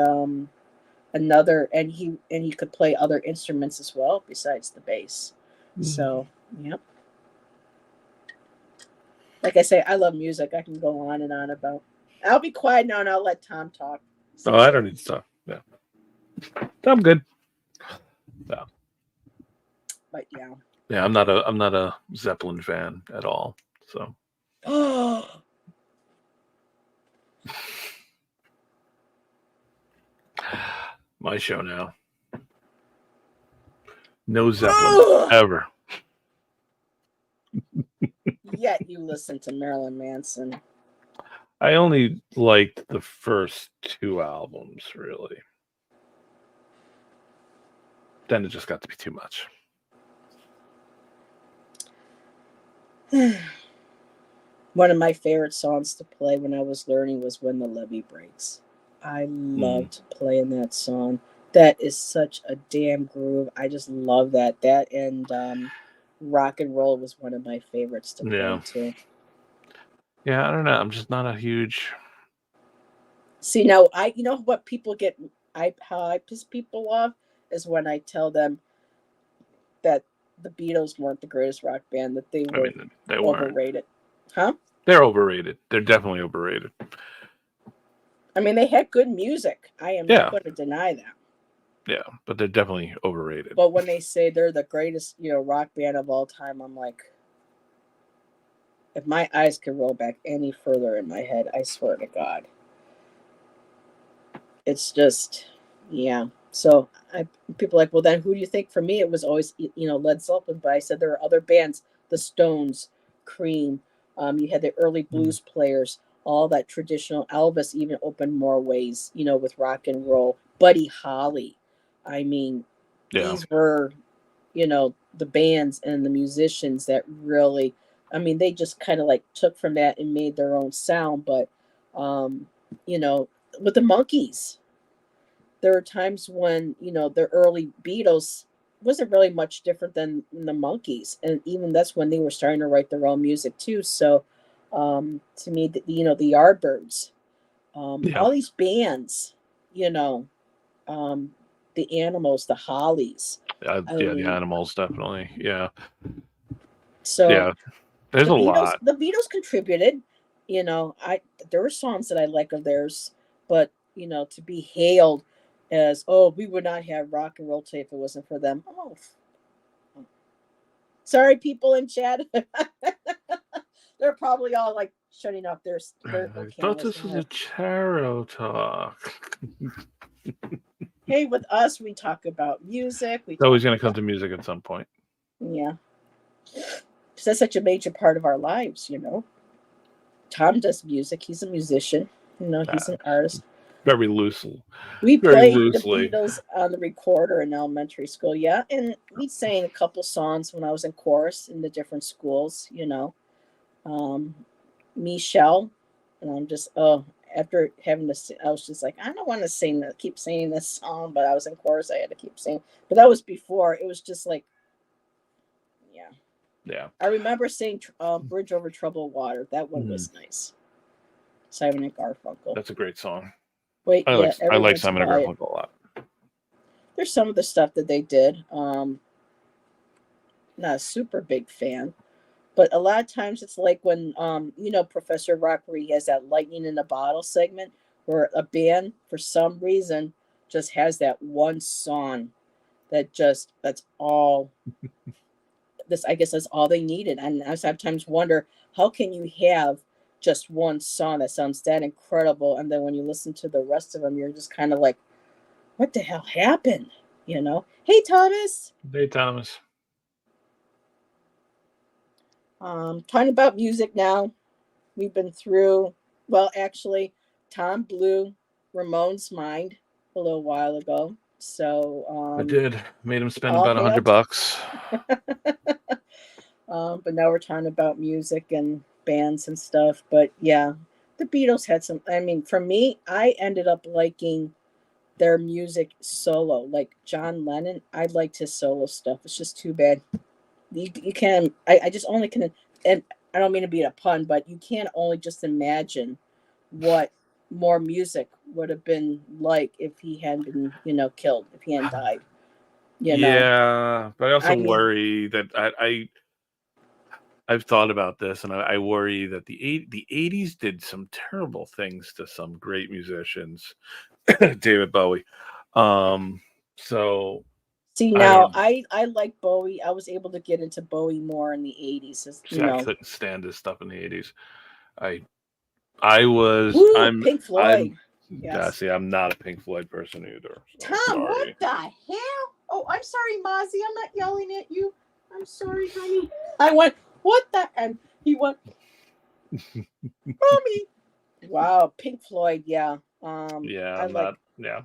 another, and he could play other instruments as well besides the bass. So, yep. Like I say, I love music. I can go on and on about. I'll be quiet now and I'll let Tom talk. Oh, I don't need to talk. Yeah, I'm good. Yeah, But yeah. yeah, I'm not a Zeppelin fan at all. So, Oh, my show now. No Zeppelin ever. yet you listen to Marilyn Manson. I only liked the first 2 albums, really. Then it just got to be too much. One of my favorite songs to play when I was learning was When the Levee Breaks. I loved playing that song. That is such a damn groove. I just love that. That and Rock and Roll was one of my favorites to play too. Yeah, I don't know. I'm just not a huge. See, now you know what people get. How I piss people off is when I tell them that the Beatles weren't the greatest rock band, that they were they overrated. Huh? They're overrated. They're definitely overrated. I mean, they had good music. I am not going to deny that. Yeah, but they're definitely overrated. But when they say they're the greatest, rock band of all time, I'm like, if my eyes could roll back any further in my head, I swear to God. It's just, yeah. So people are like, well, then who do you think? For me, it was always, Led Zeppelin. But I said there are other bands, the Stones, Cream. You had the early blues players, all that traditional. Elvis even opened more ways, with rock and roll. Buddy Holly. I mean, these were, the bands and the musicians that really, I mean, they just kind of like took from that and made their own sound. But, with the Monkees, there were times when, the early Beatles wasn't really much different than the Monkees. And even that's when they were starting to write their own music too. So, to me, the Yardbirds, all these bands, the Animals, the Hollies. The Animals, definitely. Yeah. So there's a lot. The Beatles contributed. There were songs that I like of theirs, but to be hailed as, oh, we would not have rock and roll today if it wasn't for them. Oh, sorry, people in chat. They're probably all like shutting off their I thought this was a Charo talk. Hey, with us, we talk about music. It's always going to come to music at some point. Yeah. Because that's such a major part of our lives, Tom does music. He's a musician. He's an artist. Very loosely. We played the Beatles on the recorder in elementary school, yeah. And we sang a couple songs when I was in chorus in the different schools, Michelle. And I'm just, after having to sing, I was just like, I don't want to keep singing this song, but I was in chorus. I had to keep singing. But that was before. It was just like, yeah. Yeah. I remember saying Bridge Over Troubled Water. That one was nice. Simon and Garfunkel. That's a great song. Wait, I like Simon and Garfunkel a lot. There's some of the stuff that they did. Not a super big fan. But a lot of times it's like when, Professor Rockery has that lightning in a bottle segment where a band, for some reason, just has that one song that's all, I guess that's all they needed. And I sometimes wonder, how can you have just one song that sounds that incredible, and then when you listen to the rest of them, you're just kind of like, what the hell happened? Hey, Thomas. Hey, Thomas. Talking about music now. We've been through, well, actually, Tom blew Ramon's mind a little while ago. So I did. Made him spend about $100. But now we're talking about music and bands and stuff. But yeah, the Beatles had some. I mean, for me, I ended up liking their music solo. Like John Lennon, I liked his solo stuff. It's just too bad you can. I just only can. And I don't mean to be a pun, but you can't only just imagine what more music would have been like if he hadn't been, killed, if he hadn't died. Yeah, but I also I mean, worry that I've thought about this, and I worry that the 80s did some terrible things to some great musicians. David Bowie. Um, so see I now, don't. I like Bowie. I was able to get into Bowie more in the 80s, See, I couldn't stand his stuff in the 80s. I I was Woo, Pink I'm Floyd. yeah, Yes. see, I'm not a Pink Floyd person either. So Tom, what sorry. the hell? Oh, I'm sorry, Mozzie. I'm not yelling at you. I'm sorry, honey. I went, what the? And he went, Mommy. Wow, Pink Floyd, yeah. Yeah, I I'm like not. Yeah,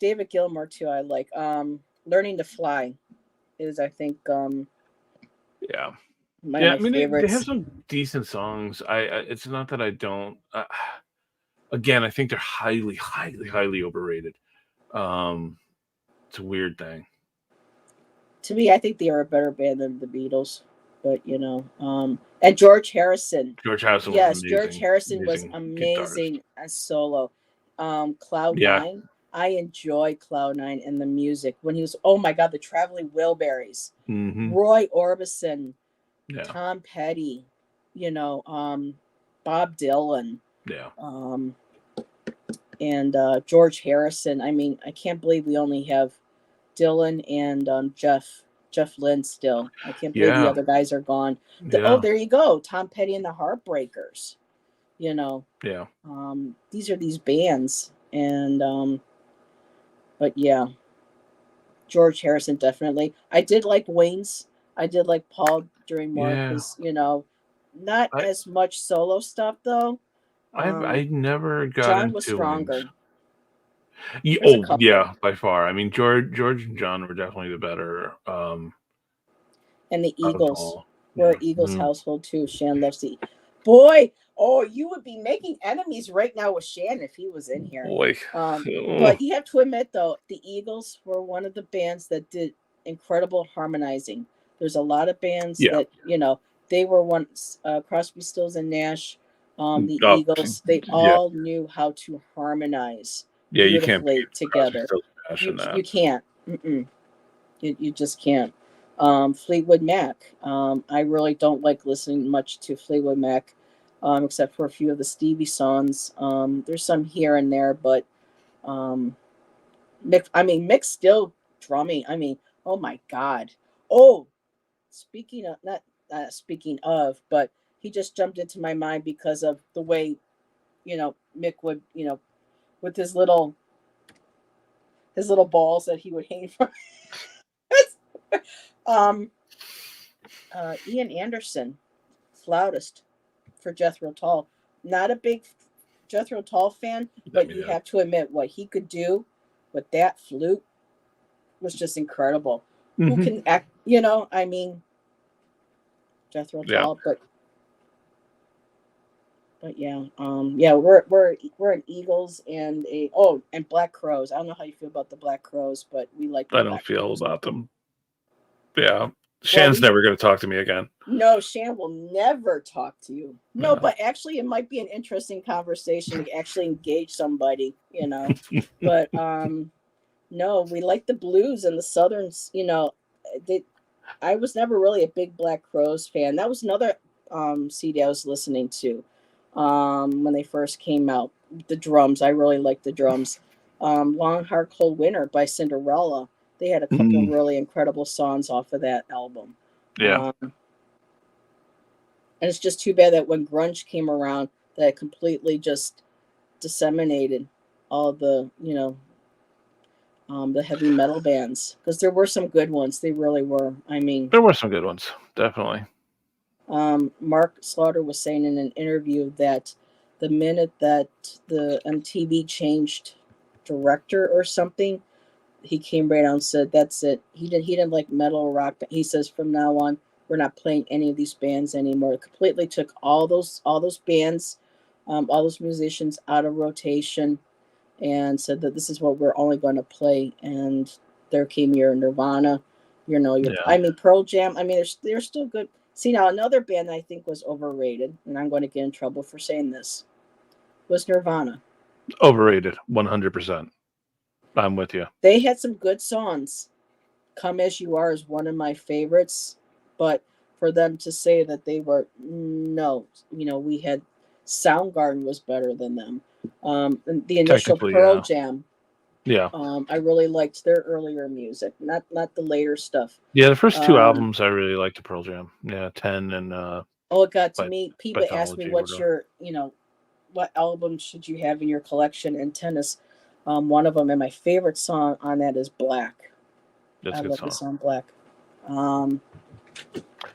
David Gilmour too. I like Learning to Fly is, I think, yeah, one of yeah. my I mean, they have favorites. some decent songs. It's not that I don't. Again, I think they're highly overrated. Um, it's a weird thing. To me, I think they are a better band than the Beatles. But and George Harrison. George Harrison was Yes, George amazing, Harrison was amazing guitarist. amazing as solo. Cloud Yeah, Nine. I enjoy Cloud Nine and the music when he was. Oh my God, the Traveling Wilburys, hmm, Roy Orbison, yeah, Tom Petty, Bob Dylan, yeah, um, and George Harrison. I mean, I can't believe we only have Dylan and Jeff Lynne still. I can't believe the yeah, other guys are gone. yeah, There you go, Tom Petty and the Heartbreakers. You know, yeah. these are these bands, and but yeah, George Harrison definitely. I did like Wayne's. I did like Paul during more of Yeah. his, not I as much solo stuff though. I Um, never got John was into Wings. stronger. There's a Oh couple, yeah, by far. I mean, George and John were definitely the better and the out of Eagles. all. We're Yeah. an Eagles Mm. household too. Shan loves the boy. Oh, you would be making enemies right now with Shan if he was in here. Boy. But Oh, you have to admit though, the Eagles were one of the bands that did incredible harmonizing. There's a lot of bands yeah. that they were once Crosby, Stills, and Nash. The Oh, Eagles, they yeah. all knew how to harmonize Yeah, you can't beat beautifully Crosby, together. Stills, Nash in that. You can't. Mm-mm. You just can't. Fleetwood Mac. I really don't like listening much to Fleetwood Mac, except for a few of the Stevie songs. There's some here and there, but um, Mick's still drumming. I mean, oh my God. Oh, not speaking of, but he just jumped into my mind because of the way Mick would with his little balls that he would hang from. um, Ian Anderson, flautist for Jethro Tull. Not a big Jethro Tull fan, I but mean, you yeah. have to admit what he could do with that flute was just incredible. Who Hmm. can act? I mean, Jethro Yeah. Tull, but yeah, yeah, we're an Eagles and and Black Crows. I don't know how you feel about the Black Crows, but we like the I don't Black feel Crows. about them. Yeah. Well, Shan's never gonna talk to me again. no, Shan will never talk to you. No, No. but actually, it might be an interesting conversation to actually engage somebody. But no, we like the blues and the southerns. They, I was never really a big Black Crows fan. That was another CD I was listening to when they first came out. The drums, I really liked the drums. Long Hard Cold Winter by Cinderella. They had a couple Mm, really incredible songs off of that album. yeah. And it's just too bad that when grunge came around, that it completely just disseminated all the heavy metal bands, because there were some good ones. They really were. I mean, There were some good ones, definitely. Mark Slaughter was saying in an interview that the minute that the MTV changed director or something, he came right out and said, "That's it." He didn't like metal or rock. He says, "From now on, we're not playing any of these bands anymore." It completely took all those bands, all those musicians out of rotation, and said that this is what we're only going to play. And there came your Nirvana, Yeah. I mean, Pearl Jam. I mean, they're still good. See, now another band that I think was overrated, and I'm going to get in trouble for saying this, was Nirvana. Overrated, 100%. I'm with you. They had some good songs. Come As You Are is one of my favorites, but for them to say that they were no, we had Soundgarden was better than them. And the initial Technically, Pearl yeah. Jam, Yeah. I really liked their earlier music, not the later stuff. Yeah, the first two Um, albums I really liked the Pearl Jam. Yeah, 10 and oh, it got to by me. People ask me, Mythology or "What's whatever. your, what album should you have in your collection?" And tennis, one of them, and my favorite song on that is Black. That's I a good love the song. song Black. Um,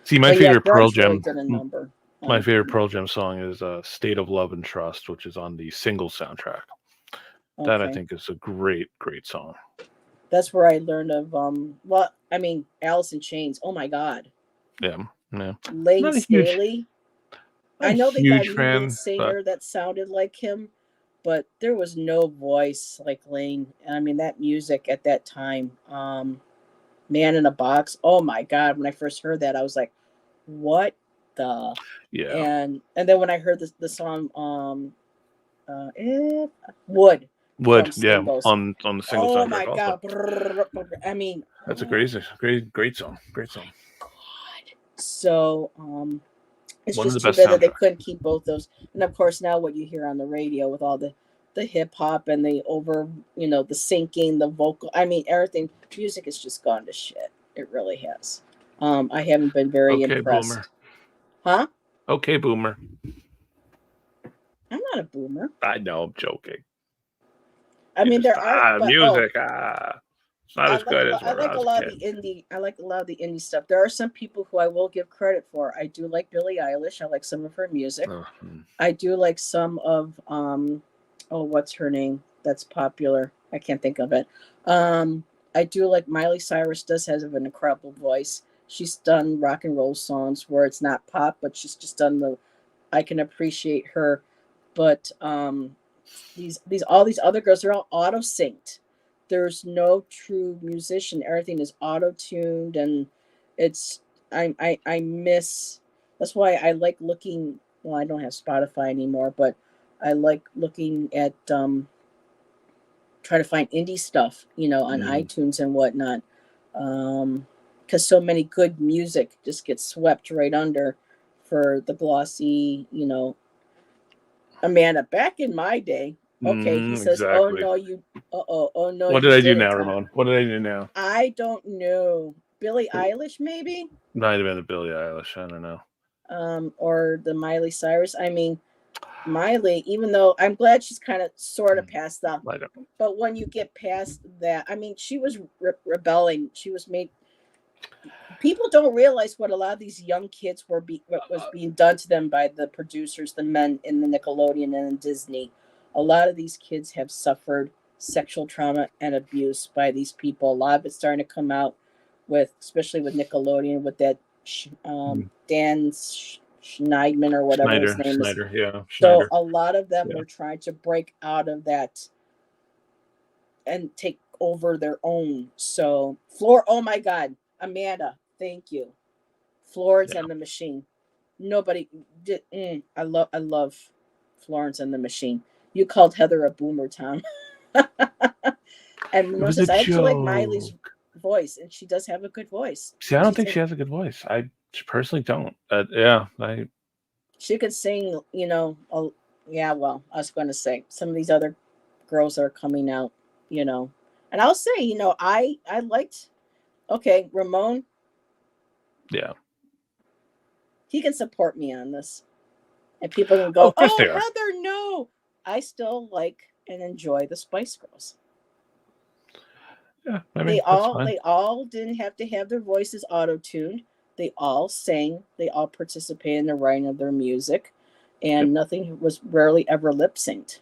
See, my but yeah, favorite Pearl grunge really Jam did a number my on favorite me. Pearl Jam song is State of Love and Trust, which is on the single soundtrack. That I Okay, think is a great, great song. that's where I learned of well, I mean, Alice in Chains. Oh my God, Yeah. Yeah. Lane Not a huge Staley. not I a know they got a huge new lead fan, but singer that sounded like him, but there was no voice like Lane. I mean, that music at that time, Man in a Box. Oh my God, when I first heard that, I was like, what the? yeah. And then when I heard the song, Wood from Would, yeah, Singles. on the single Oh my soundtrack also. God. I mean, That's a oh great song. Great song. God. So, it's One of just the too best bad that they soundtracks. couldn't keep both those. And of course, now what you hear on the radio with all the hip hop and the over, the syncing, the vocal. I mean, everything. Music has just gone to shit. It really has. I haven't been very Okay, boomer. impressed. Huh? Okay, boomer. I'm not a boomer. I know, I'm joking. I You mean, just there are, but music, it's not I as like a good lot. as I when I like a was a lot of kid. the indie. I like a lot of the indie stuff. There are some people who I will give credit for. I do like Billie Eilish. I like some of her music. I do like some of oh, what's her name? That's popular. I can't think of it. I do like Miley Cyrus. Does has an incredible voice. She's done rock and roll songs where it's not pop, but she's just done the. I can appreciate her, but these all these other girls, they're all auto synced. There's no true musician. Everything is auto tuned, and it's I miss. That's why I like looking. Well, I don't have Spotify anymore, but I like looking at try to find indie stuff, on Mm. iTunes and whatnot. Because so many good music just gets swept right under for the glossy, Amanda, back in my day, okay, he says, "Oh Exactly. no, oh no, What you did I do didn't, now, Tom." Ramon? What did I do now? I don't know. Billie Eilish, maybe, Might have been a Billie Eilish. I don't know. or the Miley Cyrus. I mean, Miley, even though I'm glad she's kind of sort of past that, I don't. but when you get past that, I mean, she was rebelling. She was made. People don't realize what a lot of these young kids what was being done to them by the producers, the men in the Nickelodeon and in Disney. A lot of these kids have suffered sexual trauma and abuse by these people. A lot of it's starting to come out with, especially with Nickelodeon, with that Dan Schneidman or whatever his name is. Schneider, yeah, So Schneider, a lot of them yeah. are trying to break out of that and take over their own. So oh my God, Amanda, thank you. Florence Yeah. and the Machine. Nobody did. I love Florence and the Machine. You called Heather a boomer, Tom. And It was a notice I actually like Miley's joke. voice, and she does have a good voice. See, I don't think she has a good voice. I personally don't. Yeah, She could sing. Yeah. Well, I was going to say some of these other girls that are coming out. And I'll say, I liked. Okay, Ramon, yeah. he can support me on this. And people can Oh, go, of course "Oh, they are. Heather, no." I still like and enjoy the Spice Girls. Yeah, I They mean that's all fine. they all didn't have to have their voices auto-tuned. They all sang. They all participated in the writing of their music, Yep. and nothing was rarely ever lip synced.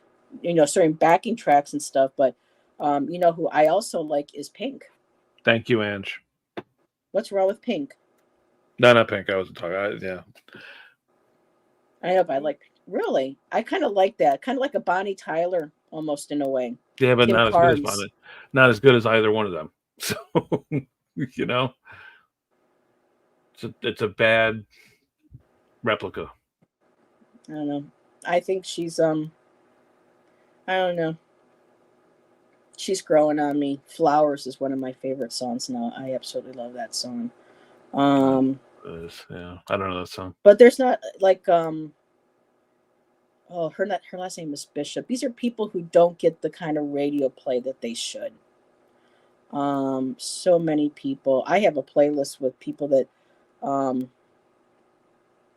Certain backing tracks and stuff. But who I also like is Pink. Thank you, Ange. What's wrong with Pink? No, not Pink. I wasn't talking. Yeah. I know, but I like really. I kind of like that. Kind of like a Bonnie Tyler almost in a way. Yeah, but Kim not as good as Carnes. Bonnet. Not as good as either one of them. So you know, it's a bad replica. I don't know. I think she's I don't know. She's growing on me. Flowers is one of my favorite songs now. I absolutely love that song. Yeah, I don't know that song. But there's not like oh, her last name is Bishop. These are people who don't get the kind of radio play that they should. So many people. I have a playlist with people that um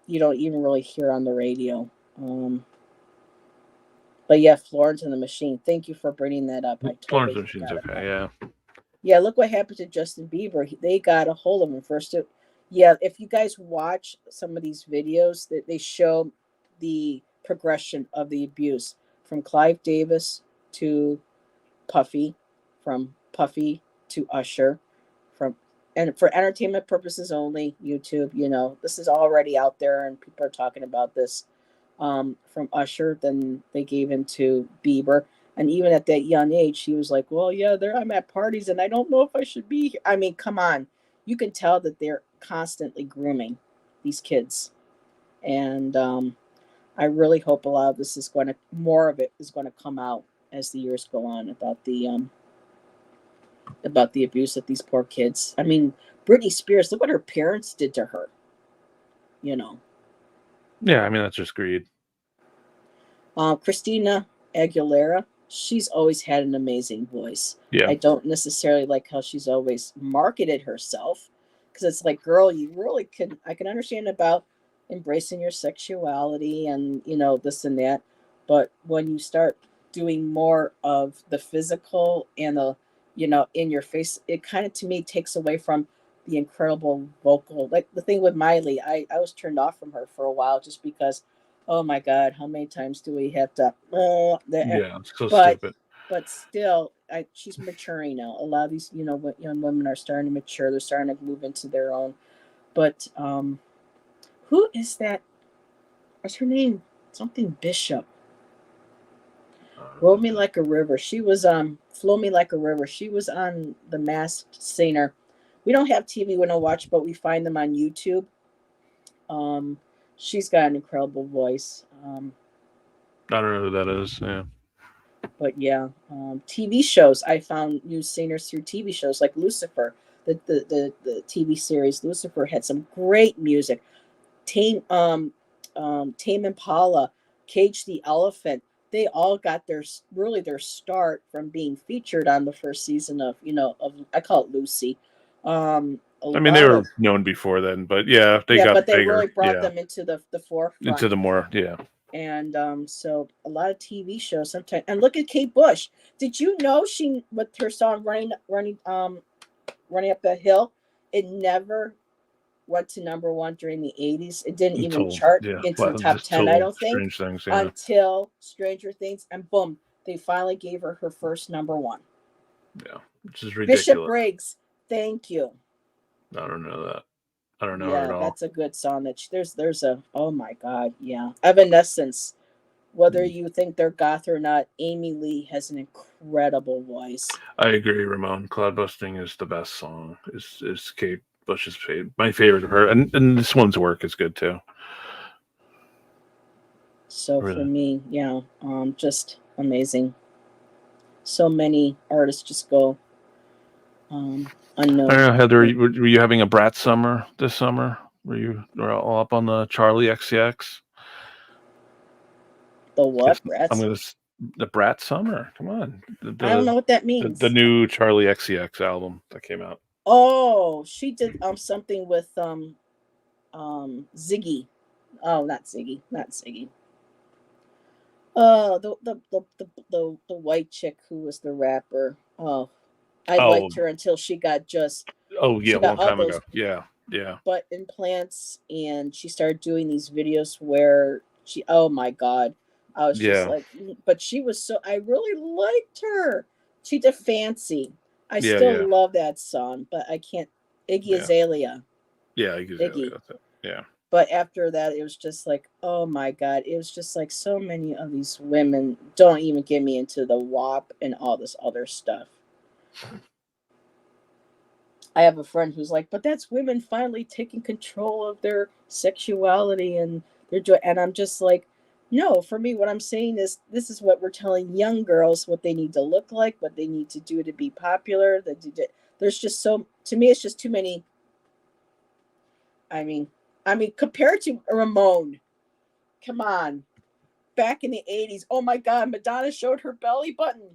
you don't even really hear on the radio. But yeah, Florence and the Machine. Thank you for bringing that up. I Florence totally and the Machine's forgot about okay. it. Yeah. Yeah, look what happened to Justin Bieber. They got a hold of him first. Yeah, if you guys watch some of these videos, that they show the progression of the abuse from Clive Davis to Puffy, from Puffy to Usher, from and for entertainment purposes only, YouTube. This is already out there, and people are talking about this. From Usher, then they gave him to Bieber, and even at that young age, he was like, "Well, yeah, there I'm at parties, and I don't know if I should be here." I mean, come on, you can tell that they're constantly grooming these kids, and I really hope a lot of this is more of it is going to come out as the years go on about the abuse of these poor kids. I mean, Britney Spears, look what her parents did to her. You know, Yeah, I mean that's just greed. Christina Aguilera, she's always had an amazing voice. Yeah. I don't necessarily like how she's always marketed herself, because it's like, girl, I can understand about embracing your sexuality and, this and that. But when you start doing more of the physical and in your face, it kind of to me takes away from the incredible vocal. Like the thing with Miley, I was turned off from her for a while just because, oh my God, how many times do we have to? Yeah, it's so But stupid. still, she's maturing now. A lot of these, young women are starting to mature. They're starting to move into their own. But who is that? What's her name? Something Bishop. Roll Me Like a River. She was Flow Me Like a River. She was on The Masked Singer. We don't have TV we don't watch, but we find them on YouTube. Um, she's got an incredible voice. I don't know who that is. Yeah. But yeah, TV shows. I found new singers through TV shows like Lucifer. The TV series Lucifer had some great music. Tame Impala, Cage the Elephant. They all got their start from being featured on the first season of I call it Lucy. A I mean, they lot were of known before then, but yeah, they Yeah, got but they bigger. really brought Yeah, them into the forefront. into the more. Yeah. And so a lot of TV shows sometimes. And look at Kate Bush. Did you know she with her song running up that hill? It never went to number one during the 80s. It didn't even Until chart yeah, into the well, top just 10, I till don't think, Strange Things. Yeah. until Stranger Things, and boom, they finally gave her first number one. Yeah, which is Bishop ridiculous. Briggs, thank you. I don't know that. I don't know her Yeah, at all. that's a good song. There's a, oh my God, yeah, Evanescence. Whether you think they're goth or not, Amy Lee has an incredible voice. I agree, Ramon. Cloud Busting is the best song. Is Kate Bush's favorite, my favorite of her, and this one's work is good too. So for Really. me, yeah, just amazing. So many artists just go I unknown. don't know, Heather. Were you having a brat summer this summer? Were all up on the Charlie XCX? The Guess what, I'm Bratz? gonna the Brat Summer. Come on, I don't know what that the means. new Charlie XCX album that came out. Oh, she did something with Ziggy. Oh, not Ziggy, not Ziggy. Oh, the white chick who was the rapper. Oh, I Oh, liked her until she got yeah, she a got long all time ago. those Yeah, yeah, butt implants, and she started doing these videos where oh my God, I was just yeah, like, but she was I really liked her. She did Fancy. I yeah, still yeah, love that song, but I can't. Iggy yeah, Azalea. yeah. Exactly. Iggy. That's it. Yeah. But after that, it was just like, oh my God, it was just like so many of these women. Don't even get me into the WAP and all this other stuff. I have a friend who's like, but that's women finally taking control of their sexuality and they're doing, and I'm just like, No, for me, what I'm saying is this is what we're telling young girls what they need to look like, what they need to do to be popular. There's just so, to me, it's just too many. I mean, compared to Ramon, come on, back in the '80s. Oh my God, Madonna showed her belly button.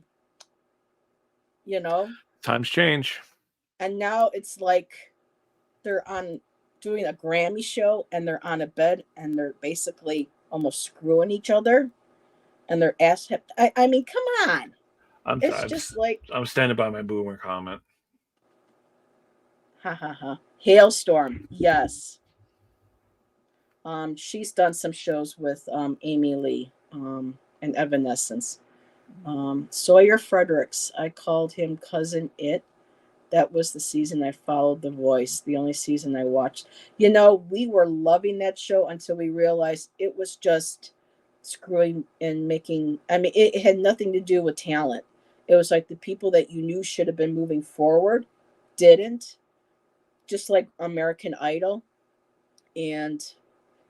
You know, Times change. and now it's like they're on doing a Grammy show and they're on a bed and they're basically almost screwing each other and their ass hip. I mean, come on. I'm It's I'm, just like I'm standing by my boomer comment. ha ha ha. Hailstorm, yes. She's done some shows with Amy Lee and Evanescence. Sawyer Fredericks, I called him Cousin It. That was the season I followed The Voice, the only season I watched. You know, we were loving that show until we realized it was just screwing and making. I mean, it had nothing to do with talent. It was like the people that you knew should have been moving forward didn't, just like American Idol. And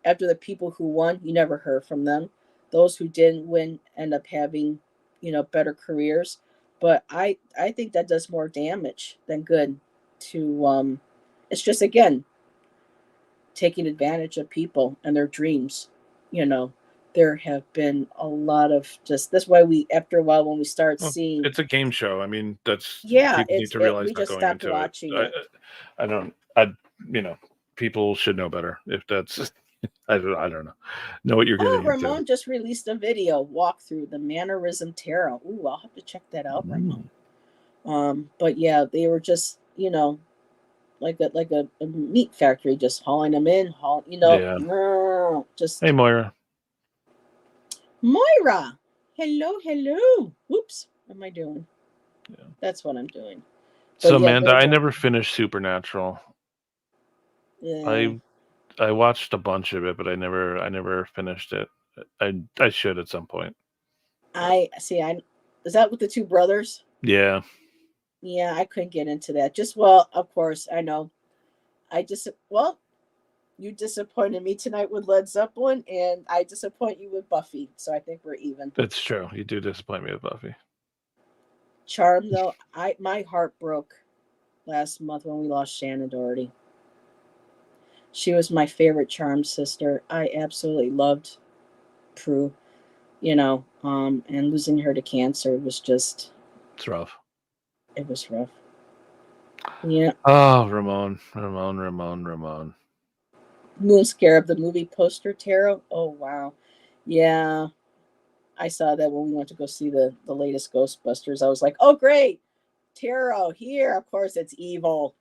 after the people who won, you never heard from them. Those who didn't win end up having, better careers. But I think that does more damage than good to it's just again taking advantage of people and their dreams. You know, there have been a lot of just that's why we after a while when we start Well, seeing it's a game show. I mean, that's yeah, people need to realize we not just going stopped into it. watching it. I don't. I people should know better. If that's I don't know what you're Oh, getting into. Ramon just released a video walkthrough the Mannerism Tarot. Ooh, I'll have to check that out, Ramon. But yeah, they were just like a meat factory, just hauling them in, Yeah. just Hey, Moira. Moira. Hello, hello. Whoops, what am I doing? Yeah. That's what I'm doing. But So, yeah, Amanda, I never finished Supernatural. yeah. I watched a bunch of it, but I never finished it. I should at some point. I see. I is that with the two brothers? Yeah. Yeah, I couldn't get into that. Just well, of course, I know. You disappointed me tonight with Led Zeppelin, and I disappoint you with Buffy. So I think we're even. It's true. You do disappoint me with Buffy. Charm though, my heart broke last month when we lost Shannon Doherty. She was my favorite Charm sister. I absolutely loved Prue, and losing her to cancer was just It's rough. it was rough. Yeah. Oh, Ramon. Moon Scarab, the movie poster tarot. Oh wow. Yeah. I saw that when we went to go see the latest Ghostbusters. I was like, oh great. Tarot here. Of course it's evil.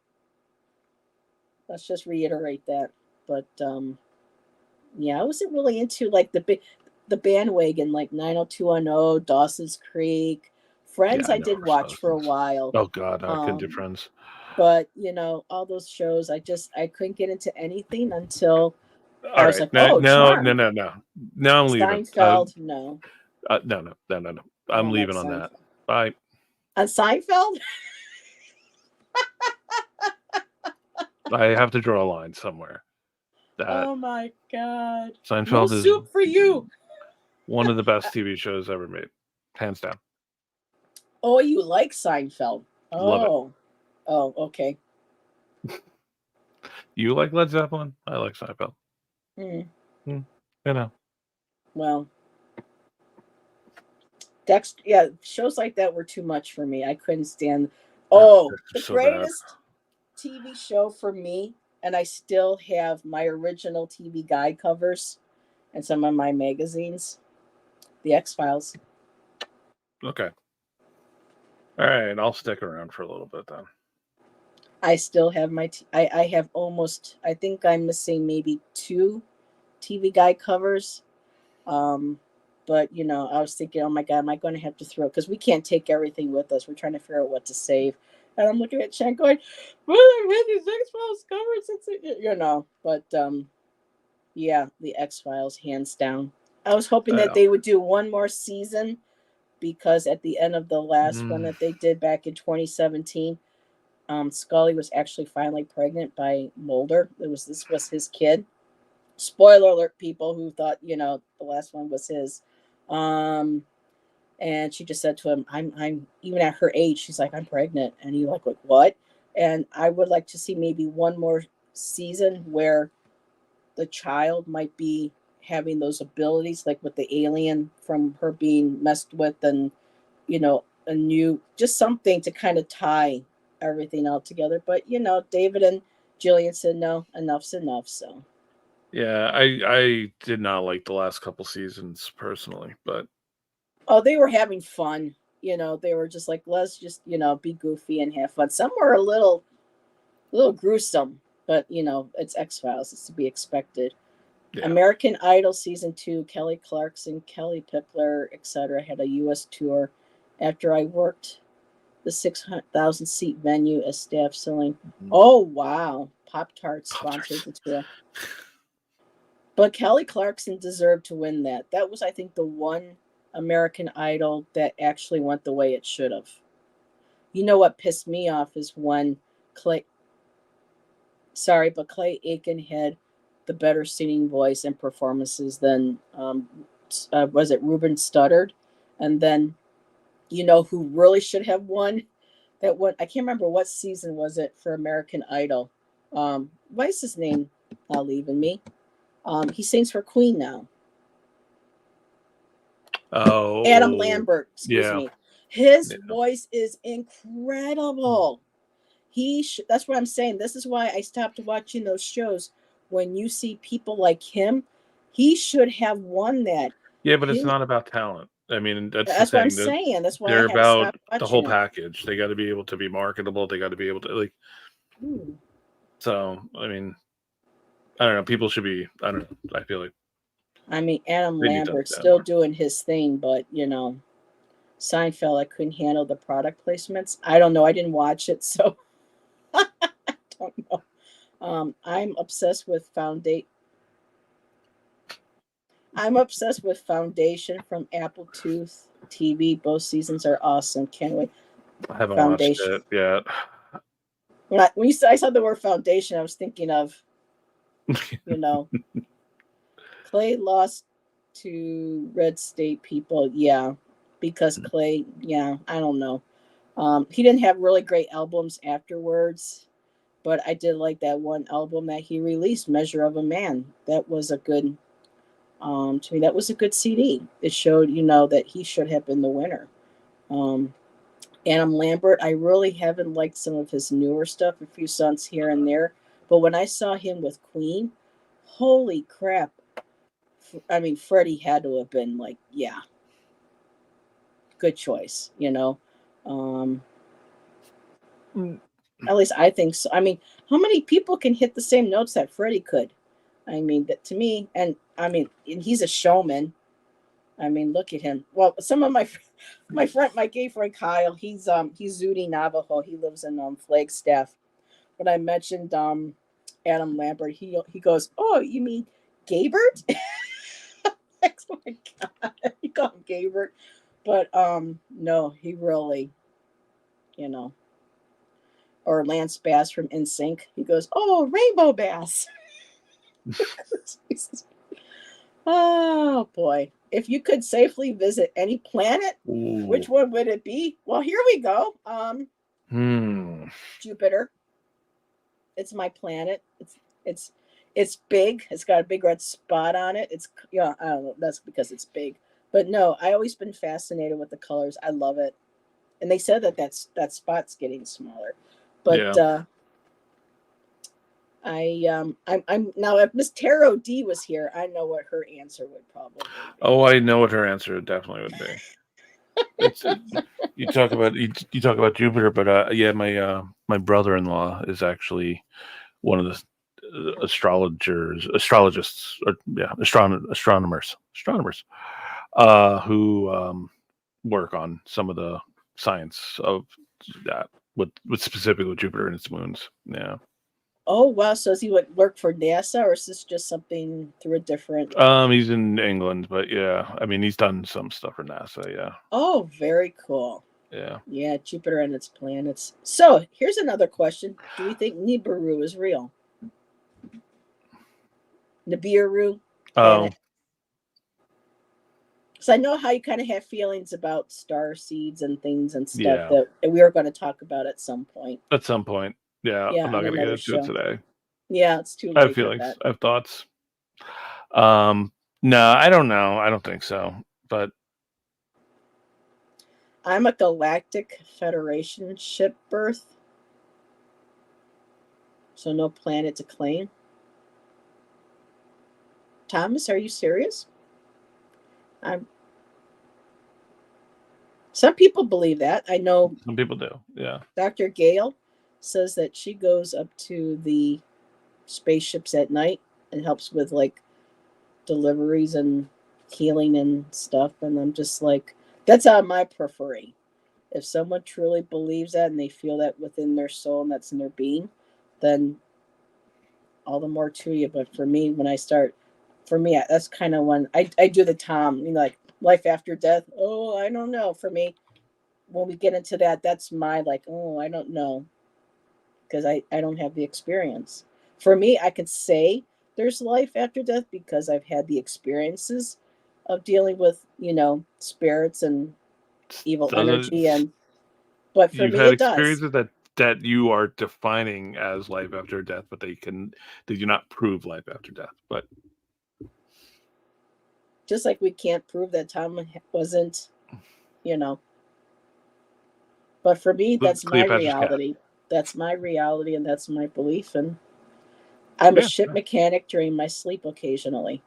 Let's just reiterate that. But yeah, I wasn't really into like the bandwagon like 90210, Dawson's Creek. Friends Yeah, I I know. did watch for a while. Oh God, I couldn't do Friends. But all those shows I couldn't get into anything until All I was right, like, oh, no. Charmed. Now I'm leaving. Seinfeld, no. No. I I'm don't like leaving on that. Seinfeld. Bye. On Seinfeld? I have to draw a line somewhere. Oh my God. Seinfeld no is soup for you. one of the best TV shows ever made, hands down. Oh, you like Seinfeld? Love it. Oh, okay. You like Led Zeppelin? I like Seinfeld. You know. Well, shows like that were too much for me. I couldn't stand. Oh, the so greatest TV show for me, and I still have my original TV guide covers and some of my magazines. The X-Files. Okay. All right, I'll stick around for a little bit then. I still have I have almost. I think I'm missing maybe 2 TV guide covers. But I was thinking, oh my God, am I going to have to throw? Because we can't take everything with us. We're trying to figure out what to save. And I'm looking at Chen going, well, I've had these X-Files covered since But yeah, the X-Files, hands down. I was hoping that they would do one more season because at the end of the last one that they did back in 2017, Scully was actually finally pregnant by Mulder. This was his kid. Spoiler alert, people who thought, the last one was his. And she just said to him, I'm even at her age, she's like, I'm pregnant. And he like, what? And I would like to see maybe one more season where the child might be having those abilities, like with the alien from her being messed with, and a new, just something to kind of tie everything all together. But David and Jillian said no, enough's enough. So Yeah, I did not like the last couple seasons personally, but they were having fun. They were just like, let's just be goofy and have fun. Some were a little gruesome, but it's X-Files, it's to be expected. yeah. American Idol season 2, Kelly Clarkson, Kelly Pickler, etc. had a U.S. tour after I worked the 600,000 seat venue as staff selling. Oh wow, Pop Tarts sponsored the tour. But Kelly Clarkson deserved to win that. That was, I think, the one American Idol that actually went the way it should have. You know what pissed me off is when Clay Aiken had the better singing voice and performances than was it Ruben Studdard? And then who really should have won that one? I can't remember what season was it for American Idol. Why is his name leaving me? He sings for Queen now. Oh, Adam Lambert, excuse yeah. me. His voice is incredible. That's what I'm saying. This is why I stopped watching those shows. When you see people like him, he should have won that. Yeah, but it's not about talent. I mean, that's the That's what I'm thing. saying. That's why I They're had to stop about the whole watching it. package. They got to be able to be marketable. They got to be able to like. So, I mean, I don't know. People should be. I don't know. I feel like. I mean, Adam they need to Lambert understand still more. doing his thing, but Seinfeld, I couldn't handle the product placements. I don't know. I didn't watch it, so I don't know. I'm obsessed with Foundation from Apple Tooth TV. Both seasons are awesome. Can't wait. I haven't Foundation. watched it yet. When I saw the word foundation, I was thinking of, Clay lost to Red State people. Yeah, because Clay, yeah, I don't know. He didn't have really great albums afterwards, but I did like that one album that he released, Measure of a Man. That was a good, to me, that was a good CD. It showed, that he should have been the winner. Adam Lambert, I really haven't liked some of his newer stuff, a few songs here and there. But when I saw him with Queen, holy crap. I mean, Freddie had to have been like, yeah, good choice, At least I think so. I mean, how many people can hit the same notes that Freddie could? I mean, that to me, and he's a showman. I mean, look at him. Well, some of my gay friend Kyle, he's Zuni Navajo. He lives in Flagstaff. When I mentioned Adam Lambert, he goes, "Oh, you mean Gaybert?" Oh my god, he called him Gaybert. But no, he really, you know, or Lance Bass from NSYNC. He goes, "Oh, Rainbow Bass." Oh boy. If you could safely visit any planet, which one would it be? Well, here we go. Jupiter. It's my planet. It's big. It's got a big red spot on it. I don't know. That's because it's big. But no, I always been fascinated with the colors. I love it. And they said that spot's getting smaller. But I'm now, if Miss Taro D was here, I know what her answer would probably be. Oh, I know what her answer definitely would be. You talk about Jupiter, but yeah, my brother-in-law is actually one of the astrologists, or yeah, astronomers, who work on some of the science of that, with specifically with Jupiter and its moons. Yeah. Oh wow! So is he work for NASA, or is this just something through a different? He's in England, but yeah, I mean, he's done some stuff for NASA. Yeah. Oh, very cool. Yeah. Yeah, Jupiter and its planets. So here's another question: do we think Nibiru is real? Nibiru Oh, planet. So I know how you kind of have feelings about star seeds and things and stuff yeah. that we are going to talk about at some point. At some point. Yeah, Yeah, I'm not on going to get another into it show. today. Yeah, it's too I have late for feelings. that. I have thoughts. No, I don't know. I don't think so. But I'm a Galactic Federation ship birth, so no planet to claim. Thomas, are you serious? I'm. Some people believe that. I know some people do. Yeah. Dr. Gale says that she goes up to the spaceships at night and helps with like deliveries and healing and stuff. And I'm just like, that's out of my periphery. If someone truly believes that and they feel that within their soul and that's in their being, then all the more to you. But for me, when I start, for me, that's kind of when I do the Tom, like life after death. Oh, I don't know. For me, when we get into that, that's my like, oh, I don't know. Because I don't have the experience. For me, I could say there's life after death because I've had the experiences of dealing with, spirits and evil energy. Doesn't And, but for you've me, had it does. experiences that you are defining as life after death, but they do not prove life after death. But Just like we can't prove that Tom wasn't, you know, but for me, that's my Cleopatra's cat. reality. That's my reality and that's my belief. And I'm a Yeah. ship mechanic during my sleep occasionally.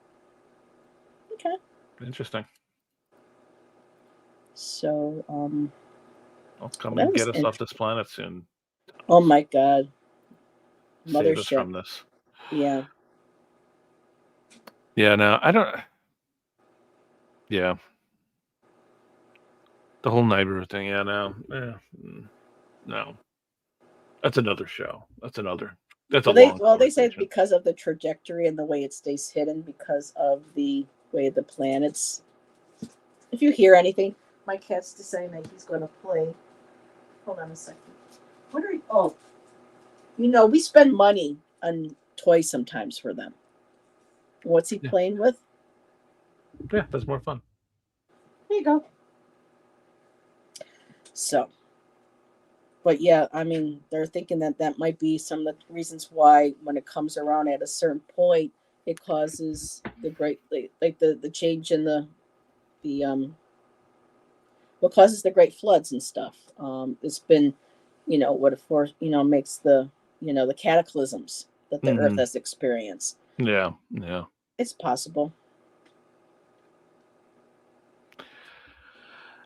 Okay. Interesting. So, I'll come that and was get us off interesting. this planet soon. Oh my God. Save us Mothership. from this. Yeah. Yeah, no, I don't. Yeah, the whole Nibiru thing. Yeah, no, no. That's another show. That's a long They say conversation. because of the trajectory and the way it stays hidden because of the way the planets. If you hear anything, my cat's deciding that he's going to play. Hold on a second. What are you? Oh, we spend money on toys sometimes for them. What's he Yeah, playing with? yeah, that's more fun. There you go. So, but yeah, I mean, they're thinking that that might be some of the reasons why when it comes around at a certain point, it causes the great like the change in the what causes the great floods and stuff. It's been, what of course makes the cataclysms that the Earth Hmm. has experienced. Yeah, yeah. It's possible.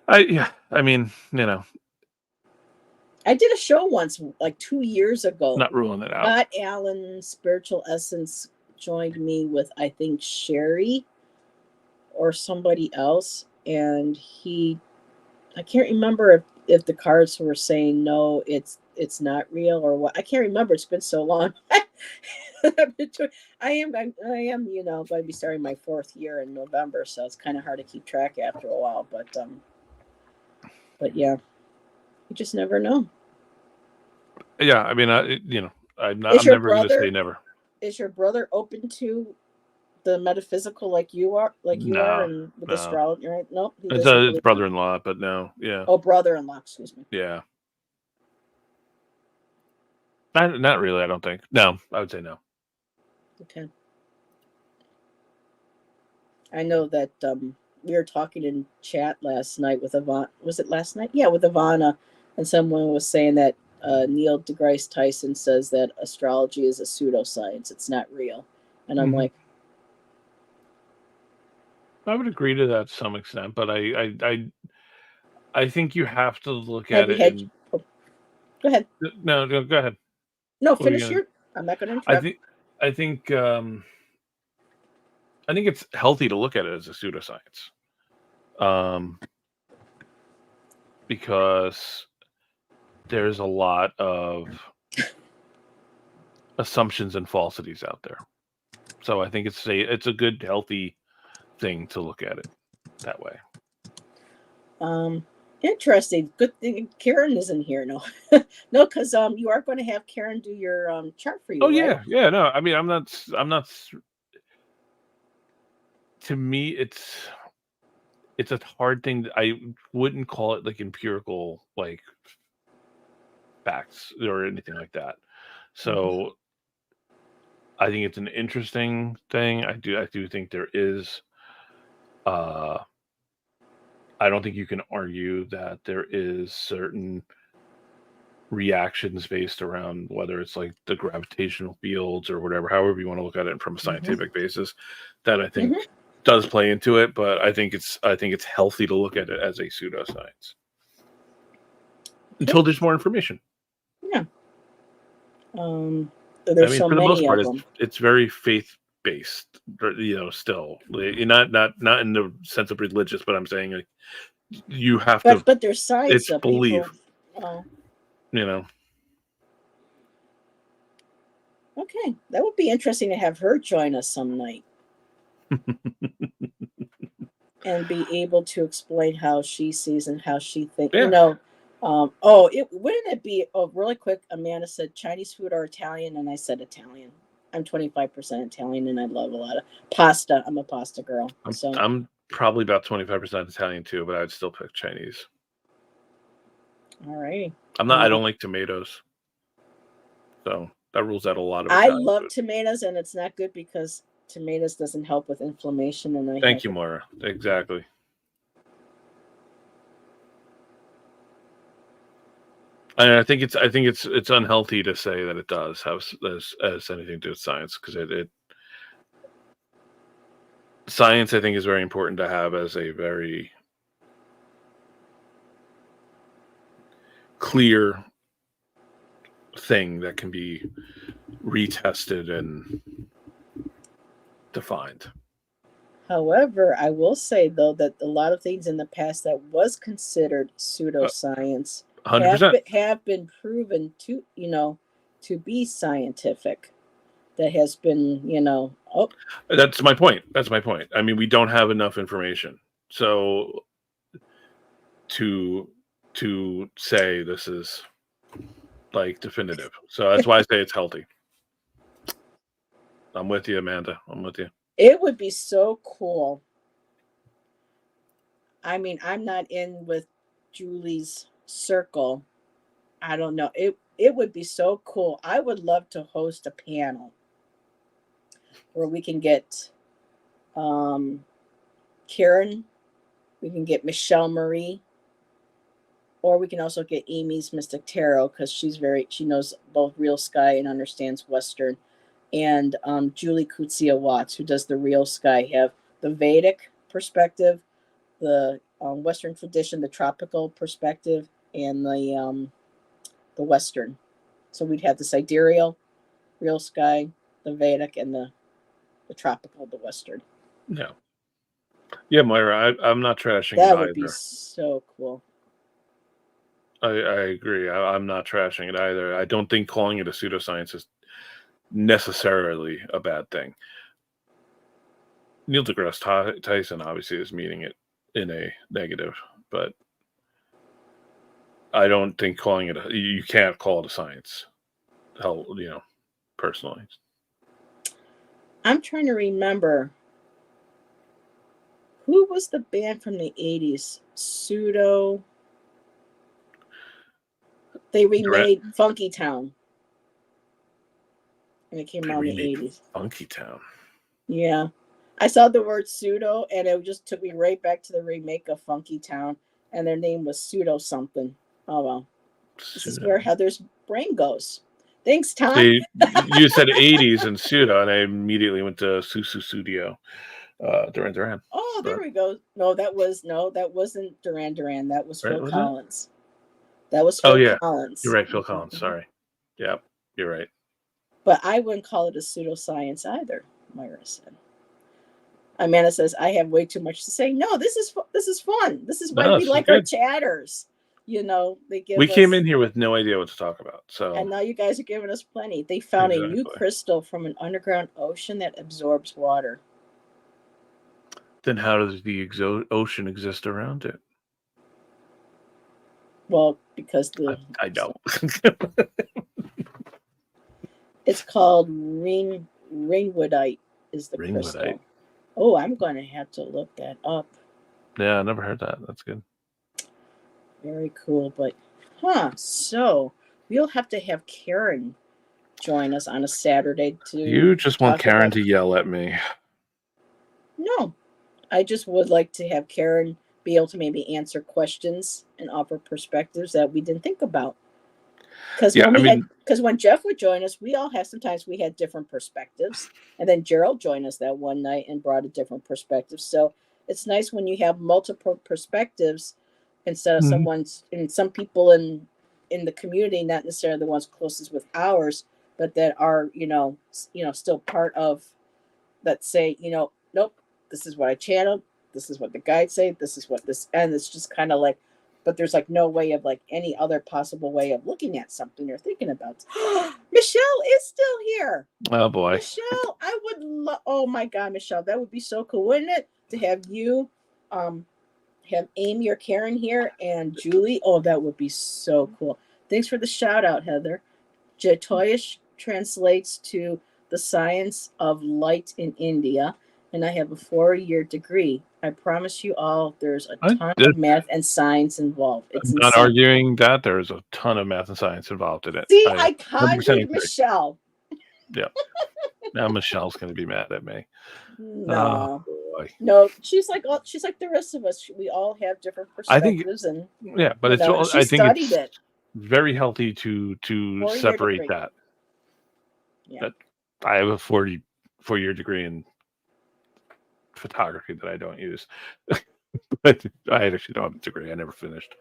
Yeah. I mean, I did a show once, like 2 years ago. not ruling it out. Scott Allen, Spiritual Essence, joined me with I think Sherry or somebody else, and I can't remember if the cards were saying no, it's not real or what. I can't remember. It's been so long. I am going to be starting my 4th year in November, so it's kind of hard to keep track after a while. But yeah, you just never know. Yeah, I mean, Is I'm your never going to say brother never. is your brother open to the metaphysical like you are No, and with no. astrology, right? Nope, he It's doesn't his believe that. brother-in-law, but no. Yeah, Oh, brother-in-law, excuse me. yeah. Not really. I don't think. No, I would say no. Okay. I know that we were talking in chat last night with Ivana. Was it last night? Yeah, with Ivana, and someone was saying that Neil deGrasse Tyson says that astrology is a pseudoscience; it's not real. And I'm Hmm. like, I would agree to that to some extent, but I think you have to look have at you it had? and Oh, go ahead. no, no, go ahead. No, What are you finish gonna? your. I'm not going to I interrupt. think I think I think it's healthy to look at it as a pseudoscience, um, because there's a lot of assumptions and falsities out there. So I think it's a good healthy thing to look at it that way. Um, Interesting. Good thing Karen isn't here. No, no, because you are going to have Karen do your chart for Oh you, right? yeah, yeah. No, I mean I'm not. to me, it's a hard thing. I wouldn't call it like empirical, like facts or anything like that. So I think it's an interesting thing. I do think there is. Uh, I don't think you can argue that there is certain reactions based around whether it's like the gravitational fields or whatever, however you want to look at it from a scientific basis, that I think does play into it. But I think it's healthy to look at it as a pseudoscience until there's more information. Yeah. There's so for the most many part, of them. it's very faith based. Still, not in the sense of religious, but I'm saying like you have to. But there's science. It's So belief. People, Okay, that would be interesting to have her join us some night. And be able to explain how she sees and how she thinks. Yeah. Wouldn't it be? Oh, really quick. Amanda said Chinese food or Italian, and I said Italian. I'm 25% Italian, and I love a lot of pasta. I'm a pasta girl. I'm probably about 25% Italian too, but I'd still pick Chinese. All right. I don't like tomatoes, so that rules out a lot of. I love tomatoes, and it's not good because tomatoes doesn't help with inflammation. And Thank you, Maura. Exactly. And I think it's unhealthy to say that it does have as anything to do with science, because science I think is very important to have as a very clear thing that can be retested and defined. However, I will say though that a lot of things in the past that was considered pseudoscience 100% have been proven to be scientific. That has been That's my point. I mean, we don't have enough information, so to say this is like definitive. So that's why I say it's healthy. I'm with you, Amanda. I'm with you. It would be so cool. I mean, I'm not in with Julie's circle. I don't know. It would be so cool. I would love to host a panel where we can get Karen, we can get Michelle Marie, or we can also get Amy's Mystic Tarot, because she knows both Real Sky and understands Western, and Julie Kutsia Watts, who does the Real Sky, have the Vedic perspective, the Western tradition, the tropical perspective, and the Western. So we'd have the sidereal, Real Sky, the Vedic, and the tropical, the Western. Yeah, Moira, I'm not trashing that it would either. Be so cool. I agree. I'm not trashing it either. I don't think calling it a pseudoscience is necessarily a bad thing. Neil deGrasse Tyson obviously is meaning it in a negative, but I don't think calling it you can't call it a science. Personally. I'm trying to remember who was the band from the 80s? Pseudo. They remade Funky Town. And it came out in the 80s. Funky Town. Yeah. I saw the word pseudo, and it just took me right back to the remake of Funky Town. And their name was Pseudo something. Oh, well. This is where Heather's brain goes. Thanks, Tom. See, you said 80s and pseudo, and I immedially went to Susu Studio. Duran Duran. Oh, there we go. No, that wasn't Duran Duran. That was Phil Collins. That was Phil Collins. You're right, Phil Collins. Sorry. Yeah, you're right. But I wouldn't call it a pseudoscience either, Myra said. Amanda says, I have way too much to say. No, this is fun. This is why we like our chatters. We came in here with no idea what to talk about. And now you guys are giving us plenty. They found a new crystal from an underground ocean that absorbs water. Then how does the ocean exist around it? Well, because I know. It's called ringwoodite is the crystal. Oh, I'm going to have to look that up. Yeah, I never heard that. That's good. Very cool. But, so we'll have to have Karen join us on a Saturday to You just want talk Karen about. to yell at me. No, I just would like to have Karen be able to maybe answer questions and offer perspectives that we didn't think about. Because Yeah, when I we had, mean, because when Jeff would join us, we all had sometimes we had different perspectives, and then Gerald joined us that one night and brought a different perspective. So it's nice when you have multiple perspectives instead of mhm. someone's. And some people in the community, not necessarily the ones closest with ours, but that are still part of that say, nope, this is what I channeled, this is what the guides say, this is what this, and it's just kind of like, but there's like no way of like any other possible way of looking at something or thinking about. Michelle is still here. Oh boy. Michelle, I would love. Oh my God, Michelle, that would be so cool, wouldn't it, to have you, um, have Amy or Karen here and Julie. Oh, that would be so cool. Thanks for the shout out, Heather. Jatoyish translates to the science of light in India, and I have a 4-year degree. I promise you all, there's a I ton did. of math and science involved. It's I'm not insane. arguing that there's a ton of math and science involved in it. See, I I 100% conjured agree. Michelle. Yeah. Now Michelle's going to be mad at me. Oh No, boy. no, she's like the rest of us. We all have different I think, perspectives, and yeah, but it's and all. she I think studied it's it. very healthy to 4-year separate degree. that. Yeah. That I have a 44-year degree in photography that I don't use. But I actually don't have a degree. I never finished.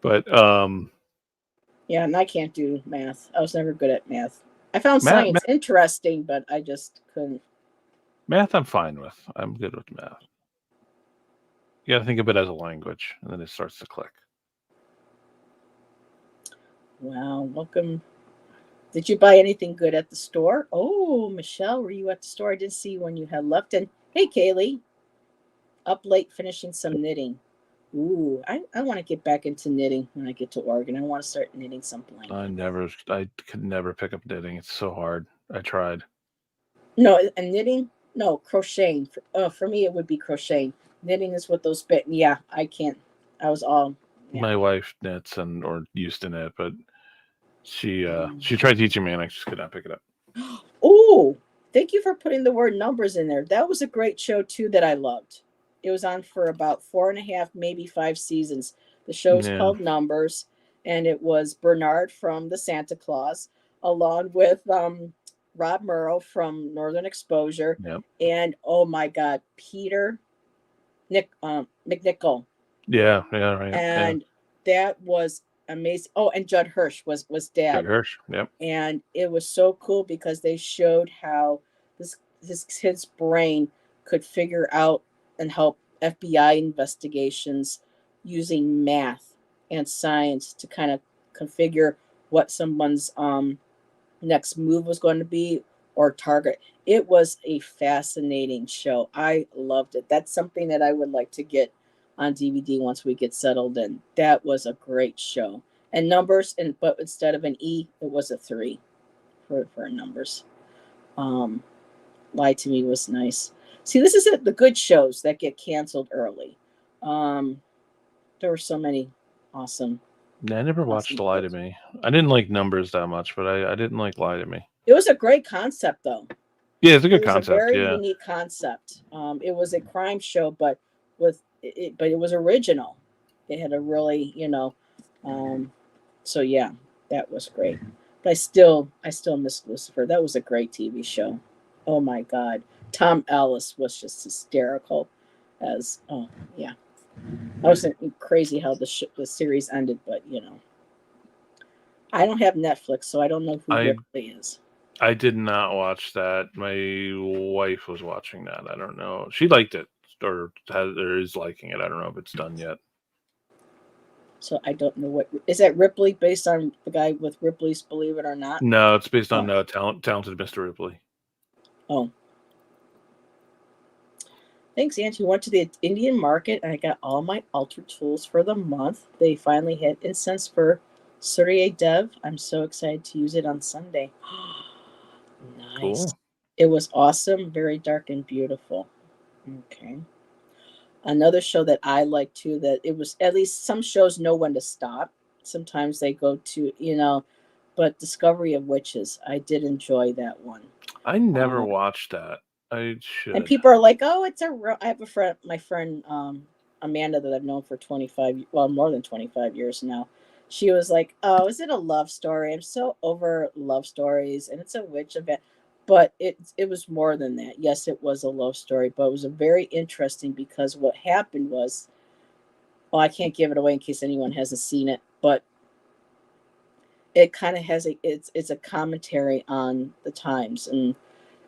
But Yeah, and I can't do math. I was never good at math. I found math, science interesting, but I just couldn't. math, I'm fine with. I'm good with math. You got to think of it as a language, and then it starts to click. Wow, welcome. Did you buy anything good at the store? Oh, Michelle, were you at the store? I didn't see you when you had left. And hey, Kaylee, up late finishing some knitting. Ooh, I want to get back into knitting when I get to Oregon. I want to start knitting some blankets. I could never pick up knitting. It's so hard. I tried. No, and knitting? No, crocheting. For me, it would be crocheting. Knitting is what those bit. Yeah, I can't. I was all, yeah. My wife knits or used to knit, but Mm. she tried teaching me, and I just could not pick it up. Oh, thank you for putting the word numbers in there. That was a great show too that I loved. It was on for about 4.5, maybe 5 seasons. The show's Yeah, called Numbers, and it was Bernard from the Santa Claus, along with Rob Murrow from Northern Exposure, yeah, and oh my God, Peter McNichol, yeah, right, yeah. and that was amazing. Oh, and Judd Hirsch was Judd dad, Hirsch. Yep. and it was so cool because they showed how this kid's brain could figure out and help FBI investigations using math and science to kind of configure what someone's next move was going to be or target. It was a fascinating show. I loved it. That's something that I would like to get on DVD once we get settled in. That was a great show. And numbers, and but instead of an E, it was a 3 for numbers. Um, Lie to Me was nice. See, this is it, the good shows that get canceled early. Um, there were so many awesome, Yeah, I never watched awesome Lie to shows. Me. I didn't like Numbers that much, but I didn't like Lie to Me. It was a great concept, though. Yeah, it's a It good was a concept. very Yeah, unique concept. It was a crime show, but but it was original. It had a really, um, so yeah, that was great. But I still miss Lucifer. That was a great TV show. Oh my God, Tom Ellis was just hysterical. As oh yeah, I was crazy how the series ended, but I don't have Netflix, so I don't know who I Ripley is. I did not watch that. My wife was watching that. I don't know. She liked it or is liking it. I don't know if it's done yet. So I don't know what is that Ripley based on the guy with Ripley's Believe It or Not. No, it's based on Oh, Talented Mr. Ripley. oh. Thanks, Auntie. Went to the Indian market and I got all my altar tools for the month. They finally hit incense for Surya Dev. I'm so excited to use it on Sunday. Nice. Cool. It was awesome, very dark and beautiful. Okay. Another show that I like too, that it was at least some shows know when to stop. Sometimes they go to, but Discovery of Witches, I did enjoy that one. I never Um, watched that. I and should. people are like, "Oh, I have a friend, my friend Amanda that I've known for 25, well, more than 25 years now. She was like, "Oh, is it a love story? I'm so over love stories, and it's a witch event." But it was more than that. Yes, it was a love story, but it was a very interesting because what happened was, well, I can't give it away in case anyone hasn't seen it, but it kind of has it's a commentary on the times, and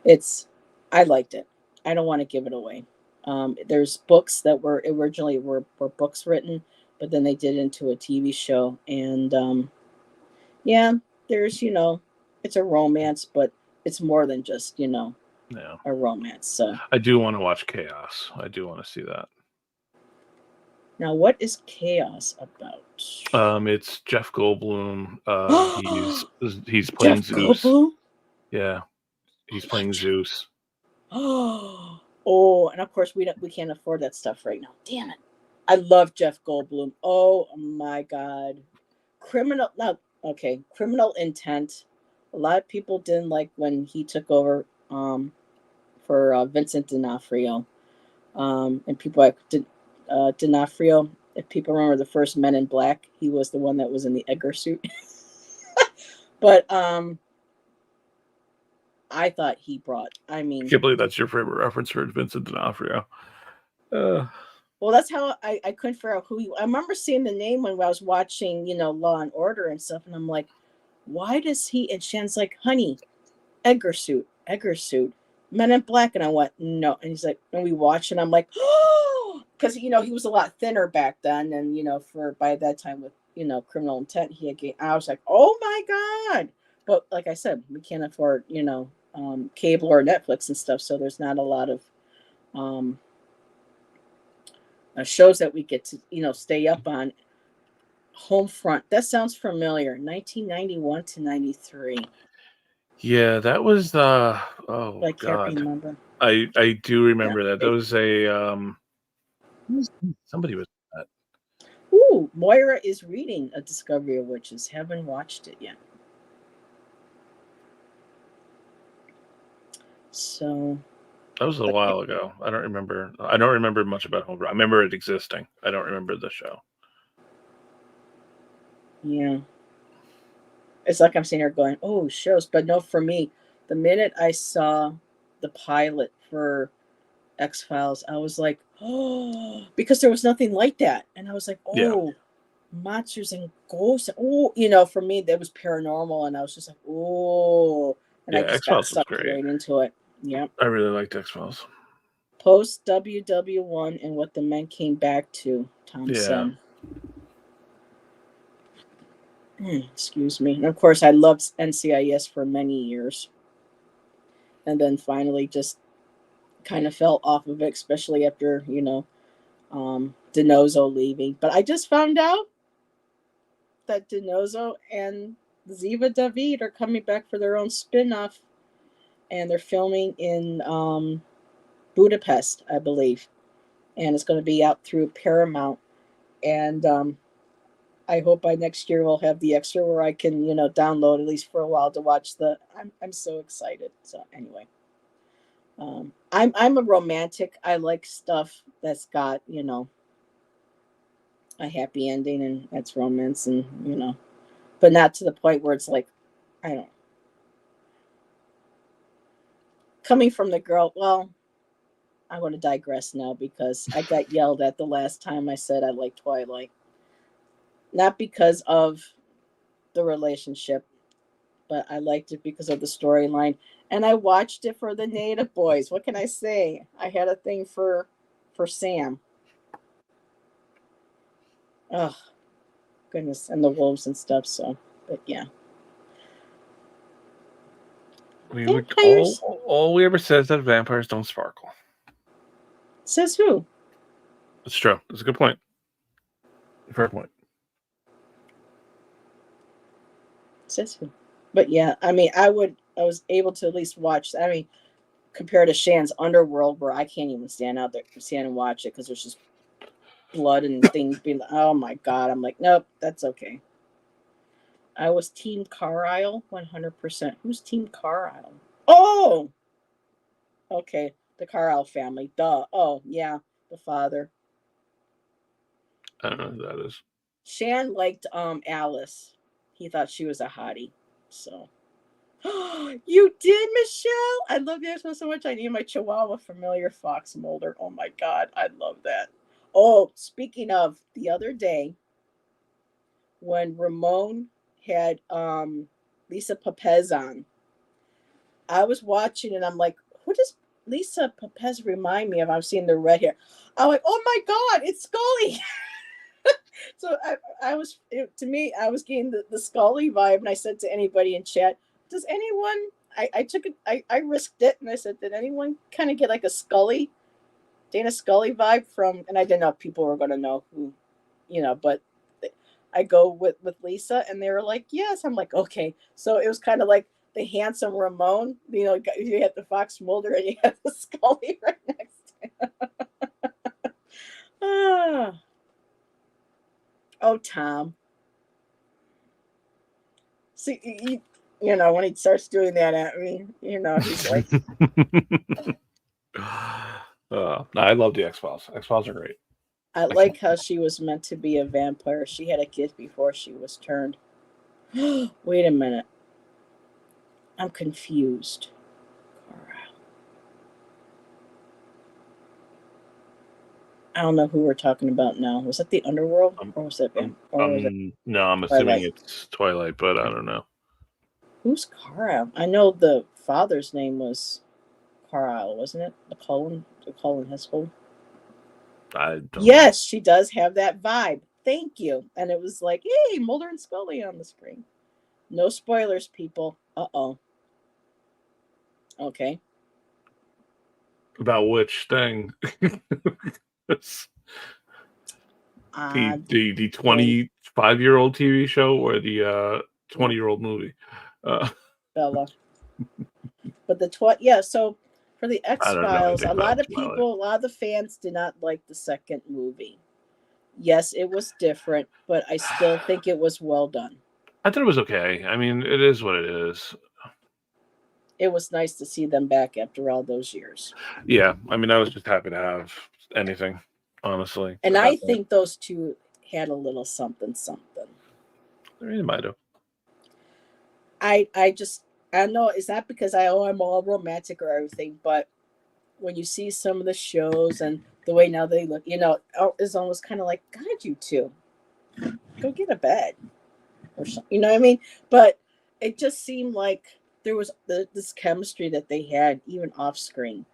it's I liked it. I don't want to give it away. There's books that were originally were books written, but then they did it into a TV show, and yeah, there's it's a romance, but it's more than just Yeah. a romance. So I do want to watch Chaos. I do want to see that. now, what is Chaos about? It's Jeff Goldblum. He's playing Jeff Zeus. Goldblum. Yeah, he's I love playing Jeff. Zeus. Oh, and of course we can't afford that stuff right now. Damn it! I love Jeff Goldblum. Oh my God, criminal. No, okay, Criminal Intent. A lot of people didn't like when he took over for Vincent D'Onofrio, and people like D'Onofrio. If people remember the first Men in Black, he was the one that was in the Edgar suit. But I thought he brought. I I mean, can't believe that's your favorite reference for Vincent D'Onofrio. well, that's how I couldn't figure out who he. I remember seeing the name when I was watching, Law and Order and stuff, and I'm like, why does he? And Shan's like, honey, Edgar suit, Men in Black, and I went, no, and he's like, and we watched, and I'm like, oh, because he was a lot thinner back then, and for by that time with Criminal Intent, he had gained. I was like, oh my God, but like I said, we can't afford cable or Netflix and stuff, so there's not a lot of um, shows that we get to stay up on. Homefront, that sounds familiar. 1991 to 93, Yeah, that was the. but Oh I can't God, remember. I do Yeah. remember that. That was a somebody was that. Ooh, Moira is reading A Discovery of Witches. Haven't watched it yet. So, That was a but while ago. I don't remember. I don't remember much about Homebrew. I remember it existing. I don't remember the show. yeah, it's like I'm sitting here going, "Oh, shows," but no, for me, the minute I saw the pilot for X Files, I was like, "Oh," because there was nothing like that, and I was like, Yeah, "Oh, monsters and ghosts." Oh, for me, that was paranormal, and I was just like, "Oh," and yeah. I just X got Files was sucked great. right into it. Yep. I really liked X Files. Post WW1 and what the men came back to, Tom Yeah, said. Excuse me. And of course, I loved NCIS for many years. And then finally just kind of fell off of it, especially after, DiNozzo leaving. But I just found out that DiNozzo and Ziva David are coming back for their own spin off. And they're filming in Budapest, I believe. And it's going to be out through Paramount. And I hope by next year we'll have the extra where I can, download at least for a while to watch the. I'm so excited. So anyway, I'm a romantic. I like stuff that's got a happy ending and that's romance and but not to the point where it's like I don't. Coming from the girl, well, I'm going to digress now because I got yelled at the last time I said I like Twilight, not because of the relationship, but I liked it because of the storyline. And I watched it for the native boys. What can I say? I had a thing for Sam. Oh goodness, and the wolves and stuff. So, but yeah, we would vampires. all we ever said is that vampires don't sparkle. Says who? It's true. It's a good point. Fair point. Says who? But yeah, I mean, I was able to at least watch. I mean, compared to Shan's Underworld, where I can't even stand and watch it because there's just blood and things being. Oh my god! I'm like, nope, that's okay. I was Team Carlisle, 100%. Who's Team Carlisle? Oh, okay, the Carlisle family. Duh. Oh yeah, the father. I don't know who that is. Shan liked Alice. He thought she was a hottie. So you did, Michelle. I love the episode so much. I named my Chihuahua Familiar Fox Mulder. Oh my god, I love that. Oh, speaking of, the other day when Ramon had Lisa Pepez on, I was watching and I'm like, who does Lisa Pepez remind me of? I've seen the red hair. I'm like, oh my god, it's Scully. So to me, I was getting the Scully vibe, and I said to anybody in chat, does anyone, I took it, I risked it, and I said, did anyone kind of get like a Dana Scully vibe from, and I didn't know if people were going to know who, but I go with Lisa, and they were like, yes. I'm like, okay. So it was kind of like the handsome Ramon, you had the Fox Mulder, and you had the Scully right next to him. Oh, Tom. See, when he starts doing that at me, he's like. I love the X-Files. X-Files are great. I like how she was meant to be a vampire. She had a kid before she was turned. Wait a minute. I'm confused. I don't know who we're talking about now. Was that the Underworld? Or was that no, I'm assuming it's Twilight, but I don't know. Who's Carl? I know the father's name was Carl, wasn't it? The Cullen household. Yes, she does have that vibe. Thank you. And it was like, hey, Mulder and Scully on the screen. No spoilers, people. Uh-oh. Okay. About which thing? The 25-year-old TV show or the 20-year-old movie? Bella. But so for the X-Files, a lot of the fans did not like the second movie. Yes, it was different, but I still think it was well done. I thought it was okay. I mean, it is what it is. It was nice to see them back after all those years. Yeah, I mean, I was just happy to have anything, honestly. And I think those two had a little something. They might have. I know it's not because I'm all romantic or everything, but when you see some of the shows and the way now they look, it's almost kind of like, God, you two, go get a bed or something. You know what I mean? But it just seemed like there was this chemistry that they had even off screen.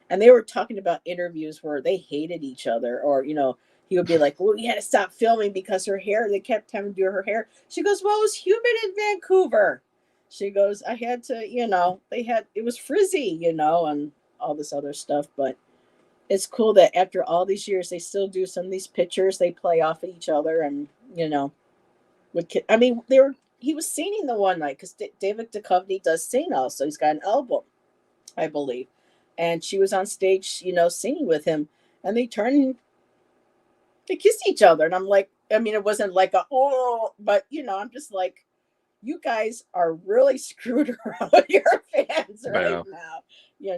And they were talking about interviews where they hated each other, or, he would be like, well, we had to stop filming because her hair, they kept having to do her hair. She goes, well, it was humid in Vancouver. She goes, I had to, it was frizzy, and all this other stuff. But it's cool that after all these years, they still do some of these pictures. They play off of each other and, he was singing the one night because David Duchovny does sing also. He's got an album, I believe. And she was on stage, singing with him. And they turned, they kissed each other. And I'm like, it wasn't like but, I'm just like, you guys are really screwed around with your fans right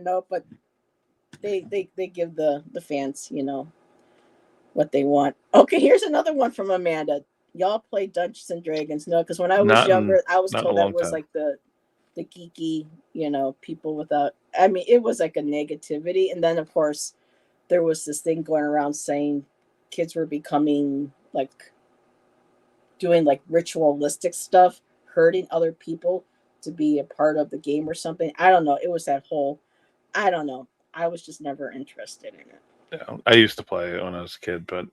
now, but they give the fans, what they want. Okay, here's another one from Amanda. Y'all play Dungeons and Dragons? No, because when I was younger, I was told that was like the geeky, people without. It was like a negativity, and then of course there was this thing going around saying kids were becoming like doing like ritualistic stuff, hurting other people to be a part of the game or something. I don't know. It was that whole. I don't know. I was just never interested in it. Yeah, I used to play it when I was a kid, but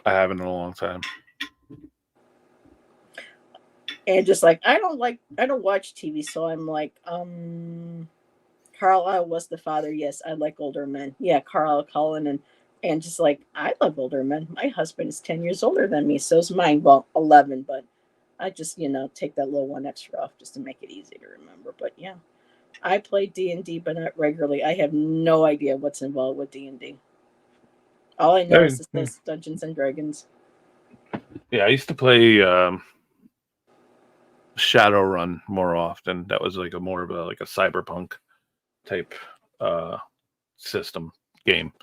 I haven't in a long time. And just like I don't watch TV, so I'm like, Carlisle was the father. Yes, I like older men. Yeah, Carlisle Cullen and just like I love older men. My husband is 10 years older than me, so's mine. Well, 11, but I just take that little one extra off just to make it easy to remember. But yeah, I play D&D, but not regularly. I have no idea what's involved with D&D. All I know is it says Dungeons and Dragons. Yeah, I used to play Shadowrun more often. That was like a more of a cyberpunk type system game,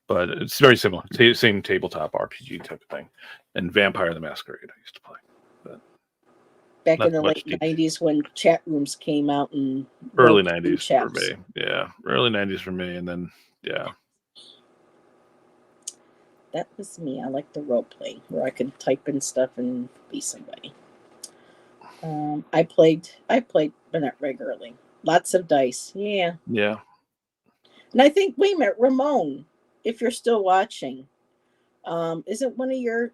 but it's very similar. Same tabletop RPG type of thing. And Vampire the Masquerade I used to play. But back in the late 90s when chat rooms came out and early 90s for me. Yeah, early 90s for me, and then yeah. That was me. I like the role play where I could type in stuff and be somebody. I played, but not regularly. Lots of dice. Yeah. Yeah. And I think, wait a minute, Ramon, if you're still watching, isn't one of your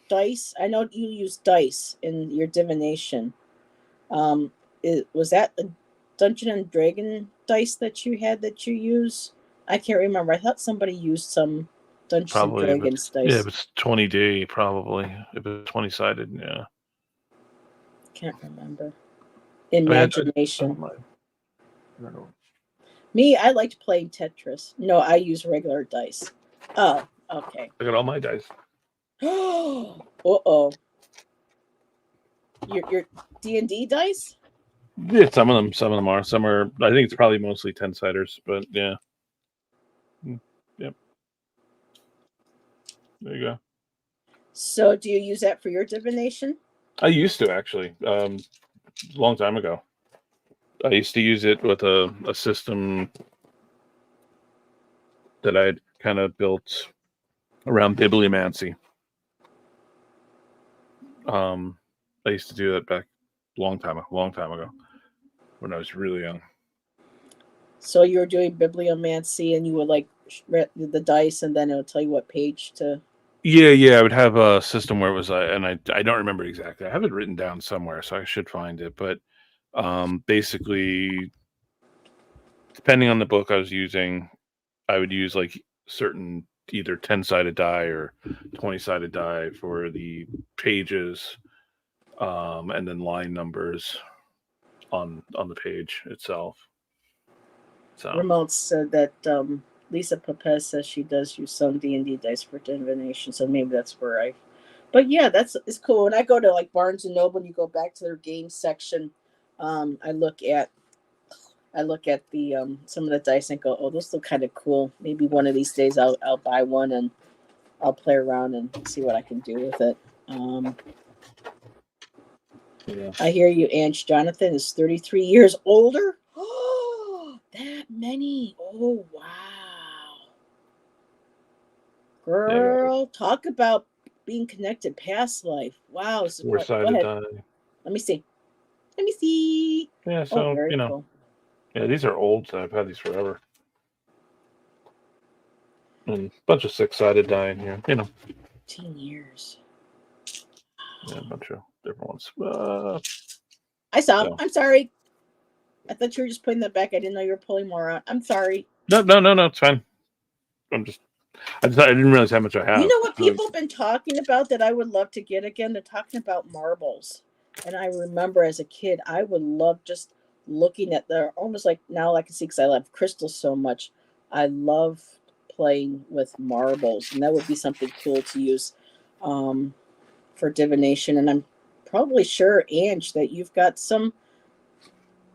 dice? I know you use dice in your divination. Was that a Dungeon and Dragon dice that you had that you use? I can't remember. I thought somebody used some Dungeons and Dragons dice. Yeah, if it's 20D, probably. If it's 20-sided, yeah. Can't remember. Imagination. I don't know. Me, I liked playing Tetris. No, I use regular dice. Oh, okay. I got all my dice. Uh-oh. Your D&D dice? Yeah, some of them are. Some are, I think it's probably mostly 10-siders, but yeah. Yep. There you go. So do you use that for your divination? I used to, actually. A long time ago. I used to use it with a system that I'd kind of built around bibliomancy. I used to do that back a long time ago when I was really young. So you were doing bibliomancy and you would like the dice and then it'll tell you what page to... Yeah, I would have a system where it was, and I don't remember exactly. I have it written down somewhere, so I should find it. But basically, depending on the book I was using, I would use like certain either 10-sided die or 20-sided die for the pages, and then line numbers on the page itself. So Remote said that Lisa Papez says she does use some D&D dice for divination, so maybe that's where I... But yeah, it's cool. When I go to like Barnes and Noble and you go back to their game section, I look at the some of the dice and go, oh, those look kind of cool. Maybe one of these days I'll buy one and I'll play around and see what I can do with it. yeah. I hear you, Ange. Jonathan is 33 years older. Oh, that many. Oh, wow. Girl, talk about being connected past life. Wow. So 4-sided die. Let me see. Yeah, so, cool. Yeah, these are old. So I've had these forever. And a bunch of 6-sided die in here, 15 years. Yeah, a bunch of different ones. I saw them. I'm sorry. I thought you were just putting that back. I didn't know you were pulling more out. I'm sorry. No, it's fine. I didn't realize how much I have. You know what people have been talking about that I would love to get again? They're talking about marbles. And I remember as a kid, I would love just looking at almost like now I can see because I love crystals so much. I love playing with marbles. And that would be something cool to use for divination. And I'm probably sure, Ange, that you've got some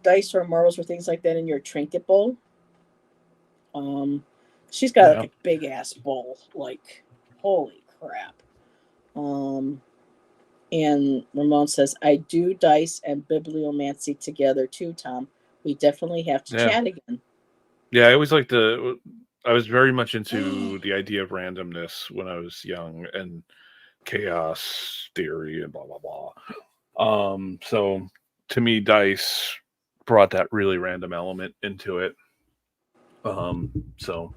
dice or marbles or things like that in your trinket bowl. She's got like a big ass bowl, like holy crap. And Ramon says, I do dice and bibliomancy together too, Tom. We definitely have to chat again. Yeah, I always liked I was very much into the idea of randomness when I was young and chaos theory and blah, blah, blah. So to me, dice brought that really random element into it. So,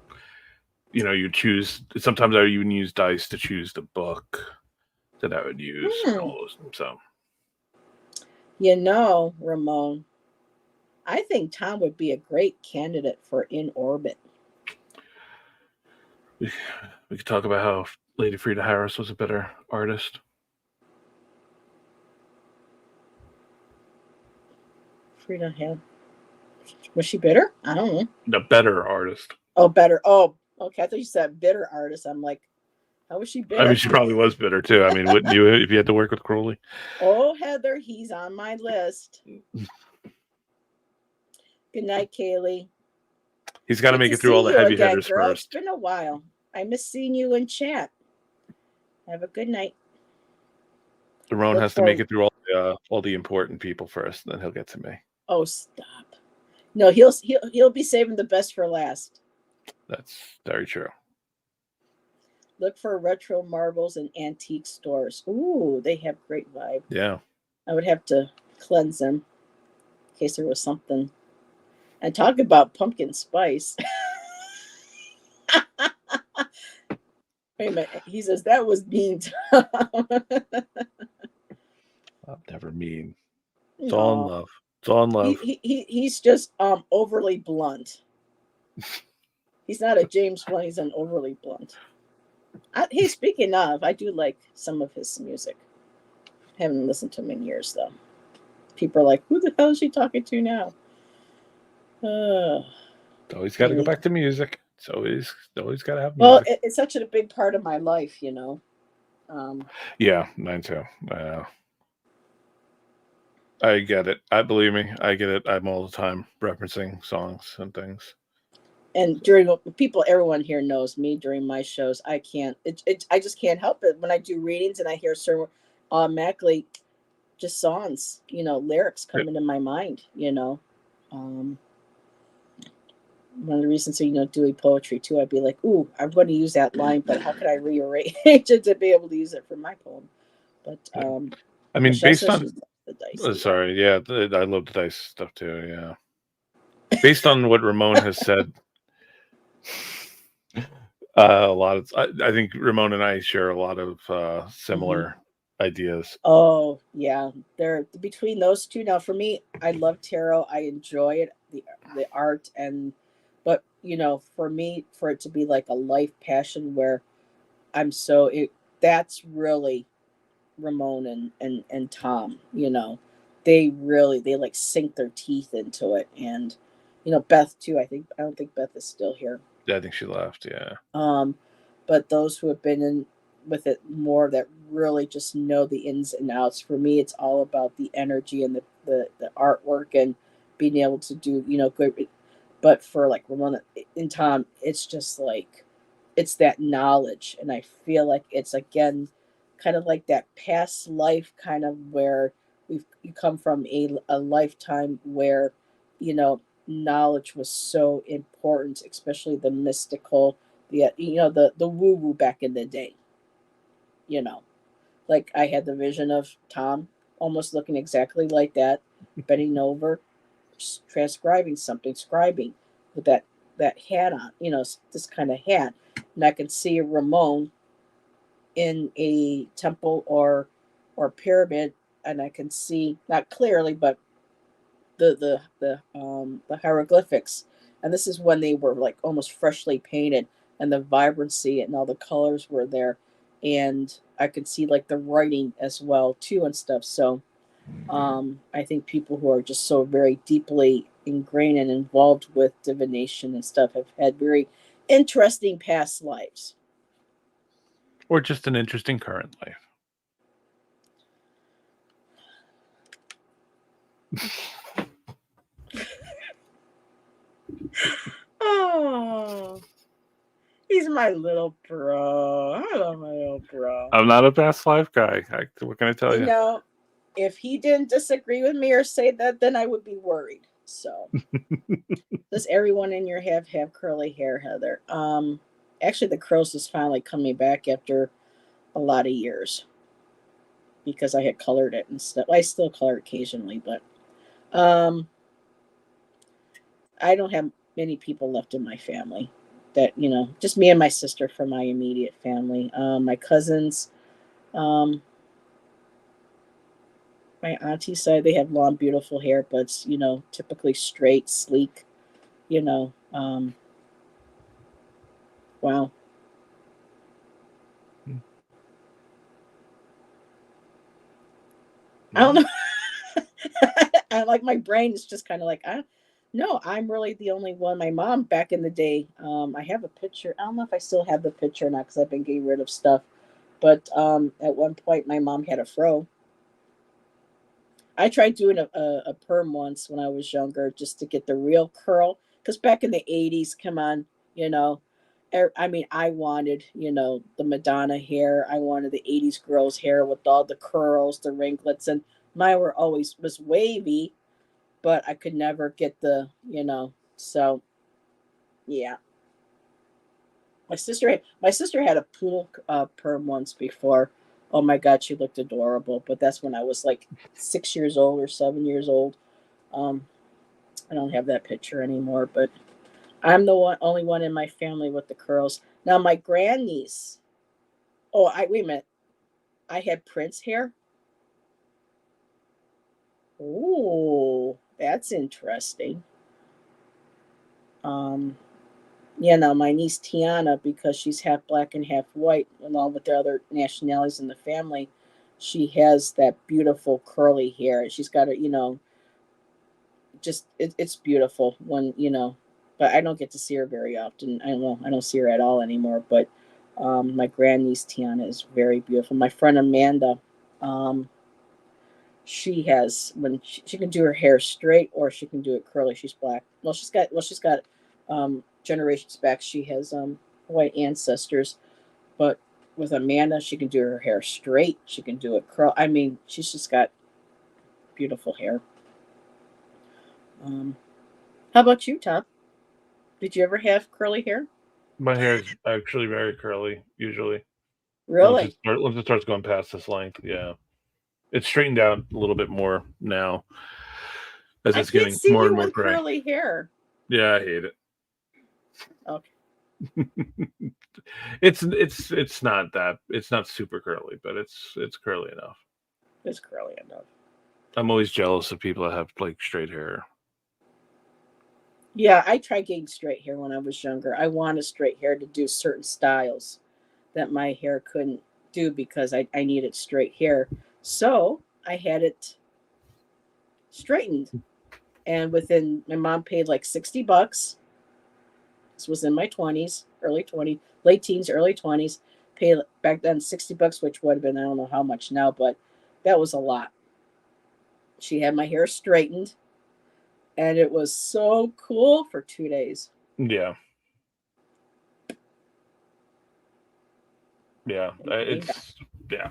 you choose, sometimes I would even use dice to choose the book that I would use. So, Ramon, I think Tom would be a great candidate for In Orbit. We could talk about how Lady Frida Harris was a better artist. Was she bitter? I don't know. The better artist. Oh, better. Oh, okay. I thought you said bitter artist. I'm like, how was she bitter? I mean, she probably was bitter too. I mean, wouldn't you if you had to work with Crowley? Oh, Heather, he's on my list. Good night, Kaylee. He's got to make it through all the heavy hitters girl. first. It's been a while. I miss seeing you in chat. Have a good night. Ramon has to make it through all the important people first, then he'll get to me. Oh, stop! No, he'll be saving the best for last. That's very true. Look for retro marbles in antique stores. Ooh, they have great vibe. Yeah. I would have to cleanse them in case there was something. And talk about pumpkin spice. Wait a minute. He says that was mean. I'm never mean. It's all in love. It's all in love. He's just overly blunt. He's not a James Blunt. He's an overly blunt. Hey, speaking of, I do like some of his music. Haven't listened to him in years though. People are like, "Who the hell is she talking to now?" Always got to go back to music. It's always got to have music. Well, it's such a big part of my life, you know. Yeah, mine too. I get it. Believe me, I get it. I'm all the time referencing songs and things. And everyone here knows me during my shows. I can't. I just can't help it when I do readings and I hear certain automatically just songs, you know, lyrics come into my mind. You know, one of the reasons, you know, doing poetry too, I'd be like, "Ooh, I'm going to use that line, but how could I rearrange it to be able to use it for my poem?" But I mean, based on the dice. Sorry, yeah, I love the dice stuff too. Yeah, based on what Ramon has said, a lot of I think Ramon and I share a lot of similar ideas. Oh yeah, they're between those two. Now, for me, I love tarot. I enjoy it, the art, but you know, for me, for it to be like a life passion where that's really Ramon and Tom. You know, they like sink their teeth into it, and you know, Beth too. I don't think Beth is still here. Yeah, I think she left. Yeah. But those who have been in with it more, that really just know the ins and outs. For me, it's all about the energy and the artwork and being able to do, you know, good. But for like Ramona and Tom, it's just like it's that knowledge, and I feel like it's again kind of like that past life, kind of where you come from a lifetime where, you know, knowledge was so important, especially the mystical, the you know, the woo woo back in the day. You know, like I had the vision of Tom almost looking exactly like that, bending over, transcribing something, scribing with that hat on, you know, this kind of hat, and I could see Ramon in a temple or pyramid, and I can see not clearly, but the hieroglyphics, and this is when they were like almost freshly painted, and the vibrancy and all the colors were there, and I could see like the writing as well too and stuff. So I think people who are just so very deeply ingrained and involved with divination and stuff have had very interesting past lives, or just an interesting current life. Oh, he's my little bro. I love my little bro. I'm not a past life guy. What can I tell you? You know, if he didn't disagree with me or say that, then I would be worried. So, does everyone in your have curly hair, Heather? Actually, the curls is finally coming back after a lot of years because I had colored it and stuff. I still color occasionally, but I don't have many people left in my family. That, you know, just me and my sister from my immediate family. My cousins, my auntie side, they have long, beautiful hair, but it's, you know, typically straight, sleek. You know, wow. I don't know. I like, my brain is just kind of like, No, I'm really the only one. My mom back in the day, I have a picture. I don't know if I still have the picture or not because I've been getting rid of stuff. But at one point, my mom had a fro. I tried doing a perm once when I was younger just to get the real curl. Because back in the 80s, come on, you know, I mean, I wanted, the Madonna hair. I wanted the 80s girls' hair with all the curls, the ringlets. And mine were always was wavy, but I could never get so yeah. My sister had a poodle perm once before. Oh my god, she looked adorable. But that's when I was like 6 years old or 7 years old. Um, I don't have that picture anymore, but I'm the only one in my family with the curls. Now my grandniece. Oh, I wait a minute. I had Prince hair. Oh, that's interesting. Um, my niece Tiana, because she's half black and half white, along with the other nationalities in the family, she has that beautiful curly hair. She's got it, it's beautiful but I don't get to see her very often. I don't see her at all anymore. But my grandniece Tiana is very beautiful. My friend Amanda, um, she has when she can do her hair straight or she can do it curly. She's black. She's got generations back. She has white ancestors, but with Amanda, she can do her hair straight. She can do it curl. I mean, she's just got beautiful hair. Um, how about you, Tom? Did you ever have curly hair? My hair is actually very curly usually. Really? Once it starts going past this length, yeah, it's straightened out a little bit more now as I it's can't getting see more and you more with gray. curly hair. Yeah, I hate it. Okay, It's not that it's not super curly, but it's curly enough. it's curly enough. I'm always jealous of people that have like straight hair. Yeah, I tried getting straight hair when I was younger. I wanted straight hair to do certain styles that my hair couldn't do because I needed straight hair. So I had it straightened. And within, my mom paid like $60. This was in my 20s, early 20s, late teens, early 20s. Paid back then $60, which would have been, I don't know how much now, but that was a lot. She had my hair straightened, and it was so cool for 2 days. Yeah, yeah, And came back. it's yeah.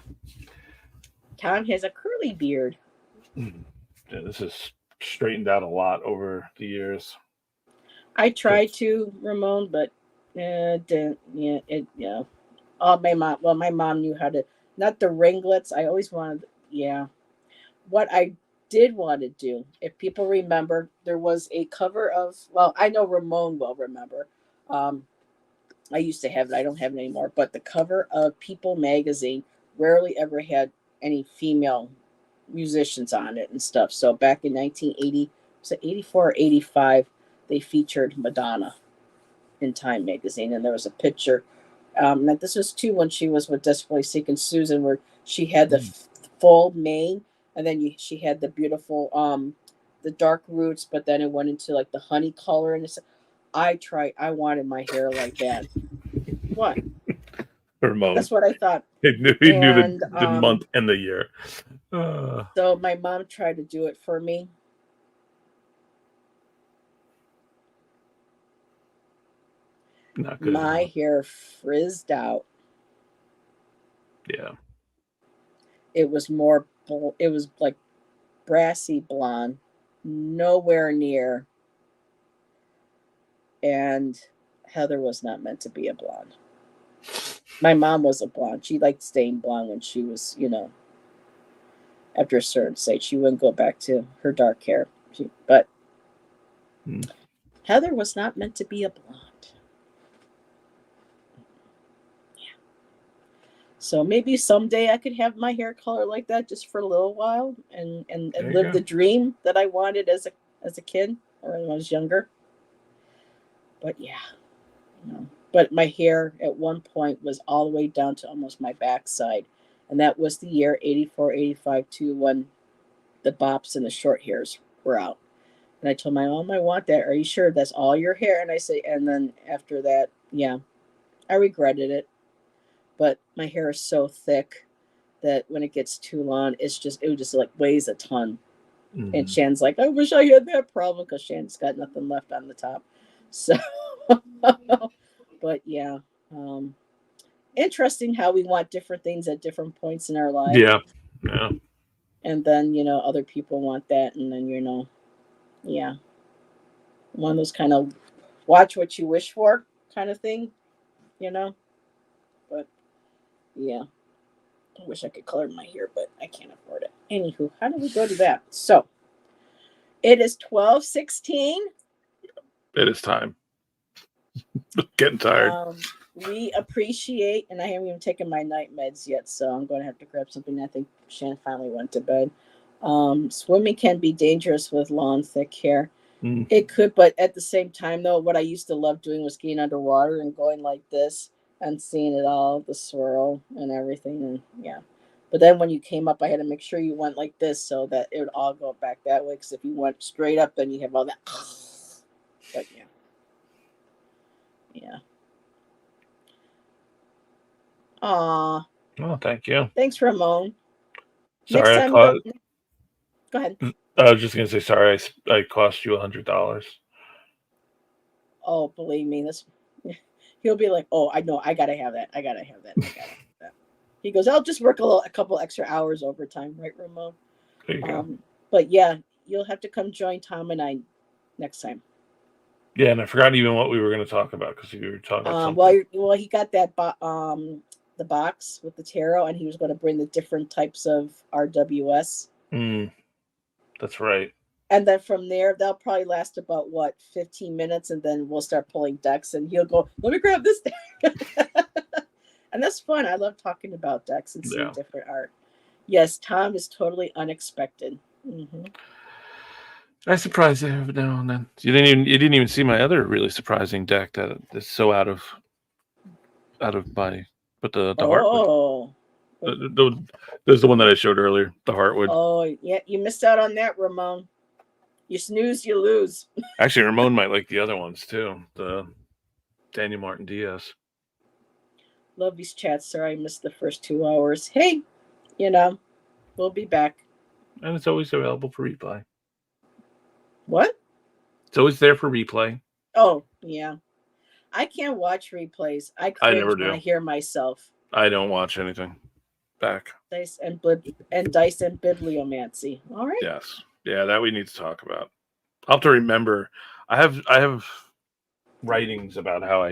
Tom has a curly beard. Mm. Yeah, this is straightened out a lot over the years. I But tried to, Ramon, but it didn't. Yeah, yeah. Oh, my mom knew how to. Not the ringlets. I always wanted. Yeah. What I did want to do, if people remember, there was a cover of. Well, I know Ramon will remember. Um, I used to have it. I don't have it anymore. But the cover of People magazine rarely ever had any female musicians on it and stuff. So back in 1980, was it 84 or 85, they featured Madonna in Time magazine, and there was a picture. And this was too when she was with Desperately Seeking Susan, where she had the mm, full mane, and then she had the beautiful, the dark roots, but then it went into like the honey color, and I wanted my hair like that. What? Ramon, That's what I thought. he knew And the month and the year. Uh, so my mom tried to do it for me. Not good My enough. hair frizzed out. Yeah, It was it was like brassy blonde, nowhere near. And Heather was not meant to be a blonde. My mom was a blonde. She liked staying blonde when she was, after a certain stage. She wouldn't go back to her dark hair. But mm, Heather was not meant to be a blonde. So maybe someday I could have my hair color like that just for a little while and there you live go. the dream that I wanted as a kid or when I was younger. But yeah, But my hair at one point was all the way down to almost my backside. And that was the year 84, 85 too, when the bops and the short hairs were out. And I told my mom, I want that. Are you sure that's all your hair? And I say, and then after that, yeah, I regretted it. But my hair is so thick that when it gets too long, it just like weighs a ton. And Shan's like, I wish I had that problem because Shan's got nothing left on the top. So, but yeah, interesting how we want different things at different points in our life. Yeah. Yeah. And then, other people want that. And then, yeah, one of those kind of watch what you wish for kind of thing, But yeah, I wish I could color my hair, but I can't afford it. Anywho, how do we go to that? So it is 12:16. It is time. Getting tired. We appreciate, and I haven't even taken my night meds yet, so I'm going to have to grab something. I think Shan finally went to bed. Swimming can be dangerous with long, thick hair. It could, but at the same time, though, what I used to love doing was getting underwater and going like this and seeing it all, the swirl and everything. And yeah. But then when you came up, I had to make sure you went like this so that it would all go back that way. Because if you went straight up, then you have all that. But yeah. Yeah. Aw. Oh, thank you. Thanks, Ramon. Sorry, Next time, go ahead. I was just gonna say sorry. I cost you $100. Oh, believe me, he'll be like, "Oh, I know, I gotta have that. I gotta have that. I gotta have that." He goes, "I'll just work a couple extra hours overtime, right, Ramon?" There you go. But yeah, you'll have to come join Tom and I next time. Yeah, and I forgot even what we were going to talk about because you were talking about something. Well, he got that the box with the tarot, and he was going to bring the different types of RWS. That's right. And then from there, they'll probably last about 15 minutes, and then we'll start pulling decks, and he'll go, "Let me grab this deck." And that's fun. I love talking about decks and seeing different art. Yes, Tom is totally unexpected. Mm-hmm. I surprise you every now and then. You didn't even see my other really surprising deck that is so out of my. But the Heartwood. There's the one that I showed earlier, the Heartwood. Oh yeah, you missed out on that, Ramon. You snooze, you lose. Actually, Ramon might like the other ones too. The Daniel Martin Diaz. Love these chats. Sorry, I missed the first 2 hours. Hey, we'll be back. And it's always available for replay. What? It's always there for replay. Oh, yeah. I can't watch replays. I cringe when I hear myself. I don't watch anything back. Dice and bibliomancy. All right. Yes. Yeah, that we need to talk about. I'll have to remember. I have writings about how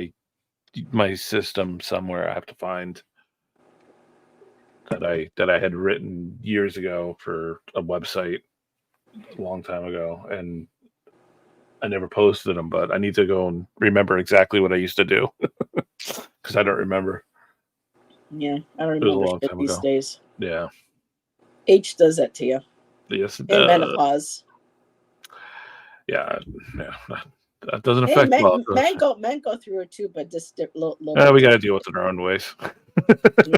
my system somewhere I have to find that I had written years ago for a website a long time ago, and I never posted them, but I need to go and remember exactly what I used to do because I don't remember. Yeah, I don't remember shit these days. Yeah. Age does that to you. Yes, it does. And menopause. Yeah. That doesn't affect men go through it too, but just little we got to deal with it our own ways.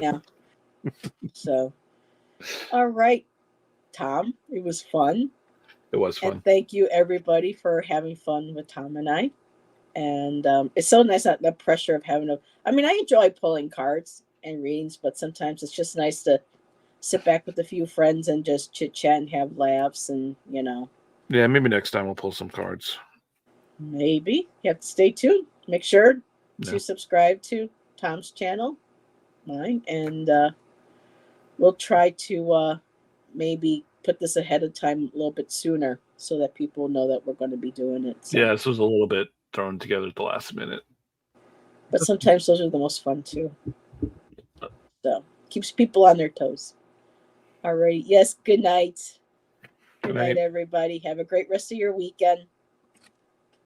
Yeah. So, all right, Tom, it was fun. It was fun. And thank you, everybody, for having fun with Tom and I. And it's so nice, not the pressure of having I enjoy pulling cards and readings, but sometimes it's just nice to sit back with a few friends and just chit chat and have laughs and, Yeah, maybe next time we'll pull some cards. Maybe. You have to stay tuned. Make sure to subscribe to Tom's channel, mine, and we'll try to maybe put this ahead of time a little bit sooner so that people know that we're going to be doing it. So. Yeah, this was a little bit thrown together at the last minute. But sometimes those are the most fun too. So keeps people on their toes. All right. Yes. Good night. Good night, everybody. Have a great rest of your weekend.